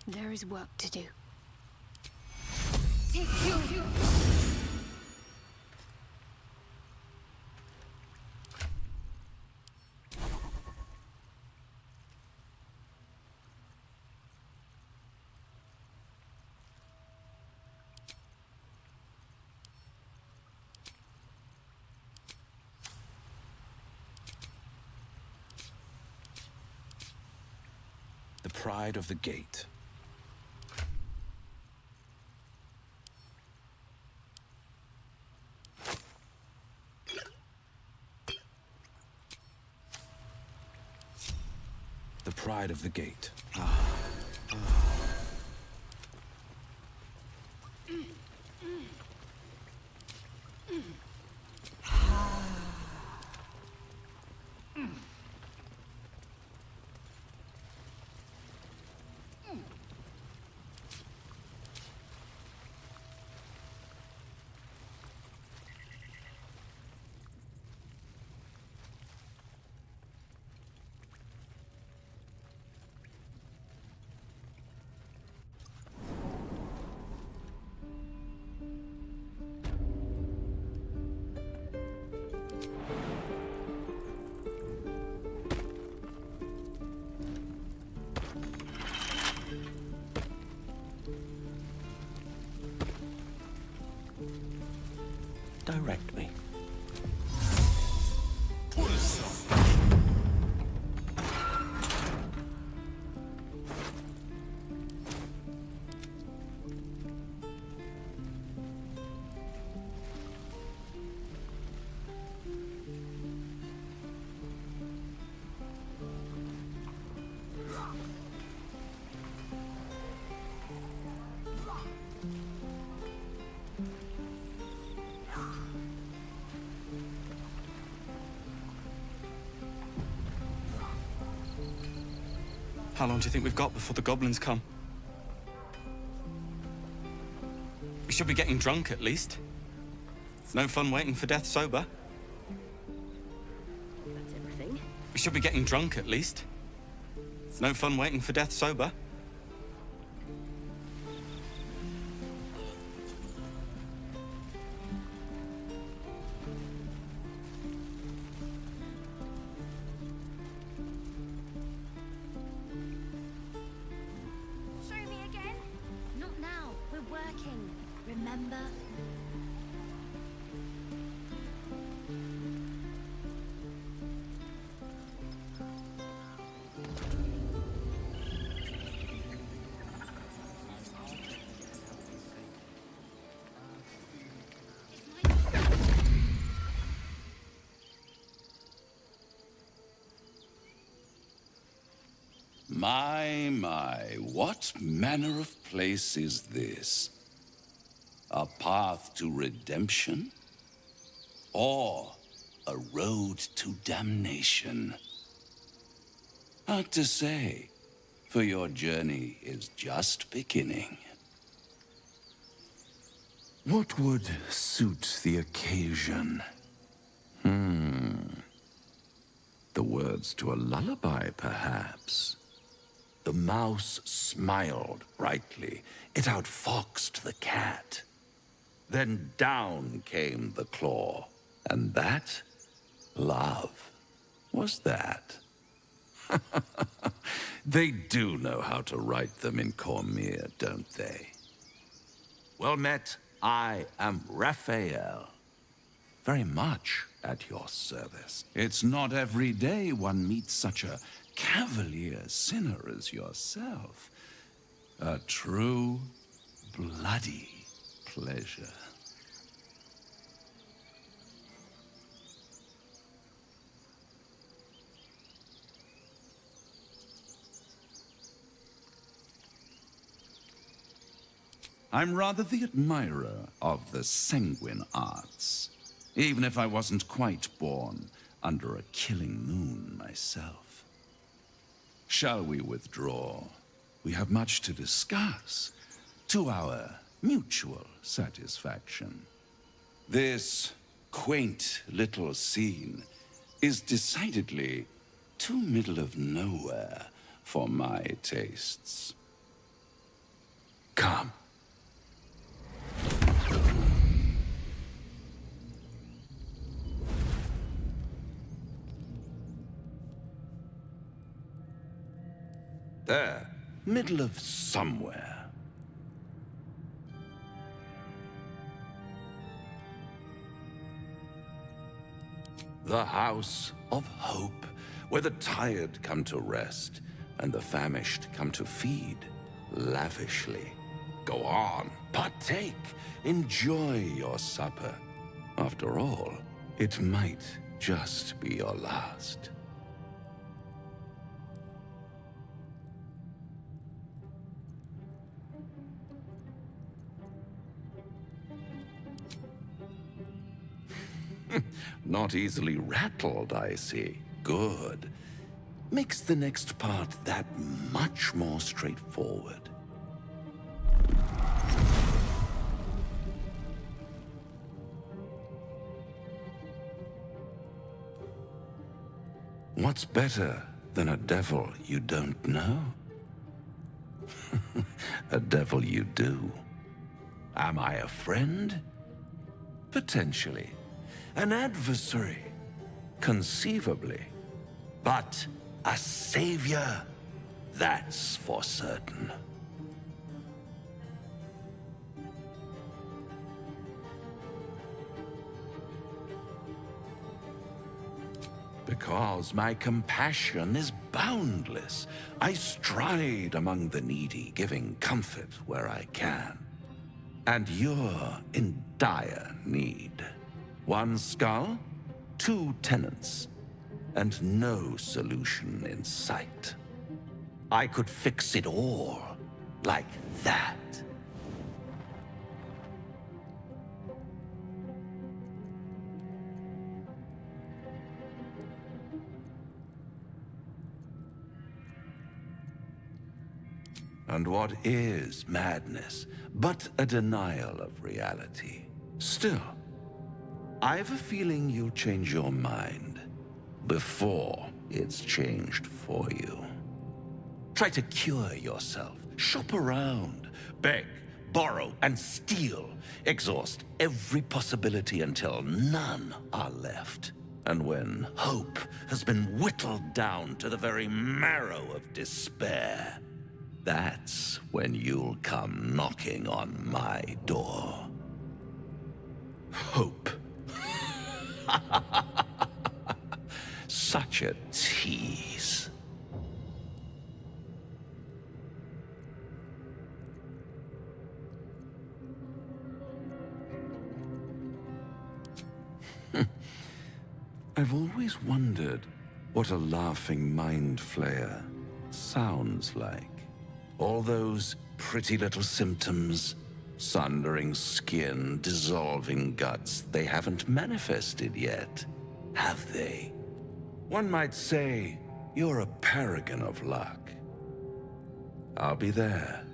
There is work to do. Take you. The pride of the gate. The pride of the gate. Direct me. How long do you think we've got before the goblins come? We should be getting drunk at least. It's no fun waiting for death sober. That's everything. We should be getting drunk at least. It's no fun waiting for death sober. Show me again? Not now. We're working. Remember? My, what manner of place is this? A path to redemption? Or a road to damnation? Hard to say, for your journey is just beginning. What would suit the occasion? The words to a lullaby, perhaps. The mouse smiled brightly. It outfoxed the cat. Then down came the claw. And that, love, was that. They do know how to write them in Cormyr, don't they? Well met, I am Raphael. Very much at your service. It's not every day one meets such a cavalier sinner as yourself. A true, bloody pleasure. I'm rather the admirer of the sanguine arts, even if I wasn't quite born under a killing moon myself. Shall we withdraw? We have much to discuss, to our mutual satisfaction. This quaint little scene is decidedly too middle of nowhere for my tastes. Come. There, middle of somewhere. The House of Hope, where the tired come to rest and the famished come to feed lavishly. Go on, partake, enjoy your supper. After all, it might just be your last. Not easily rattled, I see. Good. Makes the next part that much more straightforward. What's better than a devil you don't know? A devil you do. Am I a friend? Potentially. An adversary? Conceivably. But a savior? That's for certain. Because my compassion is boundless. I stride among the needy, giving comfort where I can. And you're in dire need. One skull, 2 tenants, and no solution in sight. I could fix it all, like that. And what is madness but a denial of reality? Still, I've a feeling you'll change your mind before it's changed for you. Try to cure yourself, shop around, beg, borrow, and steal. Exhaust every possibility until none are left. And when hope has been whittled down to the very marrow of despair, that's when you'll come knocking on my door. Hope. Such a tease. I've always wondered what a laughing mind flayer sounds like. All those pretty little symptoms, sundering skin, dissolving guts, they haven't manifested yet, have they? One might say you're a paragon of luck. I'll be there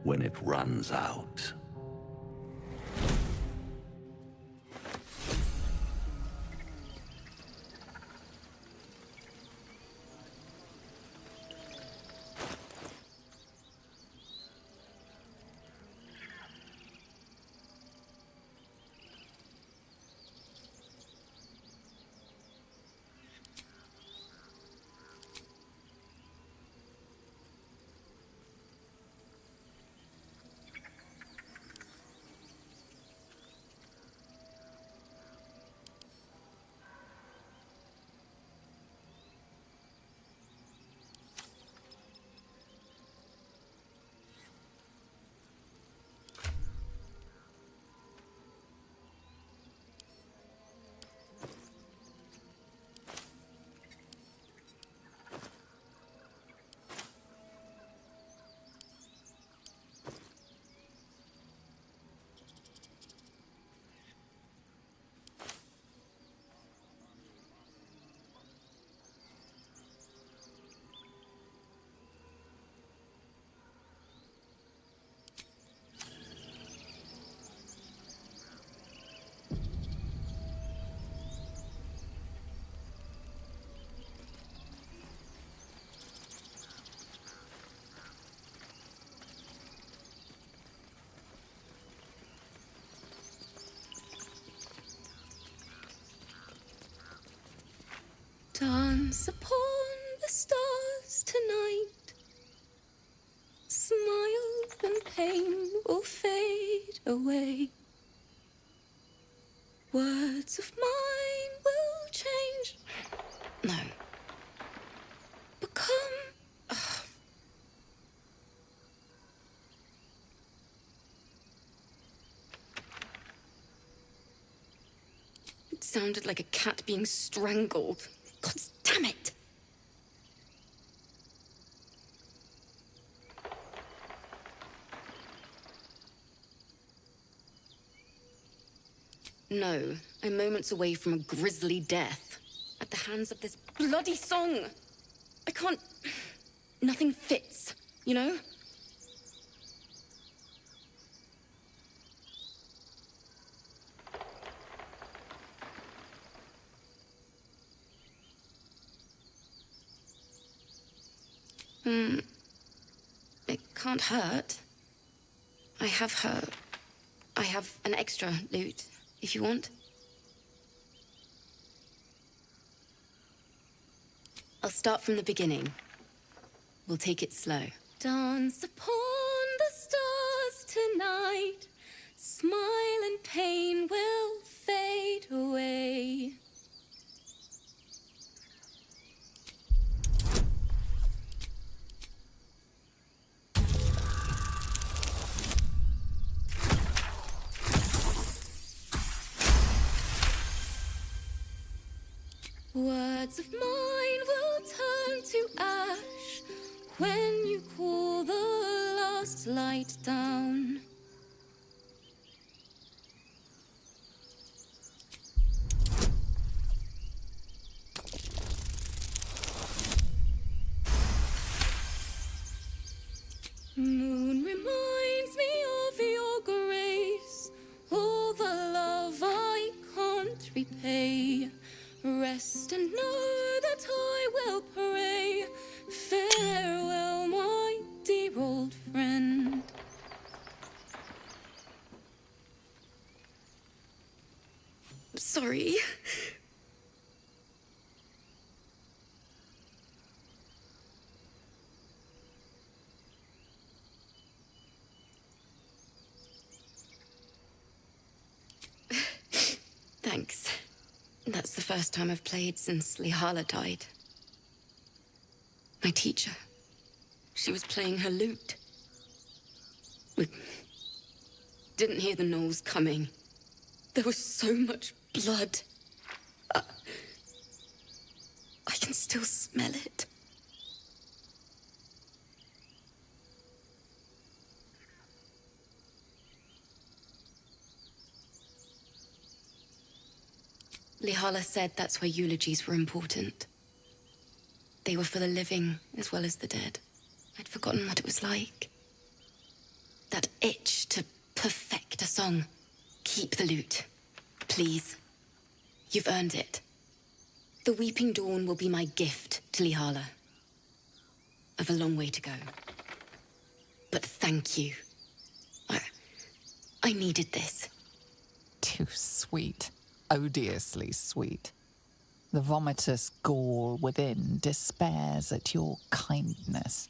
when it runs out. Dance upon the stars tonight. Smile and pain will fade away. Words of mine will change. No. Become. It sounded like a cat being strangled. God damn it! No, I'm moments away from a grisly death. At the hands of this bloody song. I can't... Nothing fits, you know? It can't hurt. I have an extra loot, if you want. I'll start from the beginning. We'll take it slow. Dance upon the stars tonight. Smile and pain will fade away. Words of mine will turn to ash when you cool the last light down. Moon reminds me of your grace, all the love I can't repay. Rest and know that I will pray. Farewell, my dear old friend. Sorry. Thanks. That's the first time I've played since Lihala died. My teacher. She was playing her lute. We didn't hear the gnolls coming. There was so much blood. I can still smell it. Lihala said that's why eulogies were important. They were for the living as well as the dead. I'd forgotten what it was like. That itch to perfect a song. Keep the lute, please. You've earned it. The Weeping Dawn will be my gift to Lihala. I've a long way to go. But thank you. I needed this. Too sweet. Odiously sweet. The vomitous gall within despairs at your kindness.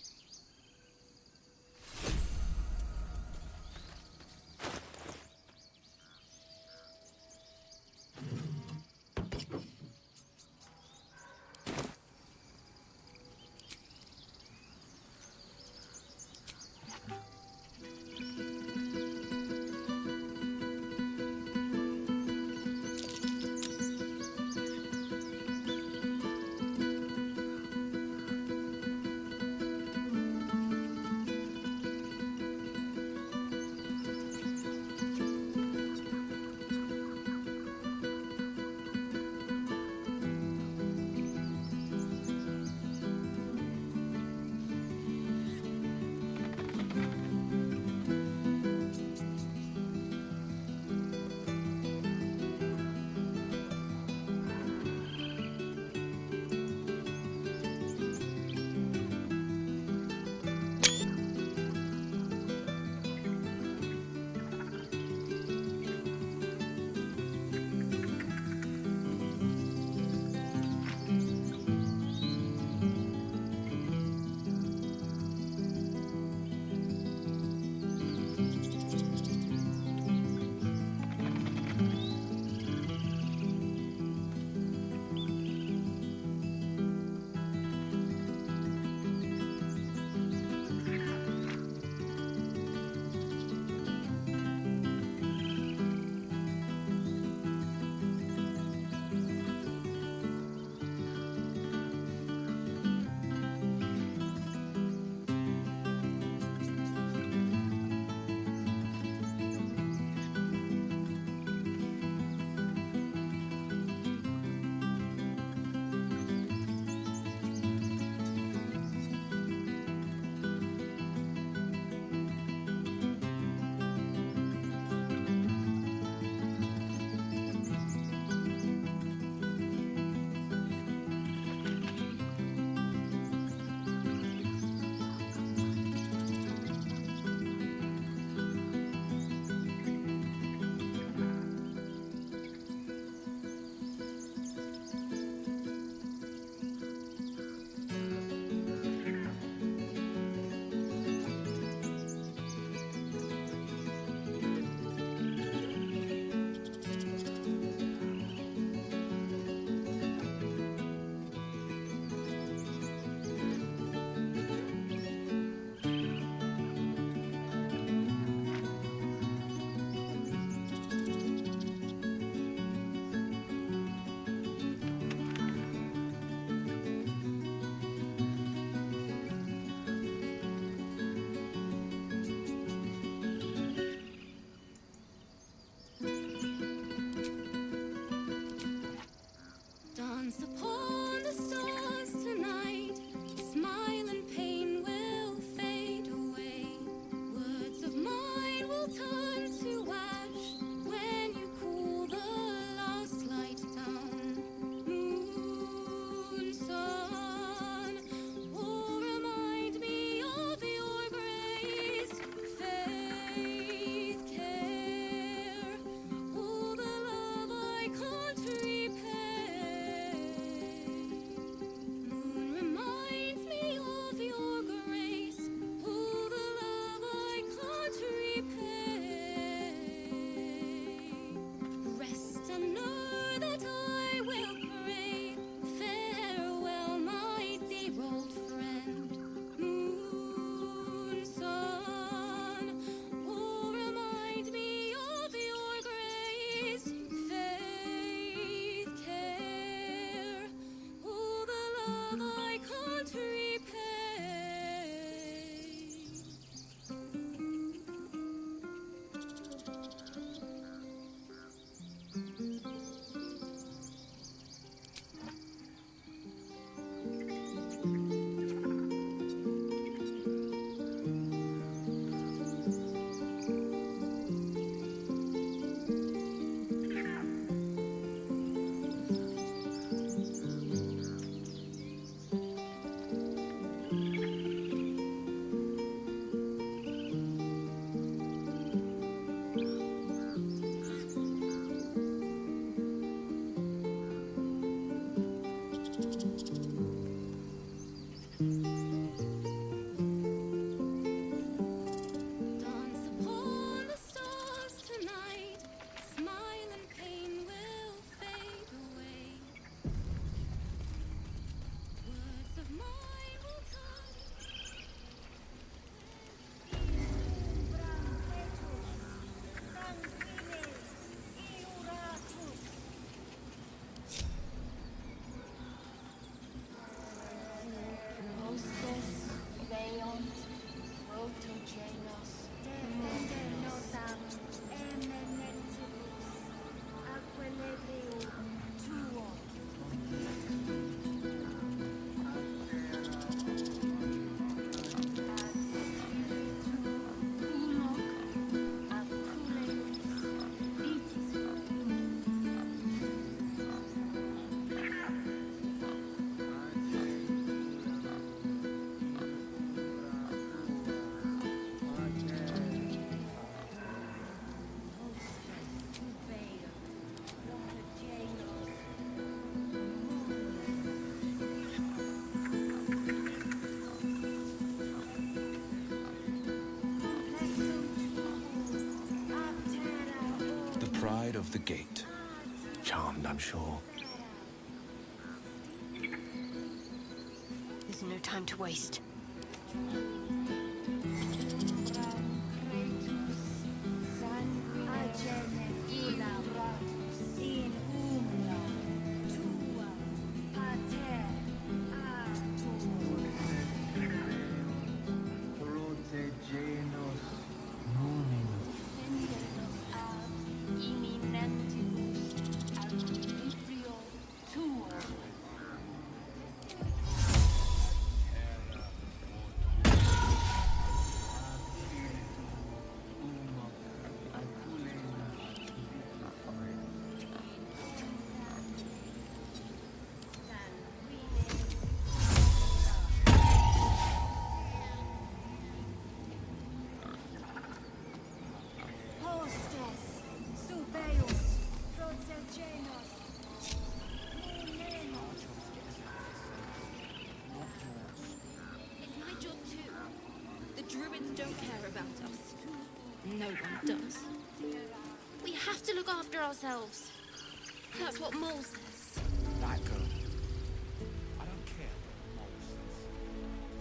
side of the gate. Charmed, I'm sure. There's no time to waste. It's my job too. The druids don't care about us. No one does. We have to look after ourselves. That's what Mole says. That girl. I don't care what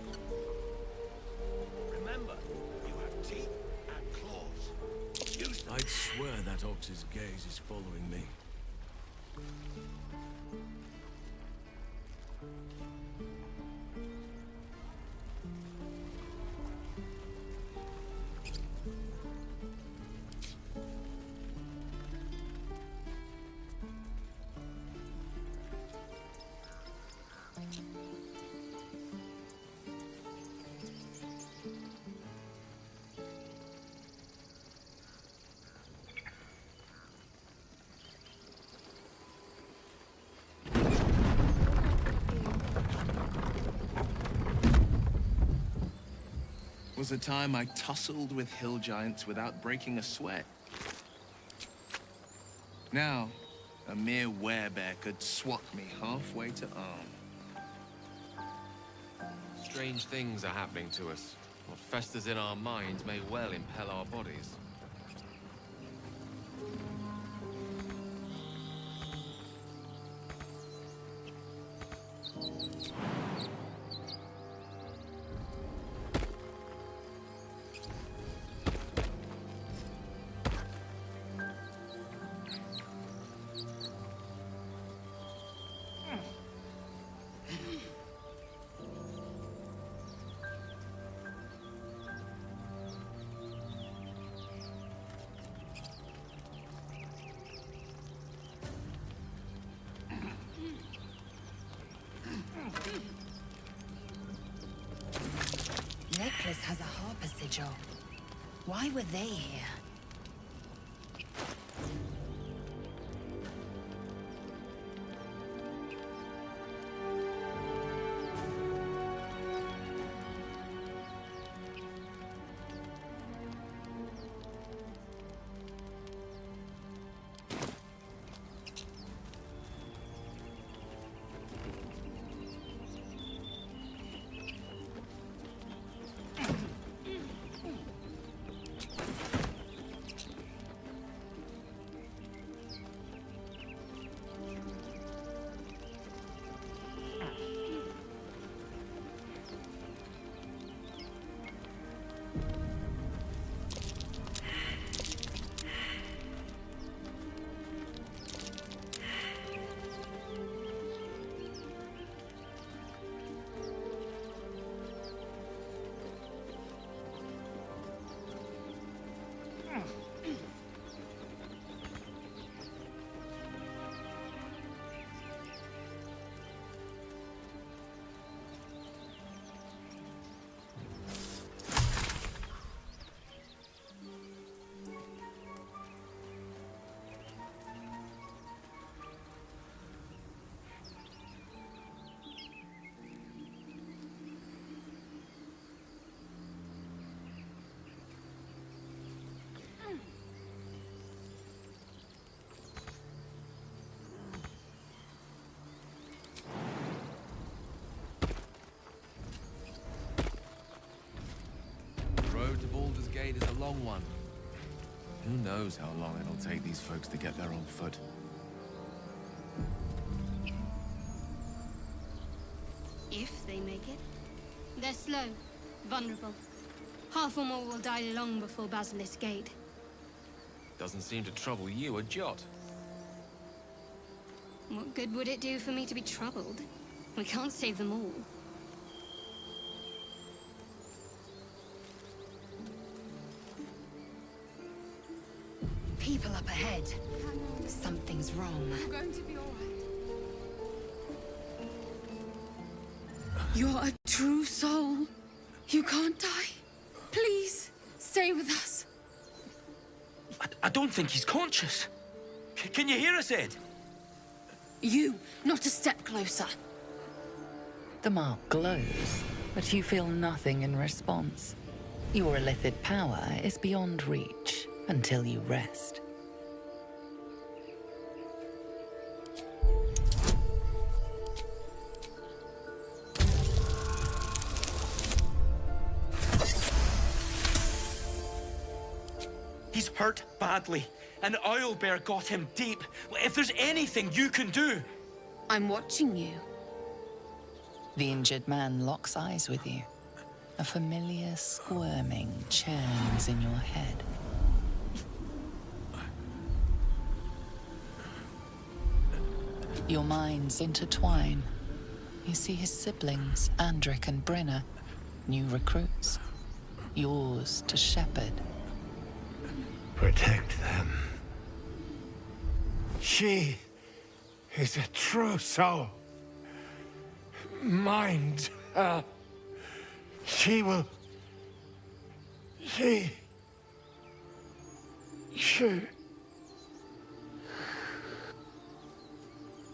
Mole says. Remember, you have teeth and claws. Use them. I'd swear that ox's gaze is following me. Was a time I tussled with hill giants without breaking a sweat. Now, a mere werebear could swat me halfway to arm. Strange things are happening to us. What festers in our minds may well impel our bodies. Necklace has a harper sigil. Why were they here? The road to Baldur's Gate is a long one. Who knows how long it'll take these folks to get there on foot. If they make it. They're slow, vulnerable. Half or more will die long before Basilisk Gate. Doesn't seem to trouble you a jot. What good would it do for me to be troubled? We can't save them all. People up ahead. Something's wrong. You're going to be all right. You're a true soul. You can't die. Please, stay with us. I don't think he's conscious. Can you hear us, Ed? You, not a step closer. The mark glows, but you feel nothing in response. Your illithid power is beyond reach until you rest. He's hurt badly. An owlbear got him deep. If there's anything you can do... I'm watching you. The injured man locks eyes with you. A familiar squirming churns in your head. Your minds intertwine. You see his siblings, Andric and Brenna, new recruits. Yours to shepherd. Protect them. She is a true soul. Mind her. She will... She...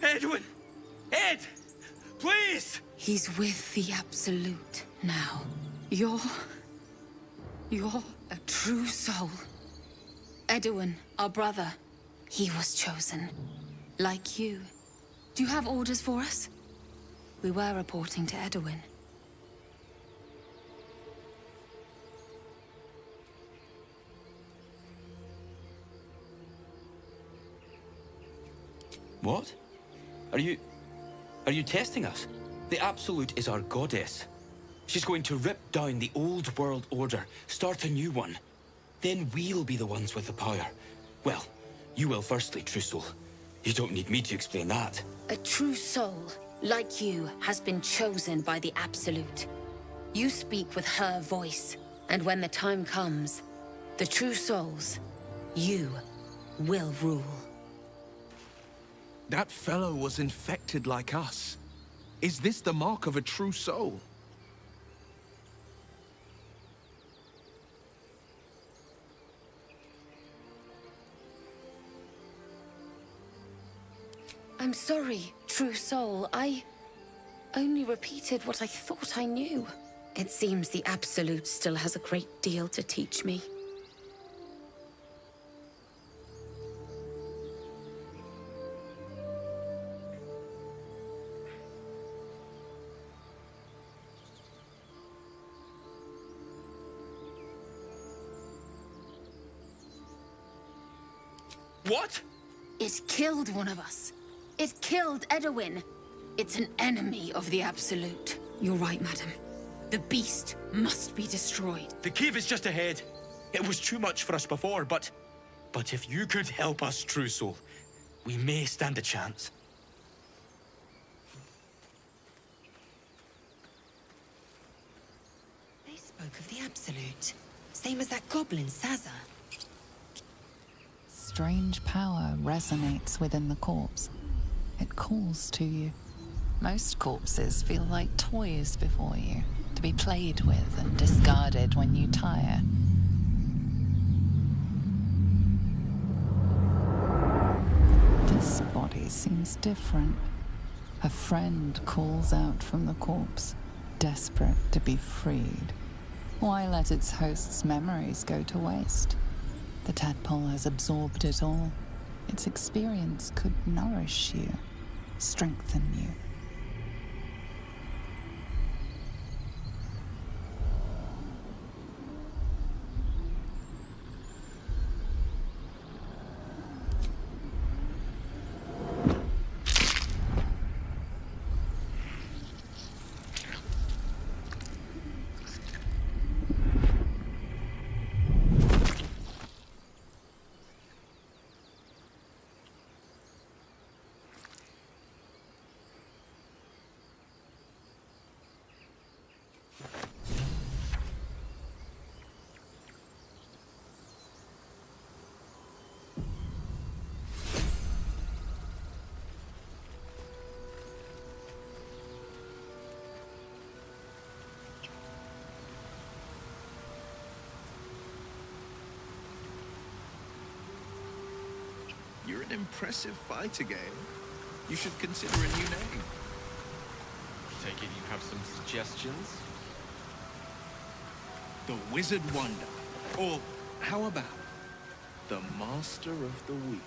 Edwin! Ed! Please! He's with the Absolute now. You're a true soul. Edwin, our brother, he was chosen. Like you. Do you have orders for us? We were reporting to Edwin. What? Are you testing us? The Absolute is our goddess. She's going to rip down the old world order, start a new one. Then we'll be the ones with the power. Well, you will firstly, True Soul. You don't need me to explain that. A true soul, like you, has been chosen by the Absolute. You speak with her voice, and when the time comes, the true souls, you will rule. That fellow was infected like us. Is this the mark of a true soul? I'm sorry, true soul. I only repeated what I thought I knew. It seems the Absolute still has a great deal to teach me. What? It killed one of us. It killed Edwin. It's an enemy of the Absolute. You're right, madam. The beast must be destroyed. The cave is just ahead. It was too much for us before, but if you could help us, True Soul, we may stand a chance. They spoke of the Absolute. Same as that goblin, Sazza. Strange power resonates within the corpse. It calls to you. Most corpses feel like toys before you, to be played with and discarded when you tire. This body seems different. A friend calls out from the corpse, desperate to be freed. Why let its host's memories go to waste? The tadpole has absorbed it all. Its experience could nourish you, strengthen you. an impressive fighter, Gale. You should consider a new name. Take it you have some suggestions? The Wizard Wonder. Or how about the Master of the Weave?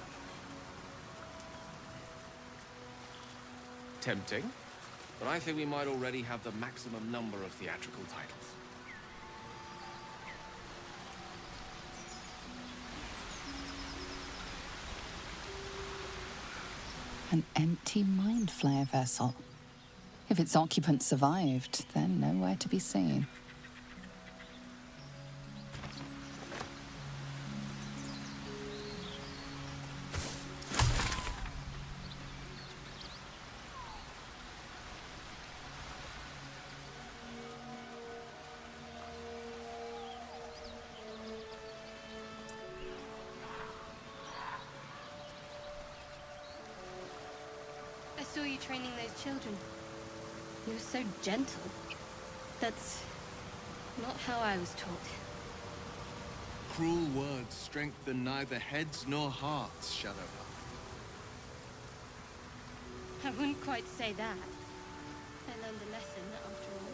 Tempting. But I think we might already have the maximum number of theatrical titles. An empty mind flare vessel. If its occupant survived, they're nowhere to be seen. I saw you training those children. You were so gentle. That's not how I was taught. Cruel words strengthen neither heads nor hearts, Shadowheart. I wouldn't quite say that. I learned a lesson after all.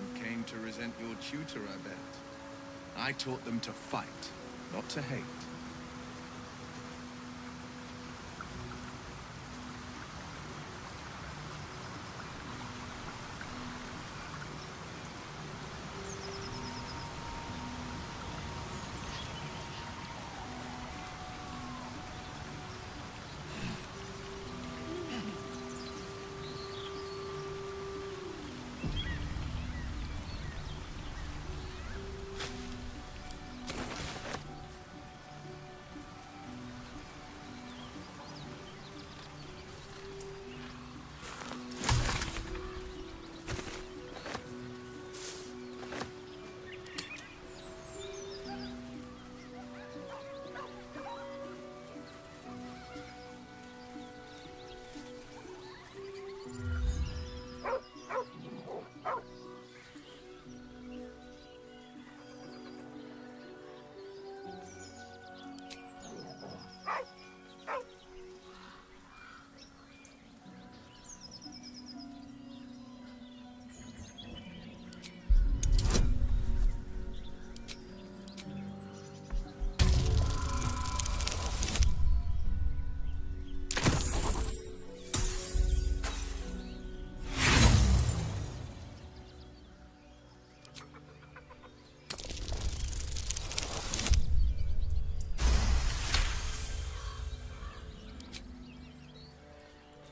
You came to resent your tutor, I bet. I taught them to fight, not to hate.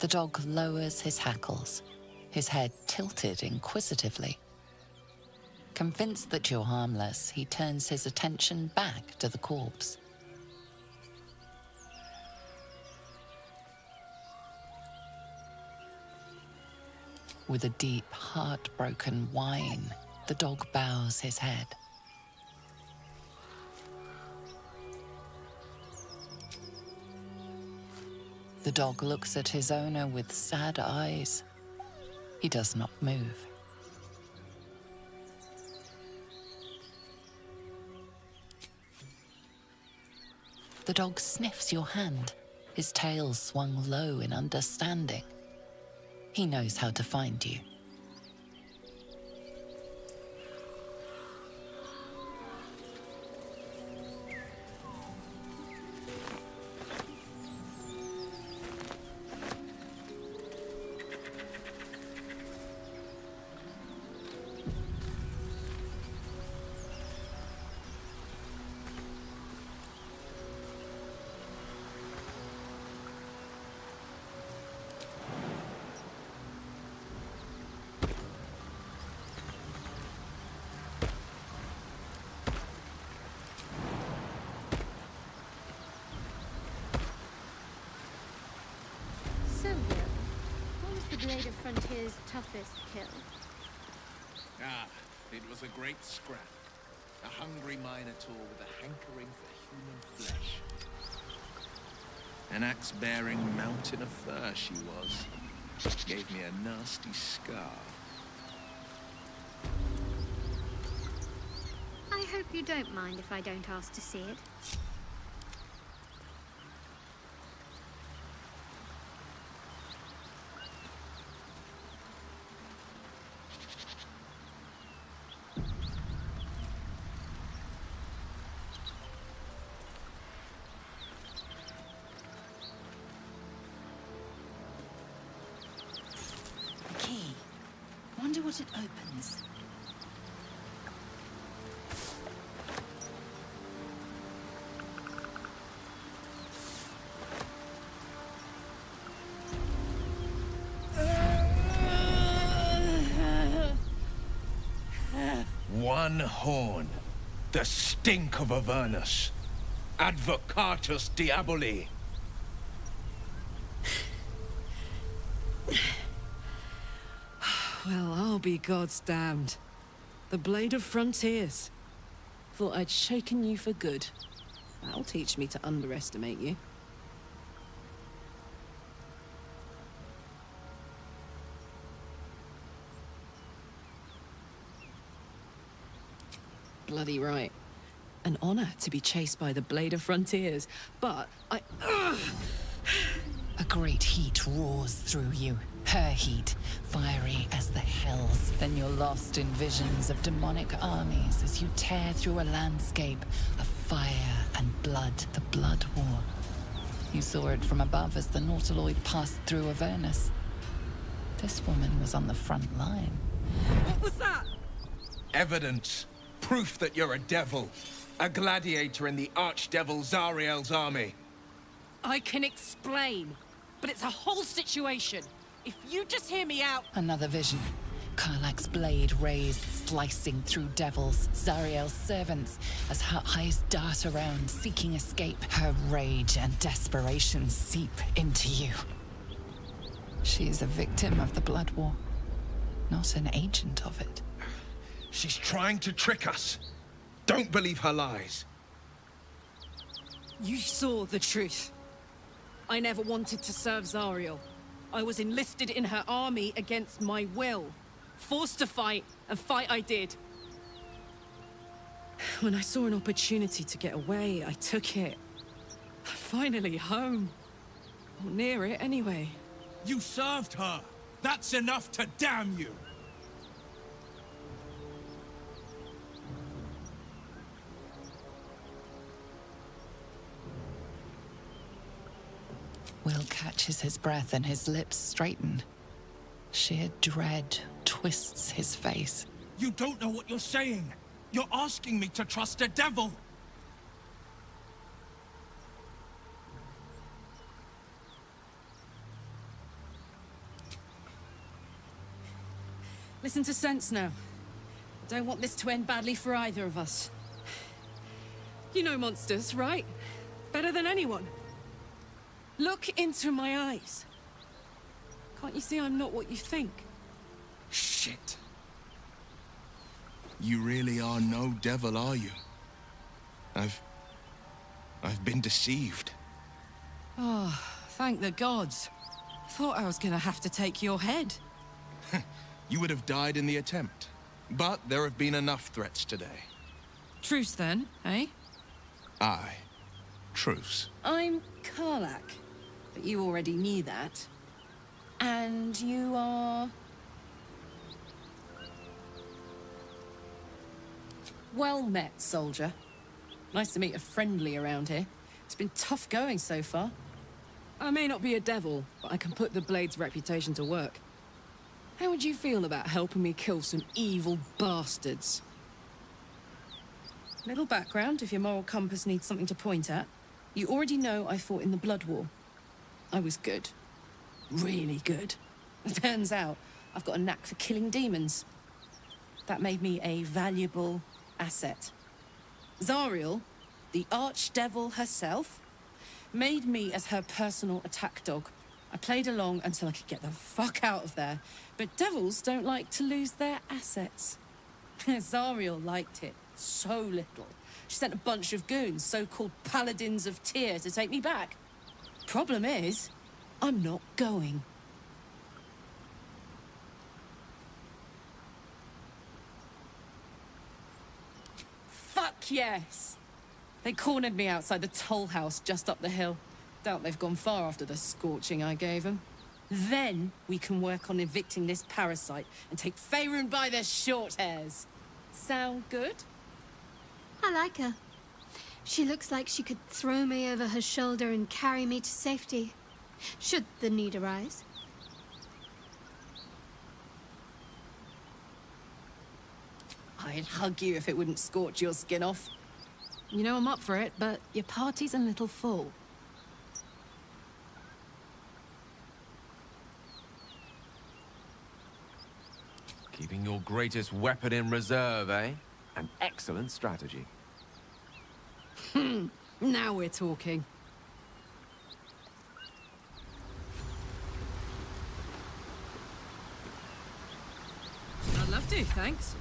The dog lowers his hackles, his head tilted inquisitively. Convinced that you're harmless, he turns his attention back to the corpse. With a deep, heartbroken whine, the dog bows his head. The dog looks at his owner with sad eyes. He does not move. The dog sniffs your hand, his tail swung low in understanding. He knows how to find you. Blade of Frontier's toughest kill? Ah, it was a great scrap. A hungry minotaur with a hankering for human flesh. An axe-bearing mountain of fur she was. Gave me a nasty scar. I hope you don't mind if I don't ask to see it. what it opens. One horn. The stink of Avernus. Advocatus Diaboli. Well, I'll be God's damned. The Blade of Frontiers. Thought I'd shaken you for good. That'll teach me to underestimate you. Bloody right. An honor to be chased by the Blade of Frontiers, but A great heat roars through you. Her heat, fiery as the hells. Then you're lost in visions of demonic armies as you tear through a landscape of fire and blood, the Blood War. You saw it from above as the Nautiloid passed through Avernus. This woman was on the front line. What was that? Evidence. Proof that you're a devil. A gladiator in the archdevil Zariel's army. I can explain, but it's a whole situation. If you just hear me out... Another vision. Karlach's blade raised, slicing through devils, Zariel's servants, as her eyes dart around, seeking escape. Her rage and desperation seep into you. She's a victim of the Blood War, not an agent of it. She's trying to trick us. Don't believe her lies. You saw the truth. I never wanted to serve Zariel. I was enlisted in her army against my will. Forced to fight, and fight I did. When I saw an opportunity to get away, I took it. Finally home. Or near it, anyway. You served her. That's enough to damn you. Will catches his breath and his lips straighten. Sheer dread twists his face. You don't know what you're saying. You're asking me to trust a devil. Listen to sense now. I don't want this to end badly for either of us. You know monsters, right? Better than anyone. Look into my eyes. Can't you see I'm not what you think? Shit. You really are no devil, are you? I've been deceived. Oh, thank the gods. Thought I was gonna have to take your head. You would have died in the attempt. But there have been enough threats today. Truce then, eh? Aye. Truce. I'm Karlach, but you already knew that. And you are... Well met, soldier. Nice to meet a friendly around here. It's been tough going so far. I may not be a devil, but I can put the Blade's reputation to work. How would you feel about helping me kill some evil bastards? Little background, if your moral compass needs something to point at. You already know I fought in the Blood War. I was good. Really good. It turns out I've got a knack for killing demons. That made me a valuable asset. Zariel, the archdevil herself, made me as her personal attack dog. I played along until I could get the fuck out of there. But devils don't like to lose their assets. Zariel liked it so little. She sent a bunch of goons, so-called paladins of Tyr, to take me back. Problem is, I'm not going. Fuck yes! They cornered me outside the toll house just up the hill. Doubt they've gone far after the scorching I gave them. Then we can work on evicting this parasite and take Faerun by the short hairs. Sound good? I like her. She looks like she could throw me over her shoulder and carry me to safety, should the need arise. I'd hug you if it wouldn't scorch your skin off. You know I'm up for it, but your party's a little full. Keeping your greatest weapon in reserve, eh? An excellent strategy. Now we're talking. I'd love to, thanks.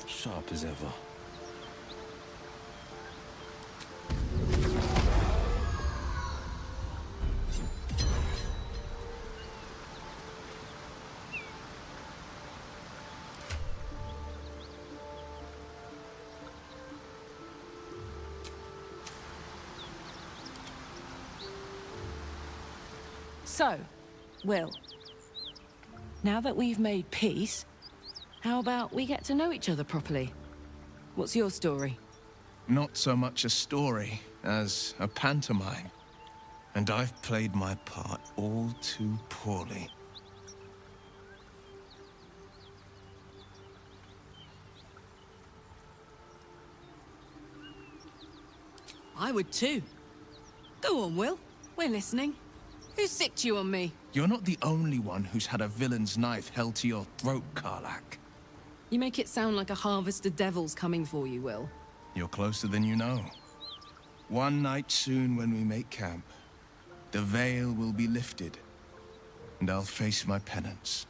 Sharp as ever. So, Will, now that we've made peace, how about we get to know each other properly? What's your story? Not so much a story as a pantomime. And I've played my part all too poorly. I would too. Go on, Will. We're listening. Who sicked you on me? You're not the only one who's had a villain's knife held to your throat, Karlak. You make it sound like a harvest of devils coming for you, Will. You're closer than you know. One night soon when we make camp, the veil will be lifted, and I'll face my penance.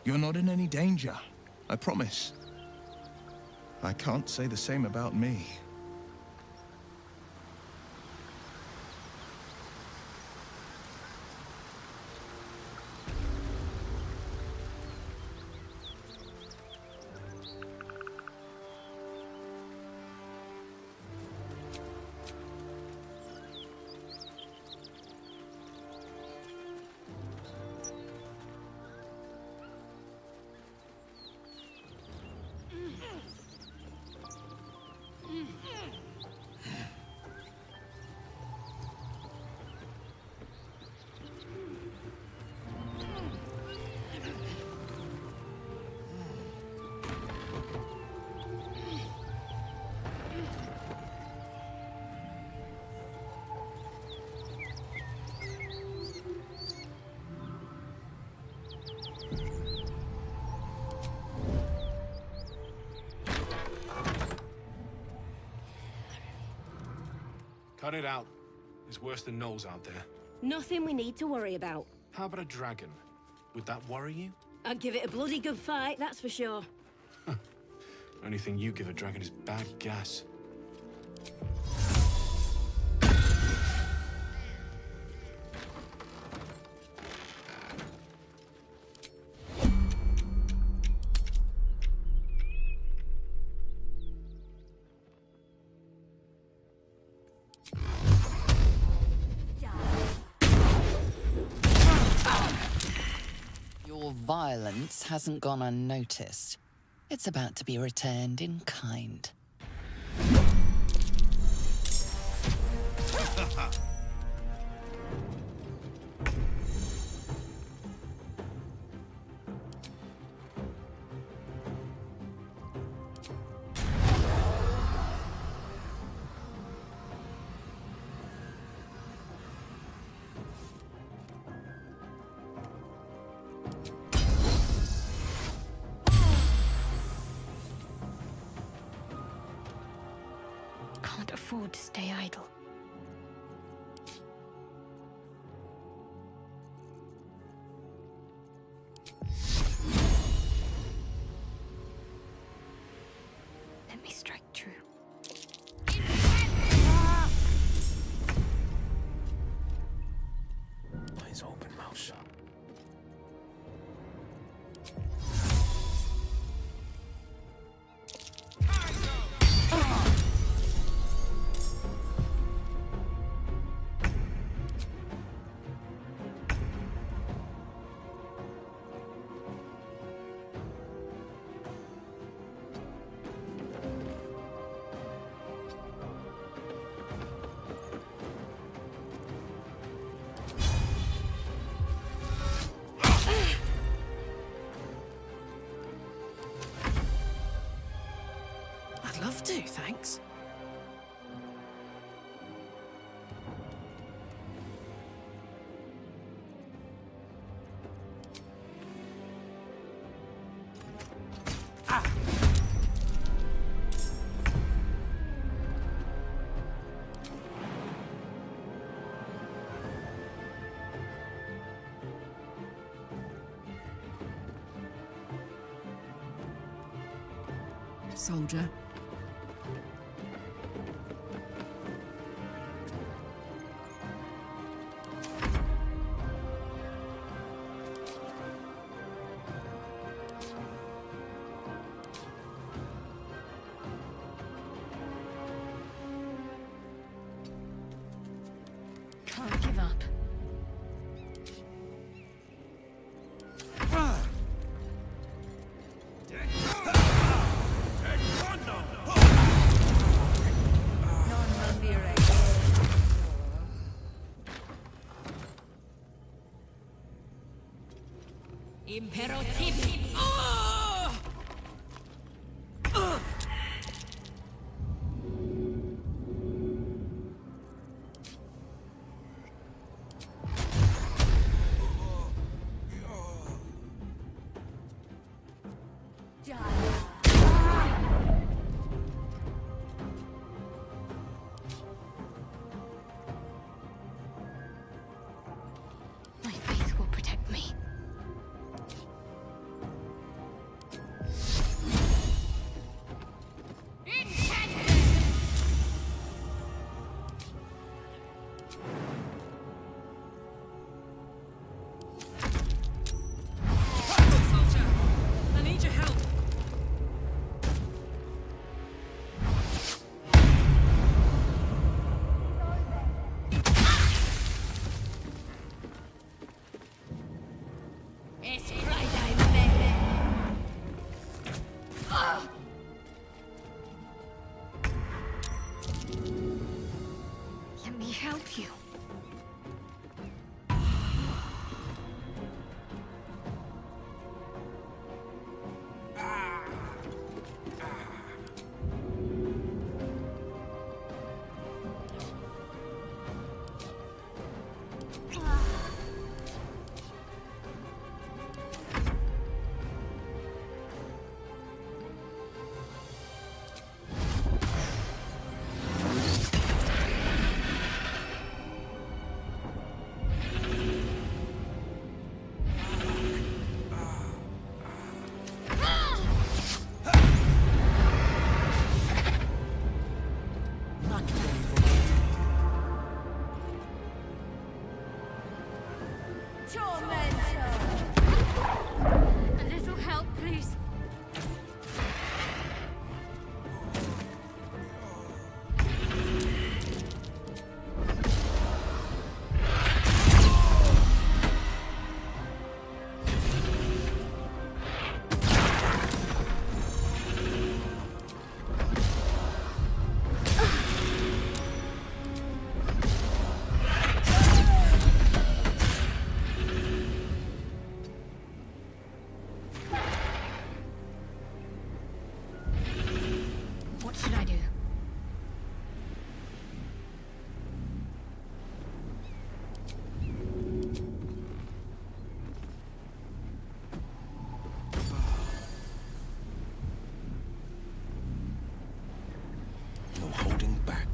You're not in any danger, I promise. I can't say the same about me. Cut it out. It's worse than gnolls out there. Nothing we need to worry about. How about a dragon? Would that worry you? I'd give it a bloody good fight, that's for sure. Only thing you give a dragon is bad gas. Your violence hasn't gone unnoticed. It's about to be returned in kind. Can't afford to stay idle. Let me strike true. Eyes open, mouth shut. I'd love to, thanks. Soldier. Can't give up. Imperative. My faith will protect me. Soldier, I need your help. It's Friday, baby. Let me help you. A little help, please. What should I do? No holding back.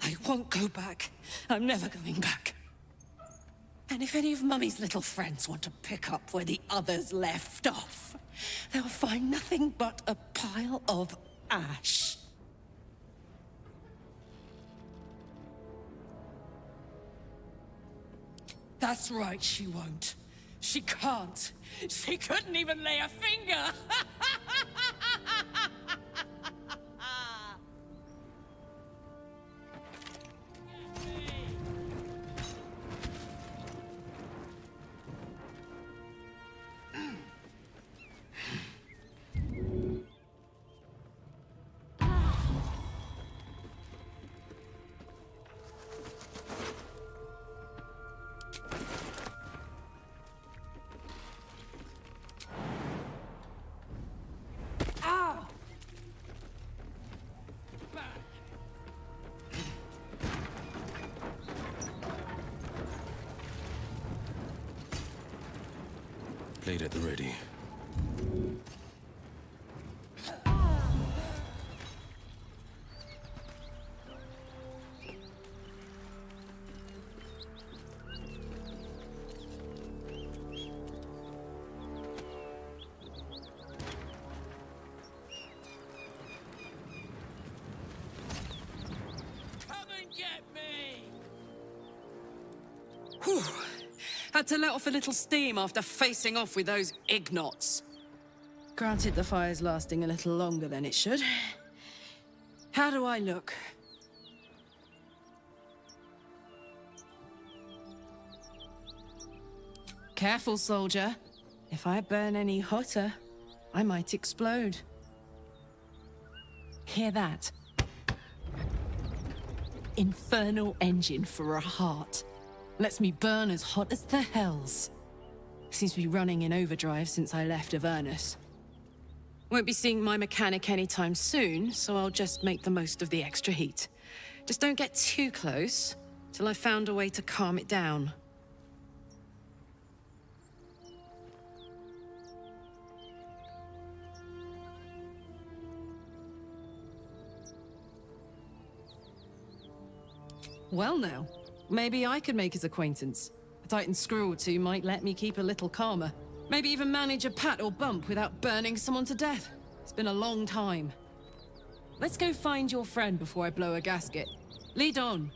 I won't go back. I'm never going back. And if any of Mummy's little friends want to pick up where the others left off, they'll find nothing but a pile of ash. That's right, she won't. She can't. She couldn't even lay a finger! Blade at the ready. Whew. Had to let off a little steam after facing off with those Ignots. Granted, the fire's lasting a little longer than it should. How do I look? Careful, soldier. If I burn any hotter, I might explode. Hear that? Infernal engine for a heart. Lets me burn as hot as the hells. Seems to be running in overdrive since I left Avernus. Won't be seeing my mechanic anytime soon, so I'll just make the most of the extra heat. Just don't get too close, till I've found a way to calm it down. Well now, maybe I could make his acquaintance. A Titan screw or two might let me keep a little calmer. Maybe even manage a pat or bump without burning someone to death. It's been a long time. Let's go find your friend before I blow a gasket. Lead on.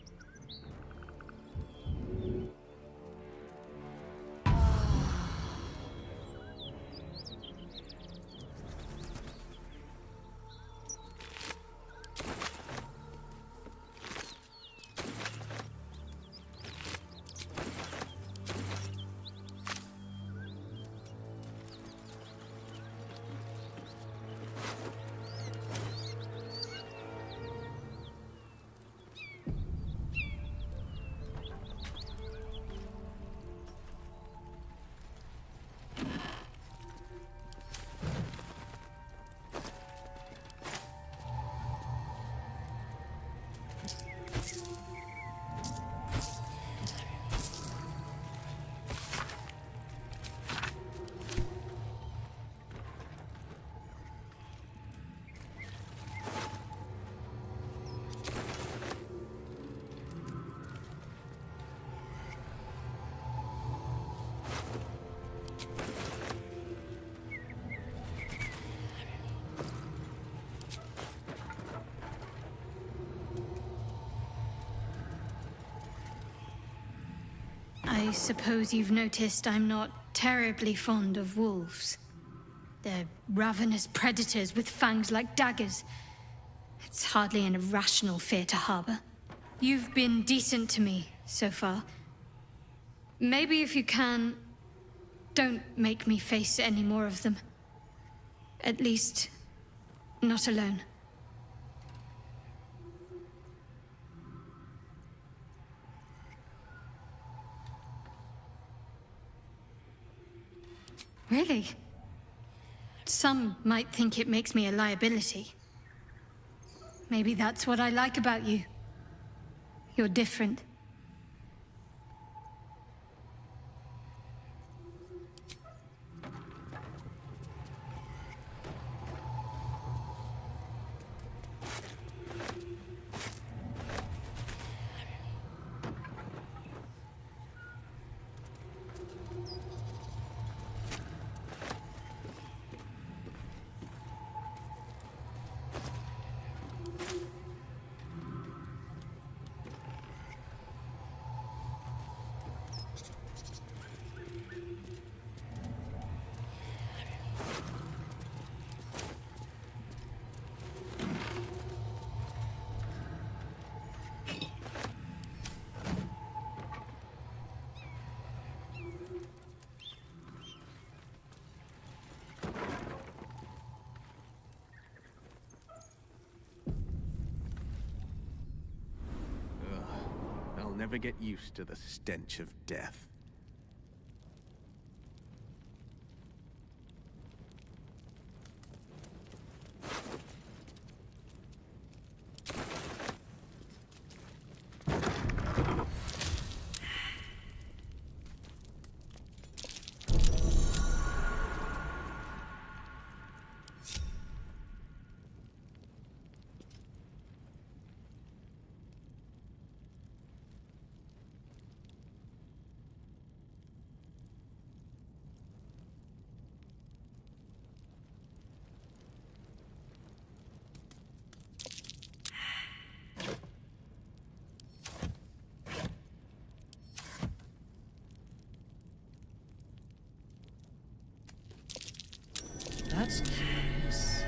I suppose you've noticed I'm not terribly fond of wolves. They're ravenous predators with fangs like daggers. It's hardly an irrational fear to harbor. You've been decent to me so far. Maybe if you can, don't make me face any more of them. At least, not alone. Really? Some might think it makes me a liability. Maybe that's what I like about you. You're different. I'll never get used to the stench of death. That's curious.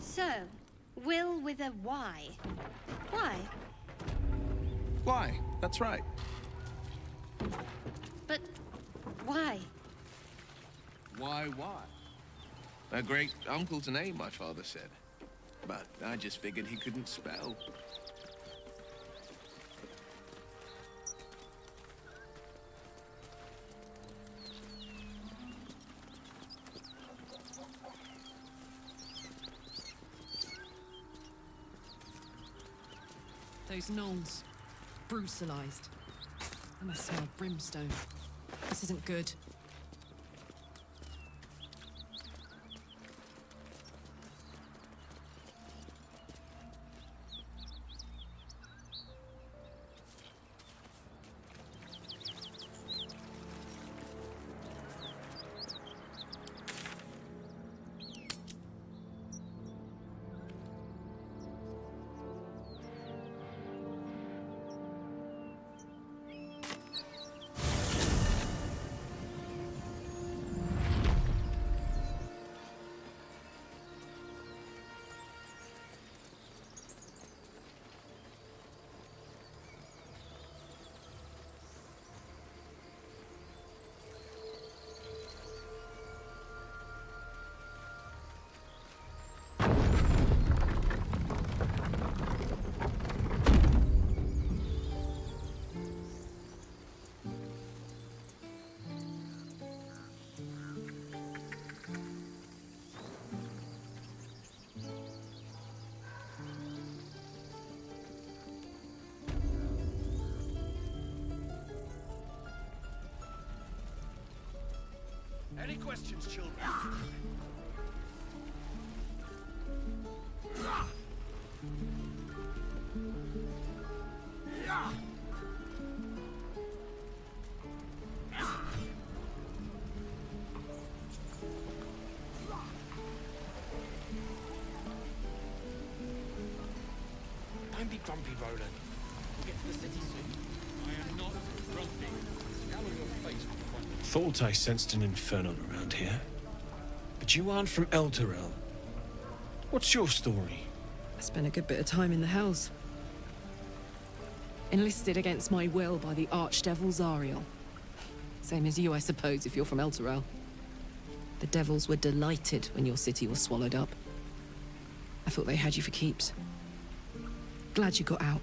So, Will with a Y. Why? Why? That's right. But why? Why? A great uncle's name, my father said. But I just figured he couldn't spell. Those gnolls. Brutalized. And I smell brimstone. This isn't good. Any questions, children? Don't be grumpy, Roland. We'll get to the city soon. I am not grumpy. Scowl on your face with fun. Thought I sensed an infernal around here. But you aren't from Elturel. What's your story? I spent a good bit of time in the Hells. Enlisted against my will by the Archdevil Zariel. Same as you, I suppose, if you're from Elturel. The devils were delighted when your city was swallowed up. I thought they had you for keeps. Glad you got out.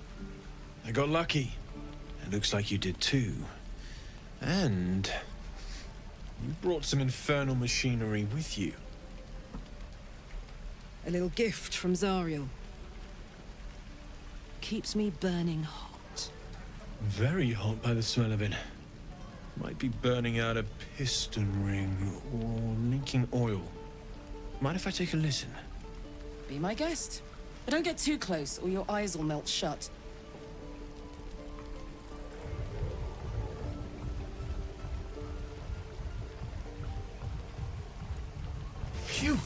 I got lucky. It looks like you did too. And you brought some infernal machinery with you. A little gift from Zariel. Keeps me burning hot. Very hot by the smell of it. Might be burning out a piston ring or leaking oil. Mind if I take a listen? Be my guest. But don't get too close or your eyes will melt shut. Phew!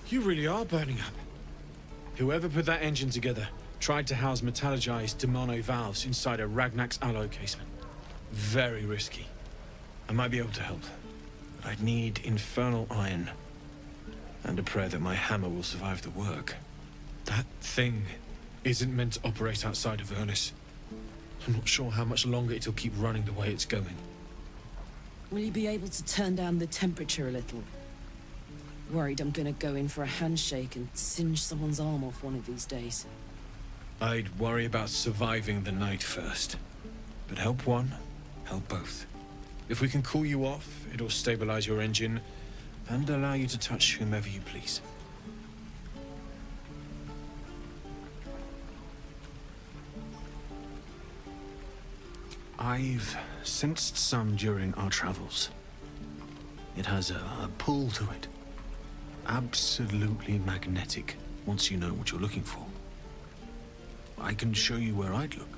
You really are burning up. Whoever put that engine together tried to house metallurgized Demano valves inside a Ragnak's alloy casement. Very risky. I might be able to help, but I'd need infernal iron. And a prayer that my hammer will survive the work. That thing isn't meant to operate outside of Ernest. I'm not sure how much longer it'll keep running the way it's going. Will you be able to turn down the temperature a little? Worried I'm gonna go in for a handshake and singe someone's arm off one of these days. I'd worry about surviving the night first. But help one, help both. If we can cool you off, it'll stabilize your engine and allow you to touch whomever you please. I've sensed some during our travels. It has a pull to it. Absolutely magnetic, once you know what you're looking for. I can show you where I'd look.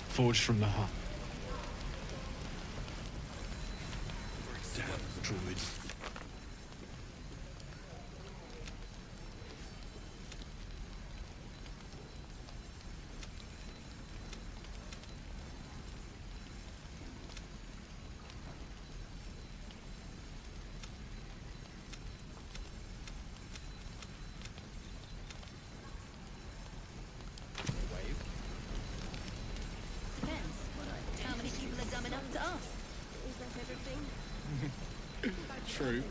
Forged from the heart. Damn druids. How many people are dumb enough to ask? Is that everything? True.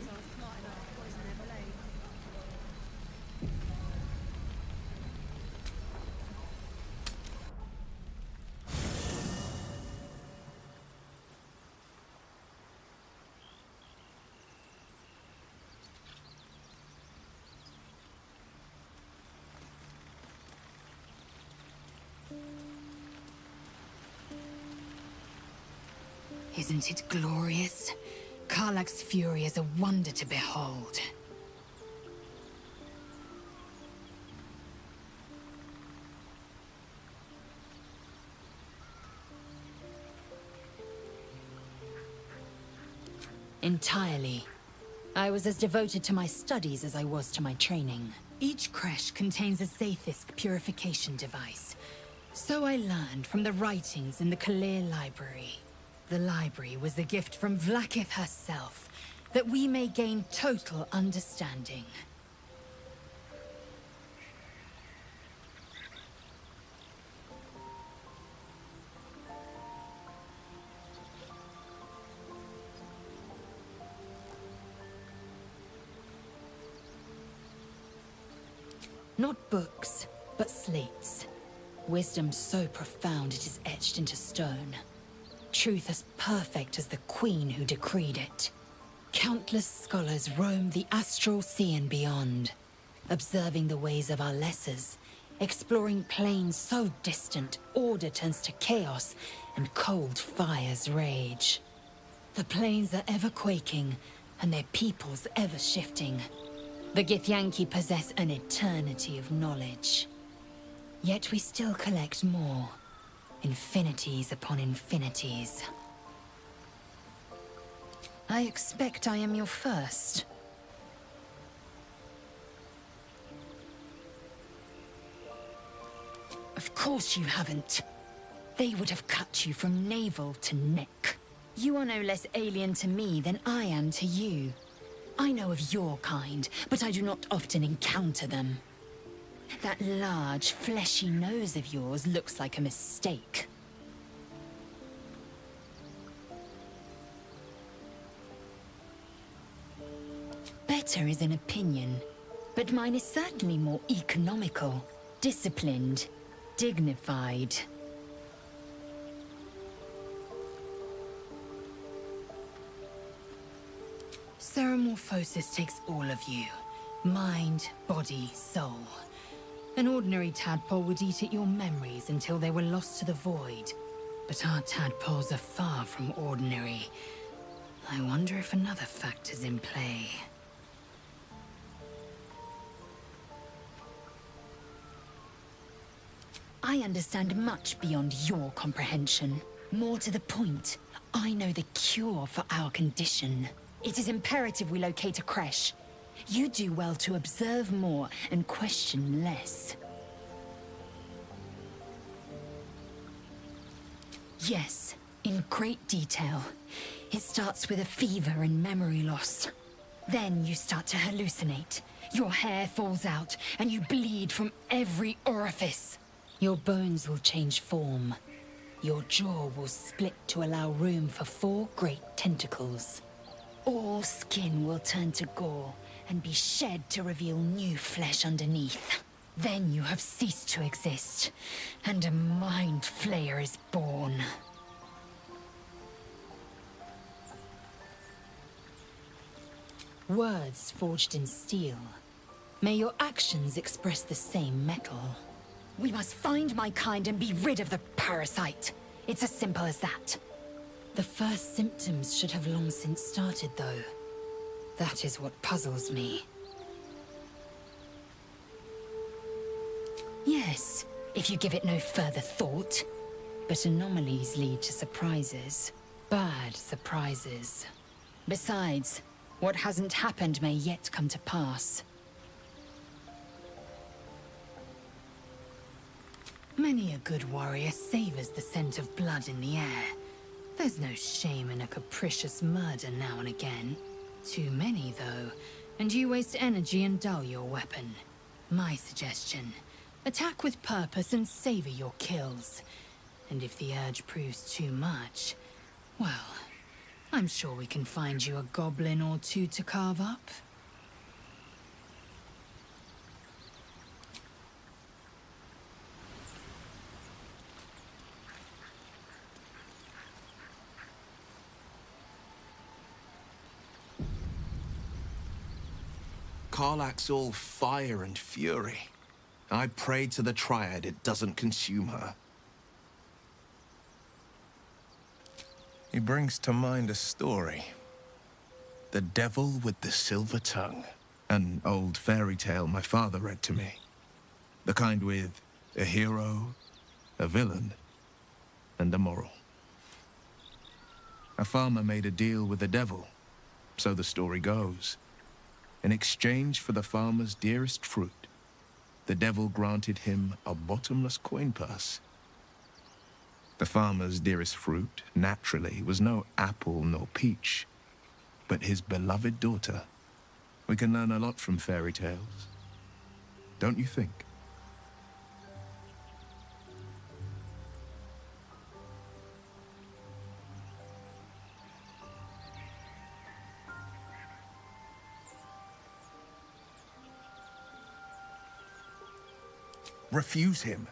Isn't it glorious? Karlach's fury is a wonder to behold. Entirely. I was as devoted to my studies as I was to my training. Each creche contains a Zaithisk purification device. So I learned from the writings in the Kalir Library. The library was a gift from Vlaakith herself, that we may gain total understanding. Not books, but slates. Wisdom so profound it is etched into stone. Truth as perfect as the queen who decreed it. Countless scholars roam the astral sea and beyond, observing the ways of our lessers, exploring planes so distant order turns to chaos and cold fires rage. The planes are ever quaking, and their peoples ever shifting. The Githyanki possess an eternity of knowledge. Yet we still collect more. Infinities upon infinities. I expect I am your first. Of course you haven't. They would have cut you from navel to neck. You are no less alien to me than I am to you. I know of your kind, but I do not often encounter them. That large, fleshy nose of yours looks like a mistake. Better is an opinion, but mine is certainly more economical, disciplined, dignified. Ceramorphosis takes all of you. Mind, body, soul. An ordinary tadpole would eat at your memories until they were lost to the void. But our tadpoles are far from ordinary. I wonder if another factor's in play. I understand much beyond your comprehension. More to the point, I know the cure for our condition. It is imperative we locate a creche. You do well to observe more and question less. Yes, in great detail. It starts with a fever and memory loss. Then you start to hallucinate. Your hair falls out and you bleed from every orifice. Your bones will change form. Your jaw will split to allow room for 4 great tentacles. All skin will turn to gore and be shed to reveal new flesh underneath. Then you have ceased to exist, and a mind flayer is born. Words forged in steel. May your actions express the same metal. We must find my kind and be rid of the parasite. It's as simple as that. The first symptoms should have long since started, though. That is what puzzles me. Yes, if you give it no further thought. But anomalies lead to surprises. Bad surprises. Besides, what hasn't happened may yet come to pass. Many a good warrior savors the scent of blood in the air. There's no shame in a capricious murder now and again. Too many, though, and you waste energy and dull your weapon. My suggestion, attack with purpose and savor your kills. And if the urge proves too much, well, I'm sure we can find you a goblin or two to carve up. Karlach's all fire and fury. I pray to the Triad it doesn't consume her. He brings to mind a story. The Devil with the Silver Tongue. An old fairy tale my father read to me. The kind with a hero, a villain, and a moral. A farmer made a deal with the devil, so the story goes. In exchange for the farmer's dearest fruit, the devil granted him a bottomless coin purse. The farmer's dearest fruit, naturally, was no apple nor peach, but his beloved daughter. We can learn a lot from fairy tales, don't you think? Refuse him,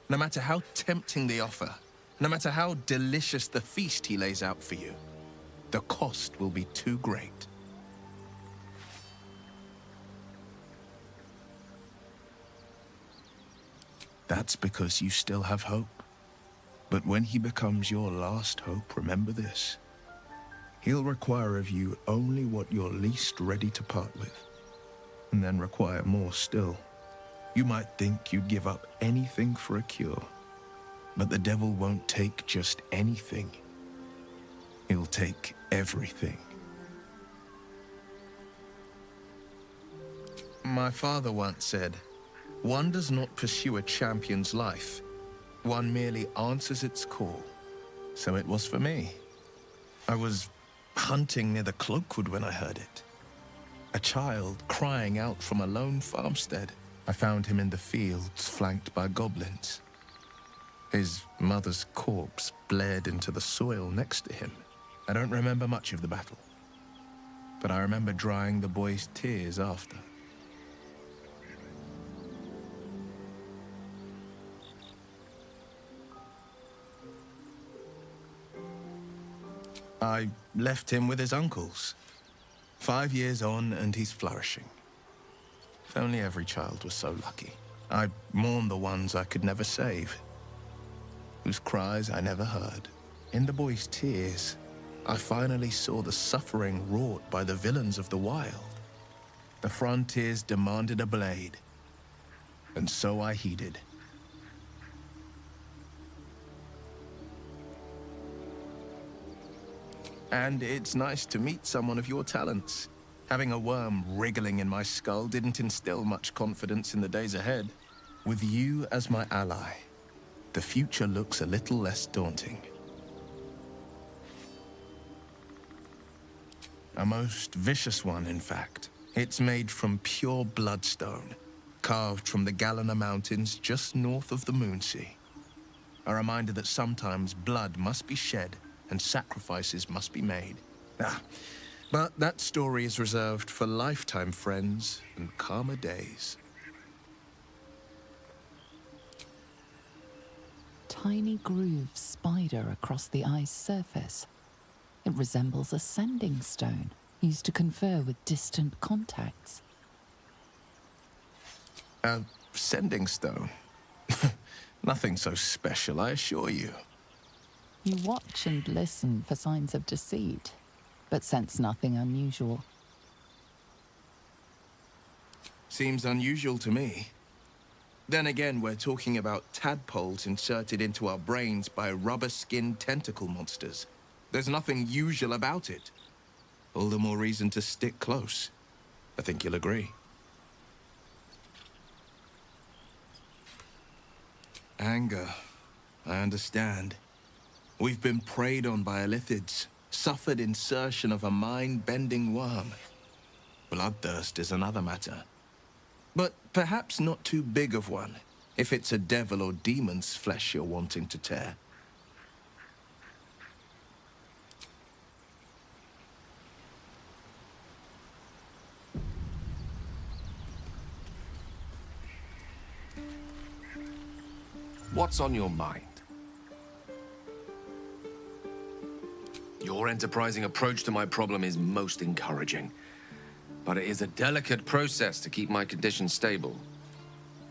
no matter how tempting the offer, no matter how delicious the feast he lays out for you. The cost will be too great. That's because you still have hope. But when he becomes your last hope, remember this. He'll require of you only what you're least ready to part with, and then require more still. You might think you'd give up anything for a cure, but the devil won't take just anything. He'll take everything. My father once said, "One does not pursue a champion's life. One merely answers its call." So it was for me. I was hunting near the Cloakwood when I heard it. A child crying out from a lone farmstead. I found him in the fields, flanked by goblins. His mother's corpse bled into the soil next to him. I don't remember much of the battle, but I remember drying the boy's tears after. I left him with his uncles. 5 years on, and he's flourishing. If only every child was so lucky. I mourn the ones I could never save, whose cries I never heard. In the boy's tears, I finally saw the suffering wrought by the villains of the wild. The frontiers demanded a blade, and so I heeded. And it's nice to meet someone of your talents. Having a worm wriggling in my skull didn't instill much confidence in the days ahead. With you as my ally, the future looks a little less daunting. A most vicious one, in fact. It's made from pure bloodstone, carved from the Galena Mountains just north of the Moonsea. A reminder that sometimes blood must be shed and sacrifices must be made. But that story is reserved for lifetime friends and calmer days. Tiny grooves spider across the ice surface. It resembles a sending stone used to confer with distant contacts. A sending stone? Nothing so special, I assure you. You watch and listen for signs of deceit, but sense nothing unusual. Seems unusual to me. Then again, we're talking about tadpoles inserted into our brains by rubber-skinned tentacle monsters. There's nothing usual about it. All the more reason to stick close. I think you'll agree. Anger. I understand. We've been preyed on by Illithids, suffered insertion of a mind-bending worm. Bloodthirst is another matter. But perhaps not too big of one, if it's a devil or demon's flesh you're wanting to tear. What's on your mind? Your enterprising approach to my problem is most encouraging. But it is a delicate process to keep my condition stable.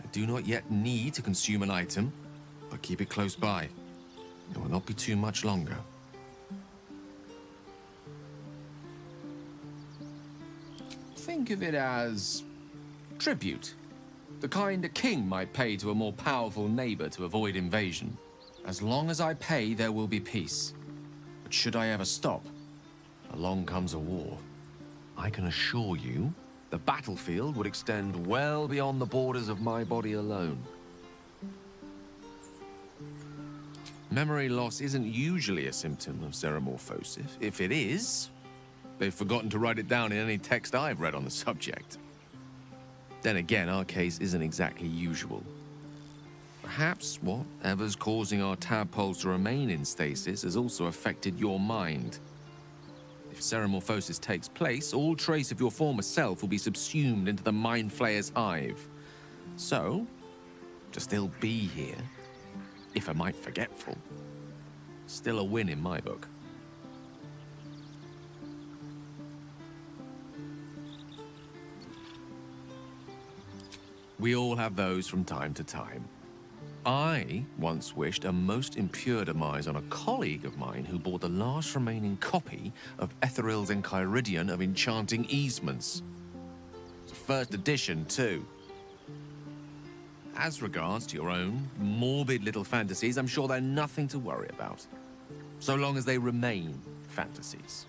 I do not yet need to consume an item, but keep it close by. It will not be too much longer. Think of it as tribute. The kind a king might pay to a more powerful neighbor to avoid invasion. As long as I pay, there will be peace. But should I ever stop, along comes a war. I can assure you, the battlefield would extend well beyond the borders of my body alone. Memory loss isn't usually a symptom of xeromorphosis. If it is, they've forgotten to write it down in any text I've read on the subject. Then again, our case isn't exactly usual. Perhaps whatever's causing our tadpoles to remain in stasis has also affected your mind. If xeromorphosis takes place, all trace of your former self will be subsumed into the Mind Flayer's hive. So, to still be here, if a mite forgetful, still a win in my book. We all have those from time to time. I once wished a most impure demise on a colleague of mine who bought the last remaining copy of Etheril's Enchiridion of Enchanting Easements. It's a first edition, too. As regards to your own morbid little fantasies, I'm sure they're nothing to worry about, so long as they remain fantasies.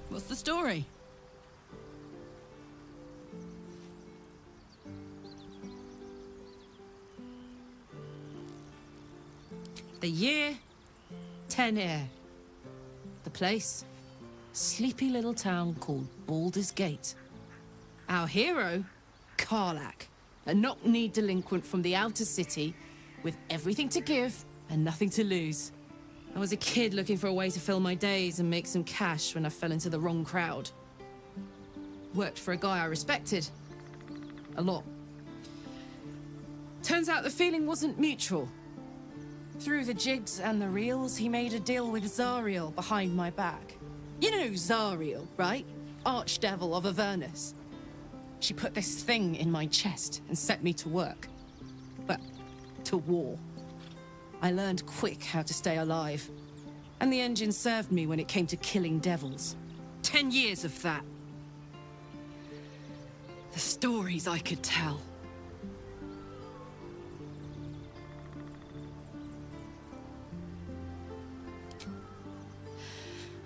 What's the story? The year, 10 Air. The place, sleepy little town called Baldur's Gate. Our hero, Karlach, a knock-knee delinquent from the outer city with everything to give and nothing to lose. I was a kid looking for a way to fill my days and make some cash when I fell into the wrong crowd. Worked for a guy I respected. A lot. Turns out the feeling wasn't mutual. Through the jigs and the reels, he made a deal with Zariel behind my back. You know Zariel, right? Archdevil of Avernus. She put this thing in my chest and set me to work. Well, to war. I learned quick how to stay alive. And the engine served me when it came to killing devils. 10 years of that. The stories I could tell.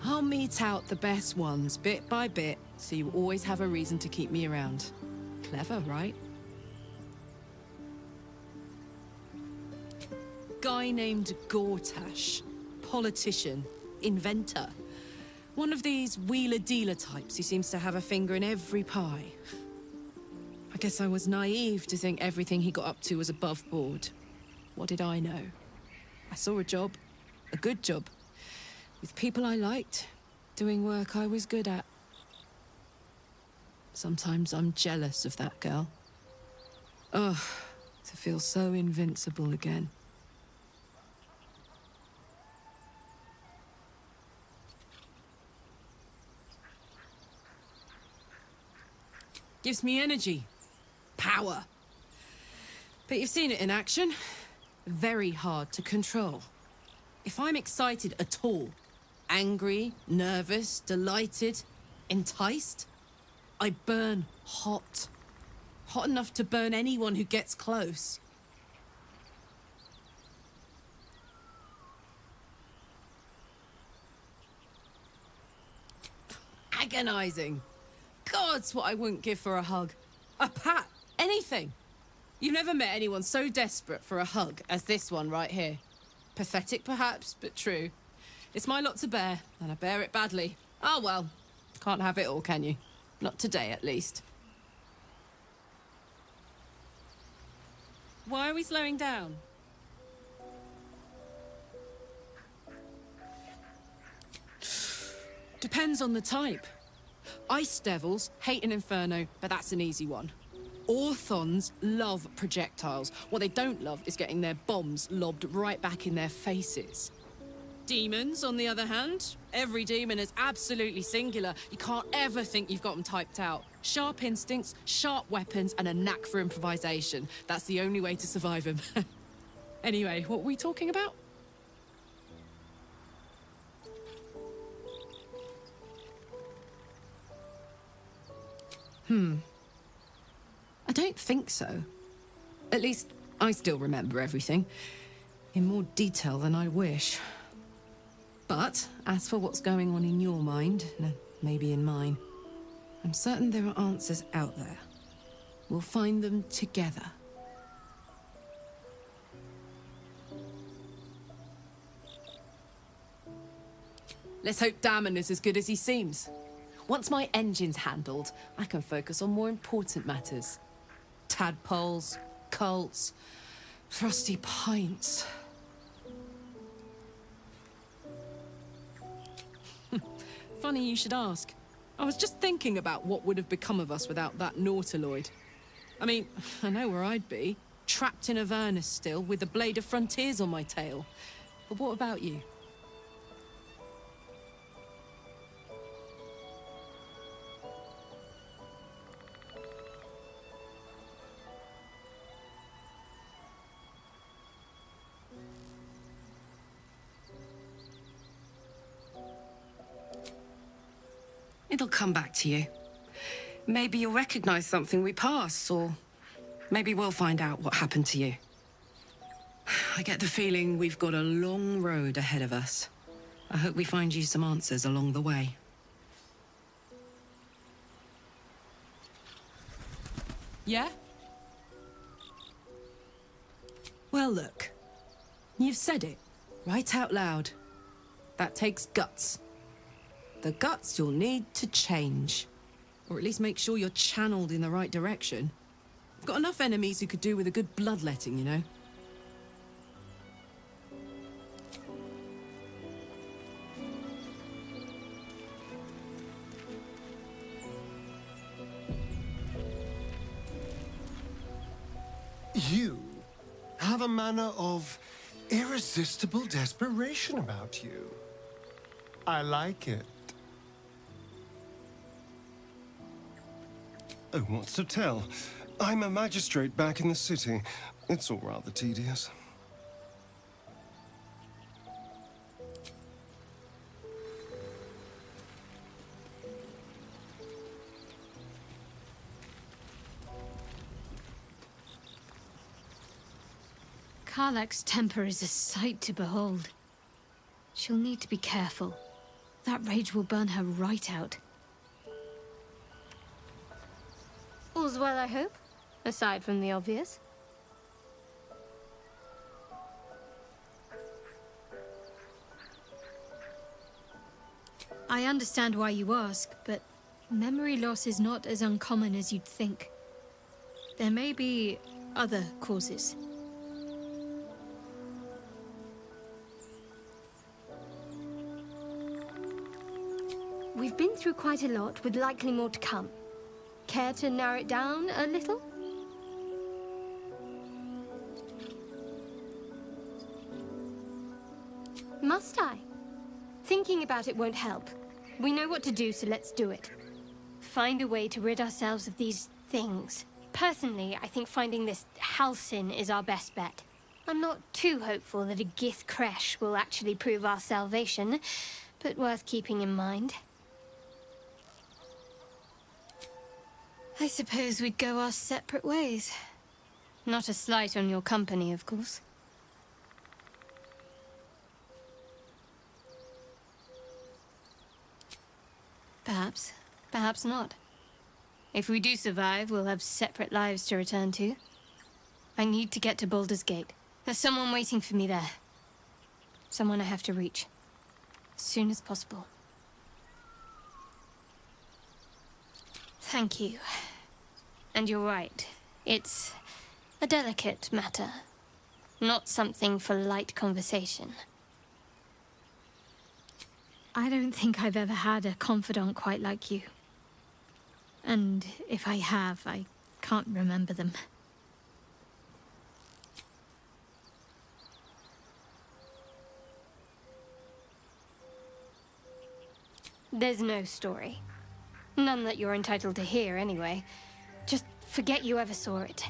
I'll mete out the best ones bit by bit, so you always have a reason to keep me around. Clever, right? Guy named Gortash. Politician. Inventor. One of these wheeler-dealer types who seems to have a finger in every pie. I guess I was naive to think everything he got up to was above board. What did I know? I saw a job. A good job. With people I liked. Doing work I was good at. Sometimes I'm jealous of that girl. Ugh, to feel so invincible again. Gives me energy. Power. But you've seen it in action. Very hard to control. If I'm excited at all, angry, nervous, delighted, enticed, I burn hot. Hot enough to burn anyone who gets close. Agonizing. God's what I wouldn't give for a hug. A pat. Anything. You've never met anyone so desperate for a hug as this one right here. Pathetic perhaps, but true. It's my lot to bear, and I bear it badly. Oh well. Can't have it all, can you? Not today, at least. Why are we slowing down? Depends on the type. Ice devils hate an inferno, but that's an easy one. Orthons love projectiles. What they don't love is getting their bombs lobbed right back in their faces. Demons, on the other hand, every demon is absolutely singular. You can't ever think you've got them typed out. Sharp instincts, sharp weapons, and a knack for improvisation. That's the only way to survive them. Anyway, what were we talking about? I don't think so. At least, I still remember everything. In more detail than I wish. But, as for what's going on in your mind, and maybe in mine, I'm certain there are answers out there. We'll find them together. Let's hope Damon is as good as he seems. Once my engine's handled, I can focus on more important matters. Tadpoles, cults, frosty pints. Funny you should ask. I was just thinking about what would have become of us without that Nautiloid. I mean, I know where I'd be. Trapped in Avernus still, with the Blade of Frontiers on my tail. But what about you? It'll come back to you. Maybe you'll recognize something we passed, or maybe we'll find out what happened to you. I get the feeling we've got a long road ahead of us. I hope we find you some answers along the way. Yeah? Well, look. You've said it, right out loud. That takes guts. The guts you'll need to change. Or at least make sure you're channeled in the right direction. I've got enough enemies who could do with a good bloodletting, you know? You have a manner of irresistible desperation about you. I like it. Oh, what's to tell? I'm a magistrate back in the city. It's all rather tedious. Karlach's temper is a sight to behold. She'll need to be careful. That rage will burn her right out. All's well, I hope, aside from the obvious. I understand why you ask, but memory loss is not as uncommon as you'd think. There may be other causes. We've been through quite a lot, with likely more to come. Care to narrow it down a little? Must I? Thinking about it won't help. We know what to do, so let's do it. Find a way to rid ourselves of these things. Personally, I think finding this Halcyon is our best bet. I'm not too hopeful that a Gith Kresh will actually prove our salvation, but worth keeping in mind. I suppose we'd go our separate ways. Not a slight on your company, of course. Perhaps. Perhaps not. If we do survive, we'll have separate lives to return to. I need to get to Baldur's Gate. There's someone waiting for me there. Someone I have to reach. As soon as possible. Thank you. And you're right. It's a delicate matter. Not something for light conversation. I don't think I've ever had a confidant quite like you. And if I have, I can't remember them. There's no story. None that you're entitled to hear, anyway. Just forget you ever saw it.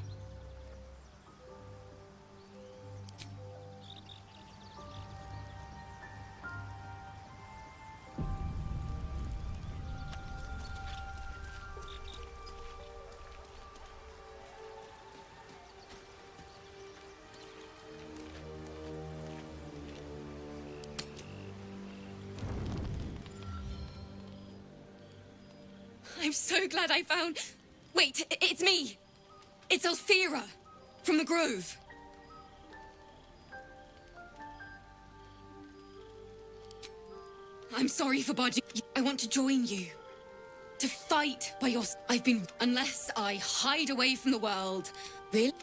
I'm so glad I found... Wait, it's me! It's Althera, from the Grove. I'm sorry for barging. I want to join you. To fight by your... Unless I hide away from the world. Really?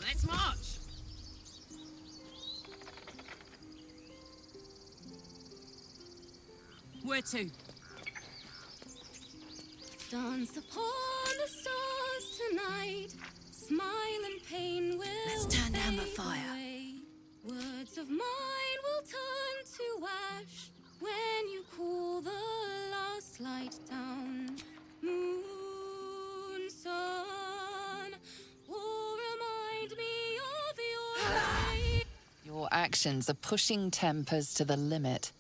Let's march! Where to? Dance upon the stars tonight. Smile and pain will Let's turn down the fade fire. away. Words of mine will turn to ash when you cool the last light down. Moon, sun, will remind me of your light. Your actions are pushing tempers to the limit.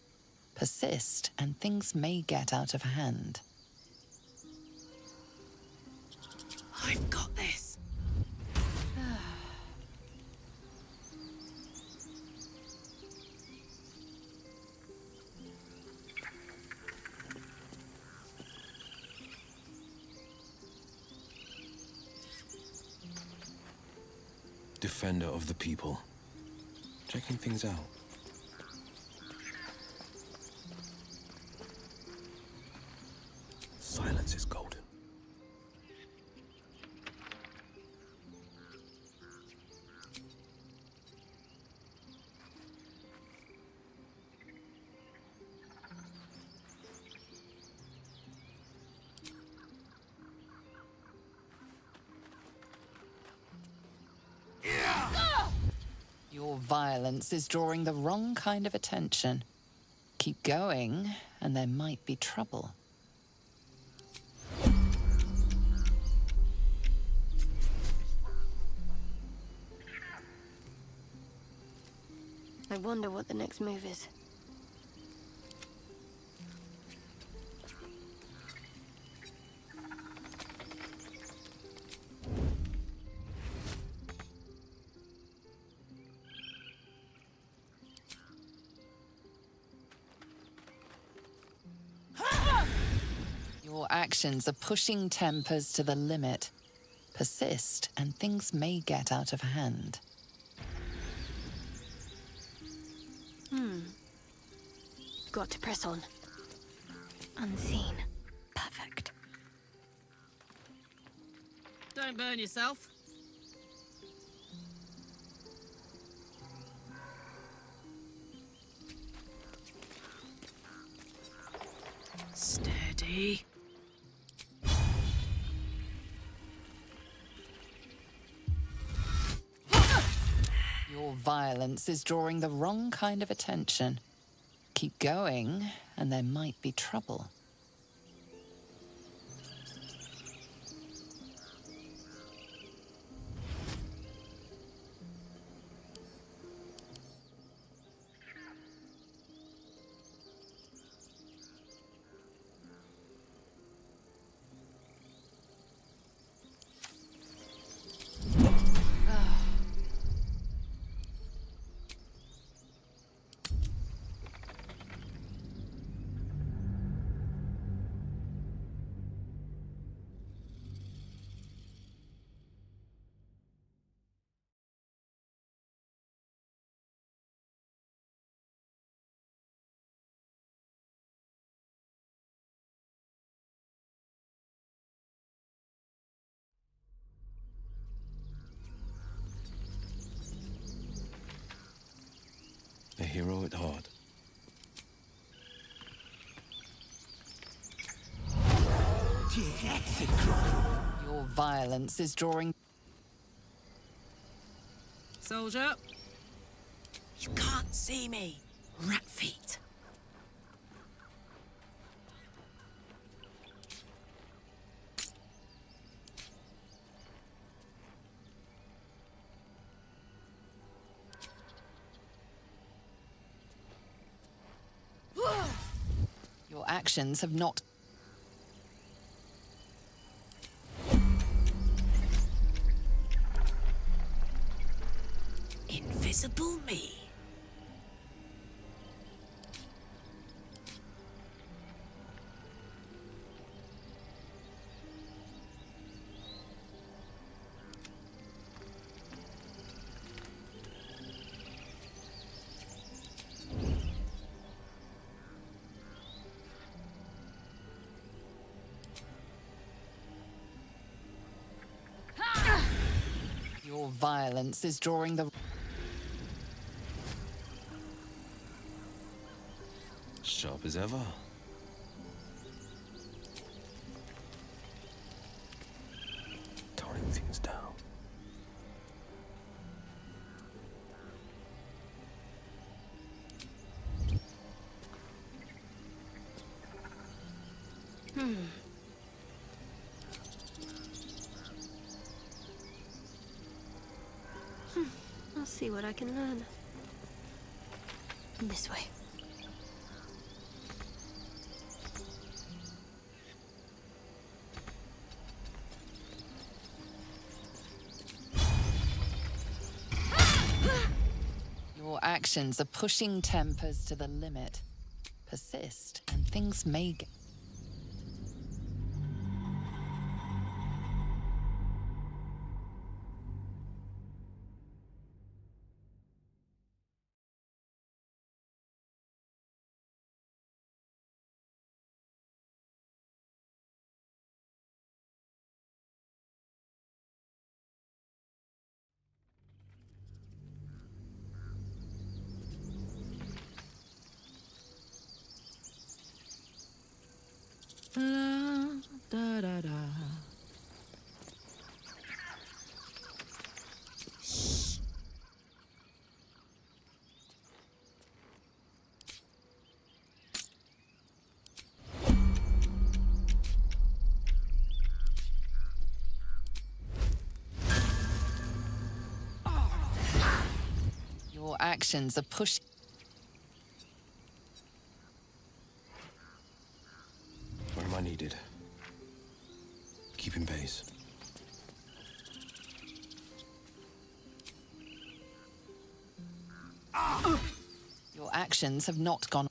Persist, and things may get out of hand. I've got this. Defender of the people. Checking things out. Silence is golden. Your violence is drawing the wrong kind of attention. Keep going, and there might be trouble. I wonder what the next move is. Your actions are pushing tempers to the limit. Persist, and things may get out of hand. Got to press on. Unseen. Perfect. Don't burn yourself. Steady. Your violence is drawing the wrong kind of attention. Keep going, and there might be trouble. A hero at heart. Your violence is drawing... Soldier. You can't see me. Rat feet. Your actions have not... Invisible me. Your violence is drawing the... Sharp as ever. Toning things down. I'll see what I can learn. This way. Your actions are pushing tempers to the limit. Persist, and things may get... La, da, da, da. Your actions are pushing... Where am I needed? Keeping pace. Your actions have not gone...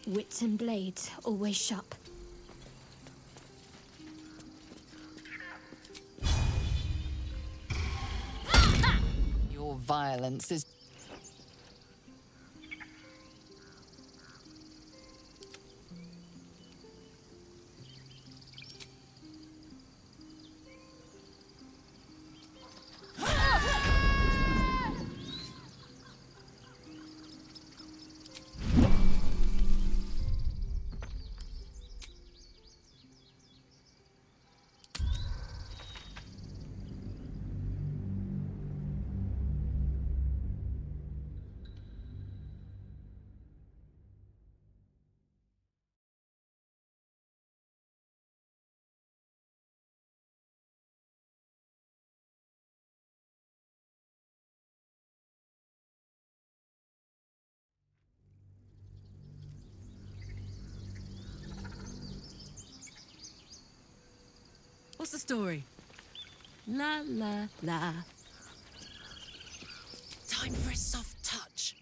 Wits and blades, always sharp. Your violence is... What's the story? La la la. Time for a soft touch.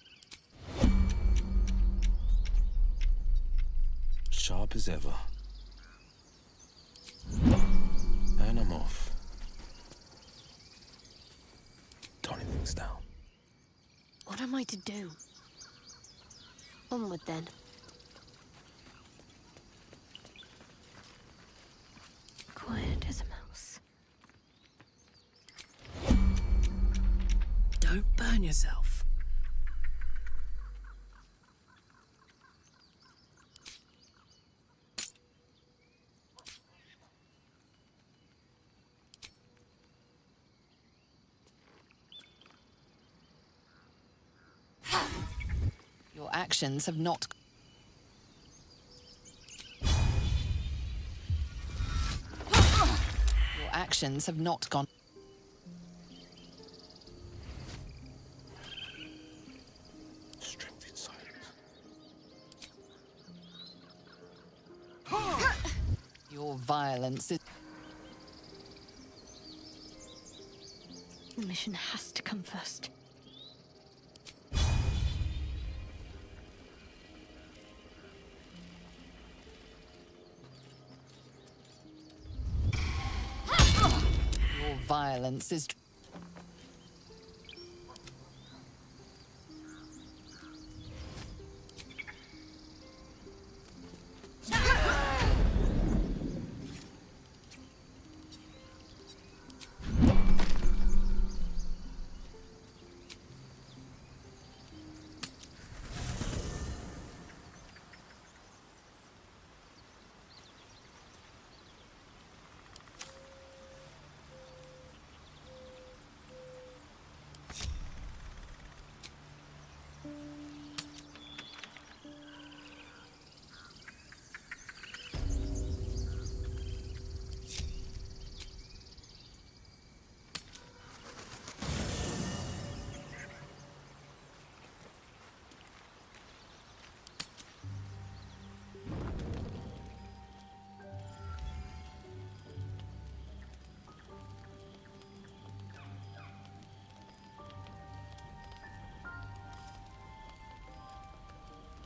Sharp as ever. And I'm off. Toning things down. What am I to do? Onward then. Quiet as a mouse. Don't burn yourself. Your actions have not... Your actions have not gone... Strength in silence. Your violence is... The mission has to come first. Your violence is...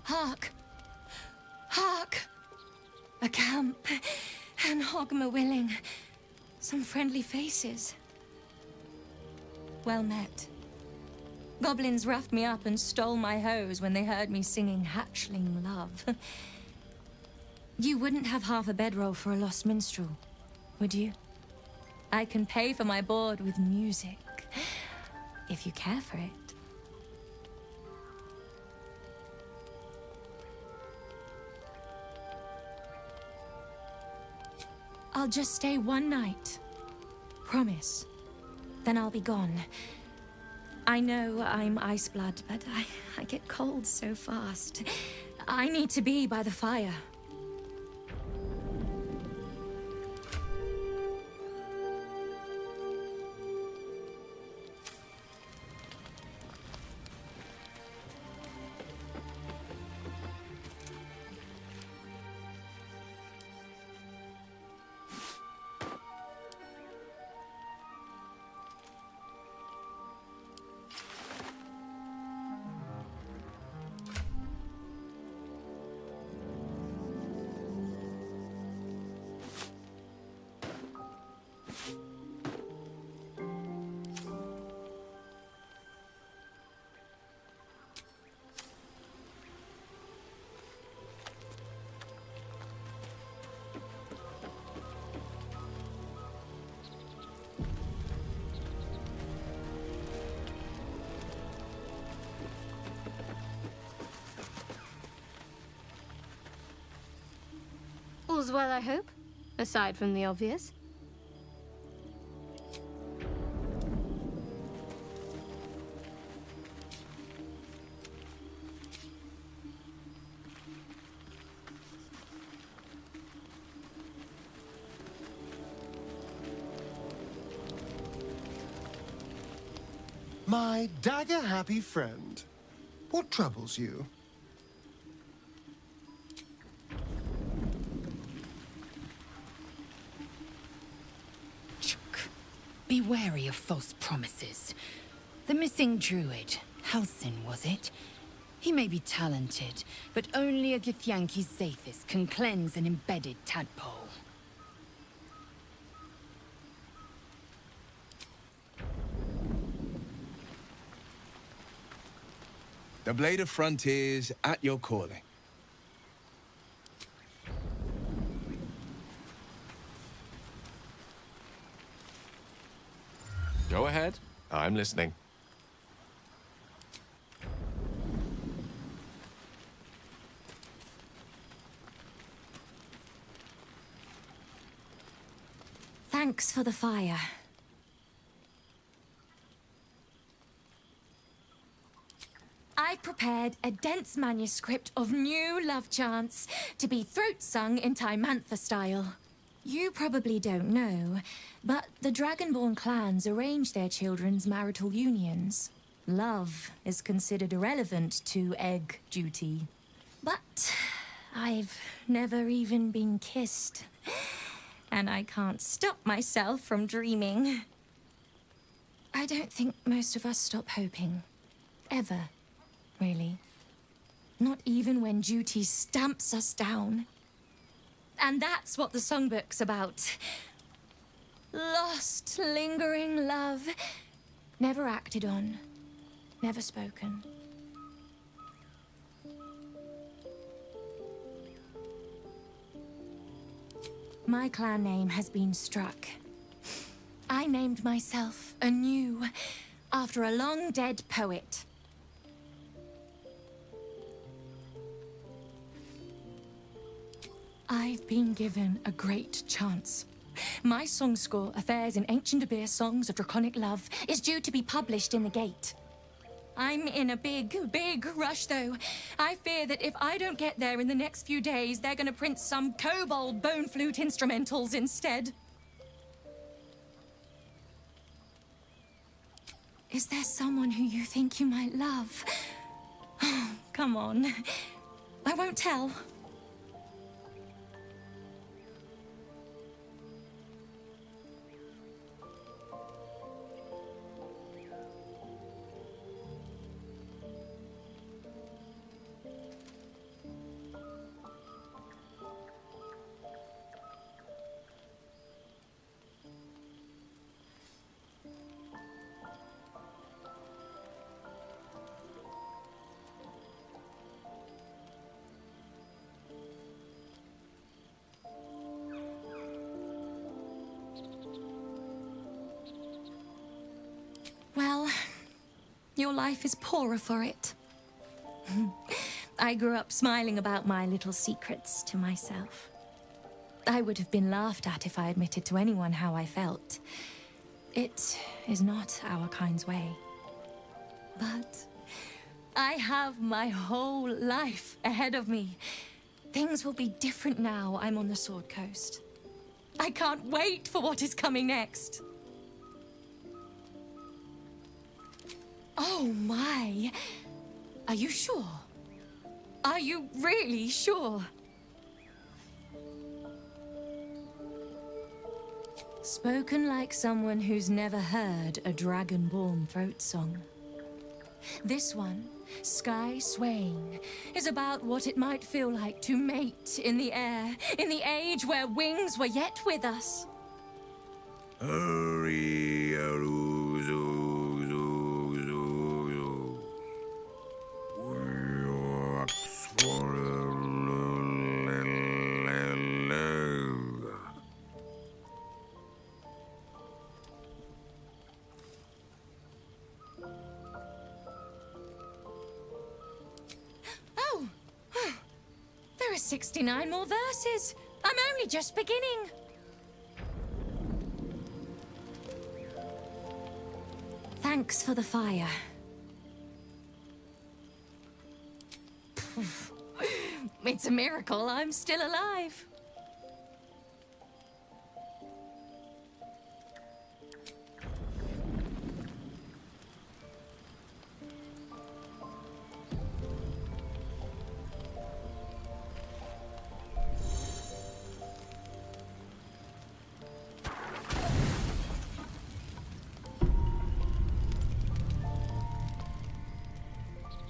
Hark! Hark! A camp, and Hogma willing. Some friendly faces. Well met. Goblins roughed me up and stole my hose when they heard me singing hatchling love. You wouldn't have half a bedroll for a lost minstrel, would you? I can pay for my board with music, if you care for it. I'll just stay one night. Promise. Then I'll be gone. I know I'm ice blood, but I get cold so fast. I need to be by the fire. All's well, I hope, aside from the obvious. My dagger-happy friend, what troubles you? Be wary of false promises. The missing druid, Halsin, was it? He may be talented, but only a Githyanki Zathis can cleanse an embedded tadpole. The Blade of Frontiers at your calling. Go ahead. I'm listening. Thanks for the fire. I prepared a dense manuscript of new love chants to be throat-sung in Timantha style. You probably don't know, but the Dragonborn clans arrange their children's marital unions. Love is considered irrelevant to egg duty. But I've never even been kissed. And I can't stop myself from dreaming. I don't think most of us stop hoping. Ever, really. Not even when duty stamps us down. And that's what the songbook's about. Lost, lingering love. Never acted on. Never spoken. My clan name has been struck. I named myself anew after a long-dead poet. I've been given a great chance. My song score, Affairs in Ancient Abir Songs of Draconic Love, is due to be published in the Gate. I'm in a big rush, though. I fear that if I don't get there in the next few days, they're gonna print some kobold bone flute instrumentals instead. Is there someone who you think you might love? Oh, come on. I won't tell. Well, your life is poorer for it. I grew up smiling about my little secrets to myself. I would have been laughed at if I admitted to anyone how I felt. It is not our kind's way. But I have my whole life ahead of me. Things will be different now I'm on the Sword Coast. I can't wait for what is coming next. Oh my! Are you sure? Are you really sure? Spoken like someone who's never heard a Dragonborn throat song. This one, Sky Swaying, is about what it might feel like to mate in the air, in the age where wings were yet with us. Oh, there are 69 more verses. I'm only just beginning. Thanks for the fire. It's a miracle I'm still alive.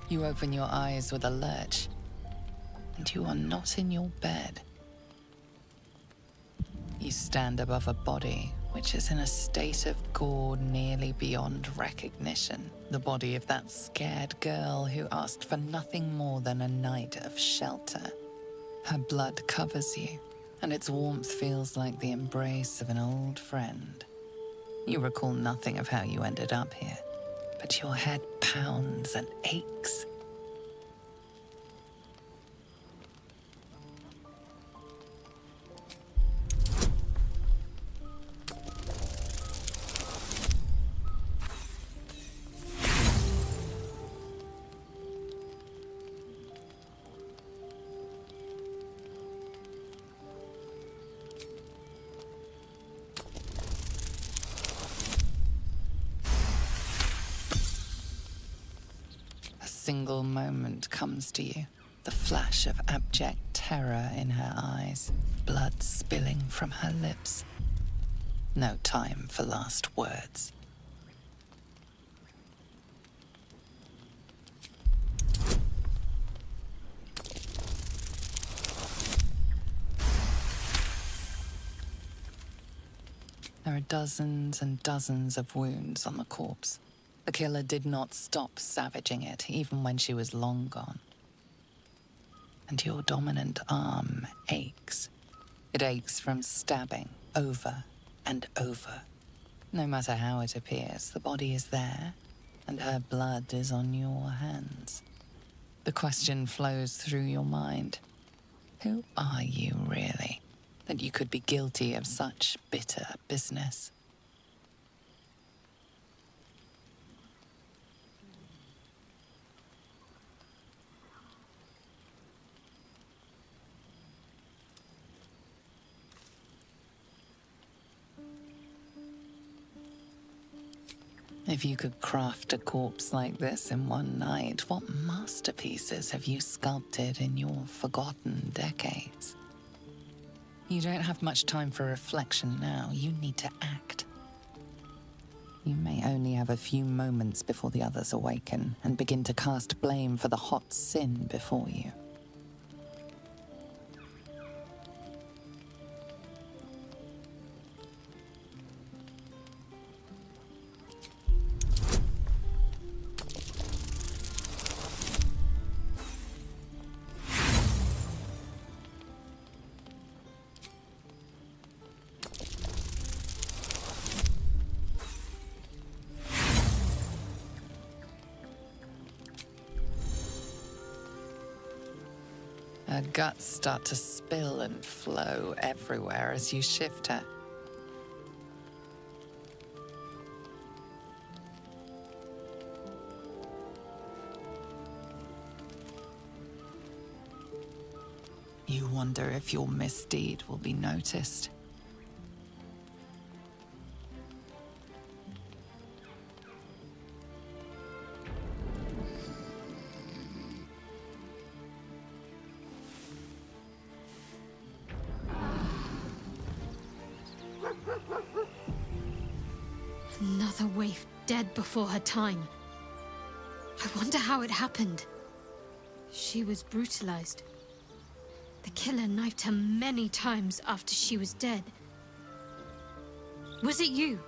You open your eyes with a lurch, and you are not in your bed. You stand above a body which is in a state of gore nearly beyond recognition. The body of that scared girl who asked for nothing more than a night of shelter. Her blood covers you, and its warmth feels like the embrace of an old friend. You recall nothing of how you ended up here, but your head pounds and aches. Single moment comes to you, the flash of abject terror in her eyes, blood spilling from her lips. No time for last words. There are dozens and dozens of wounds on the corpse. The killer did not stop savaging it, even when she was long gone. And your dominant arm aches. It aches from stabbing over and over. No matter how it appears, the body is there, and her blood is on your hands. The question flows through your mind. Who are you, really, that you could be guilty of such bitter business? If you could craft a corpse like this in one night, what masterpieces have you sculpted in your forgotten decades? You don't have much time for reflection now. You need to act. You may only have a few moments before the others awaken and begin to cast blame for the hot sin before you. Her guts start to spill and flow everywhere as you shift her. You wonder if your misdeed will be noticed. Another waif dead before her time. I wonder how it happened. She was brutalized. The killer knifed her many times after she was dead. Was it you?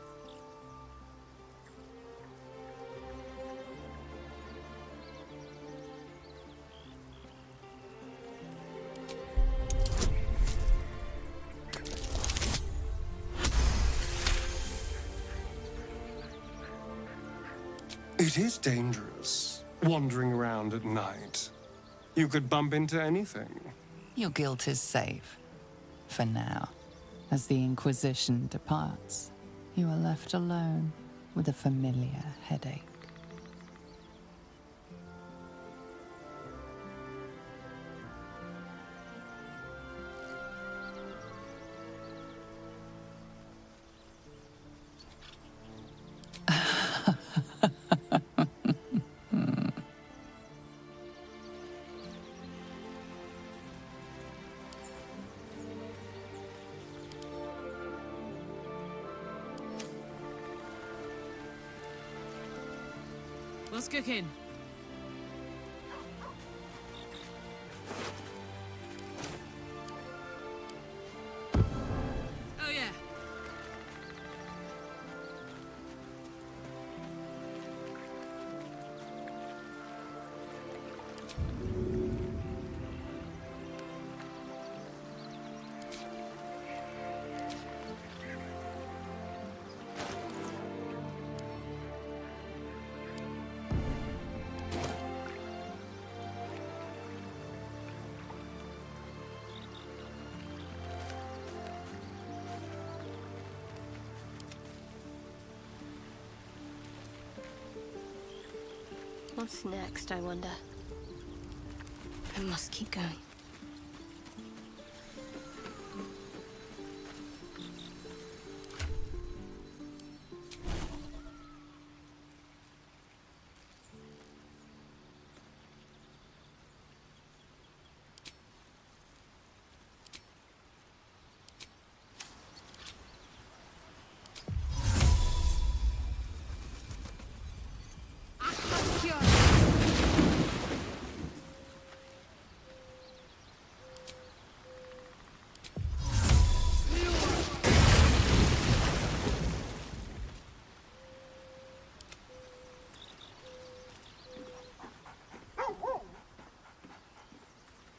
It is dangerous, wandering around at night. You could bump into anything. Your guilt is safe. For now, as the Inquisition departs, you are left alone with a familiar headache. What's cooking? Oh, yeah. What's next, I wonder? I must keep going.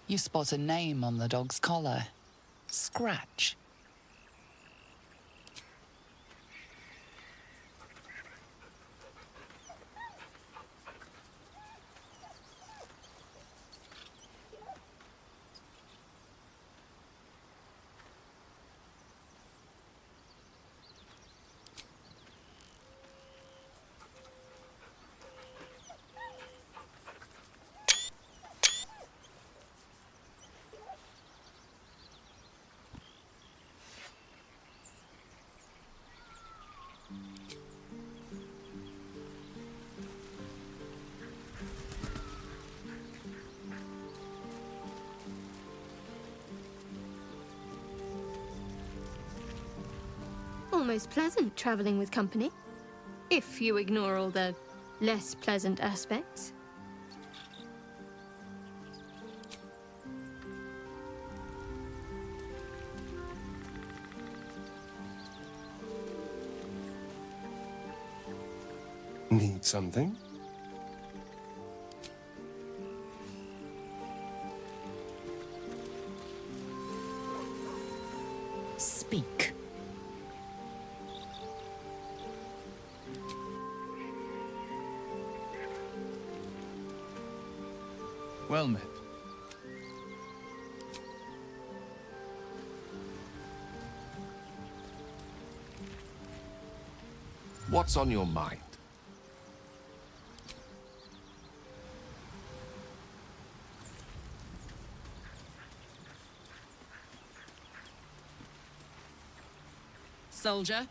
You spot a name on the dog's collar. Scratch. Almost pleasant traveling with company, if you ignore all the less pleasant aspects. Need something? Speak. Well met. What's on your mind? Soldier,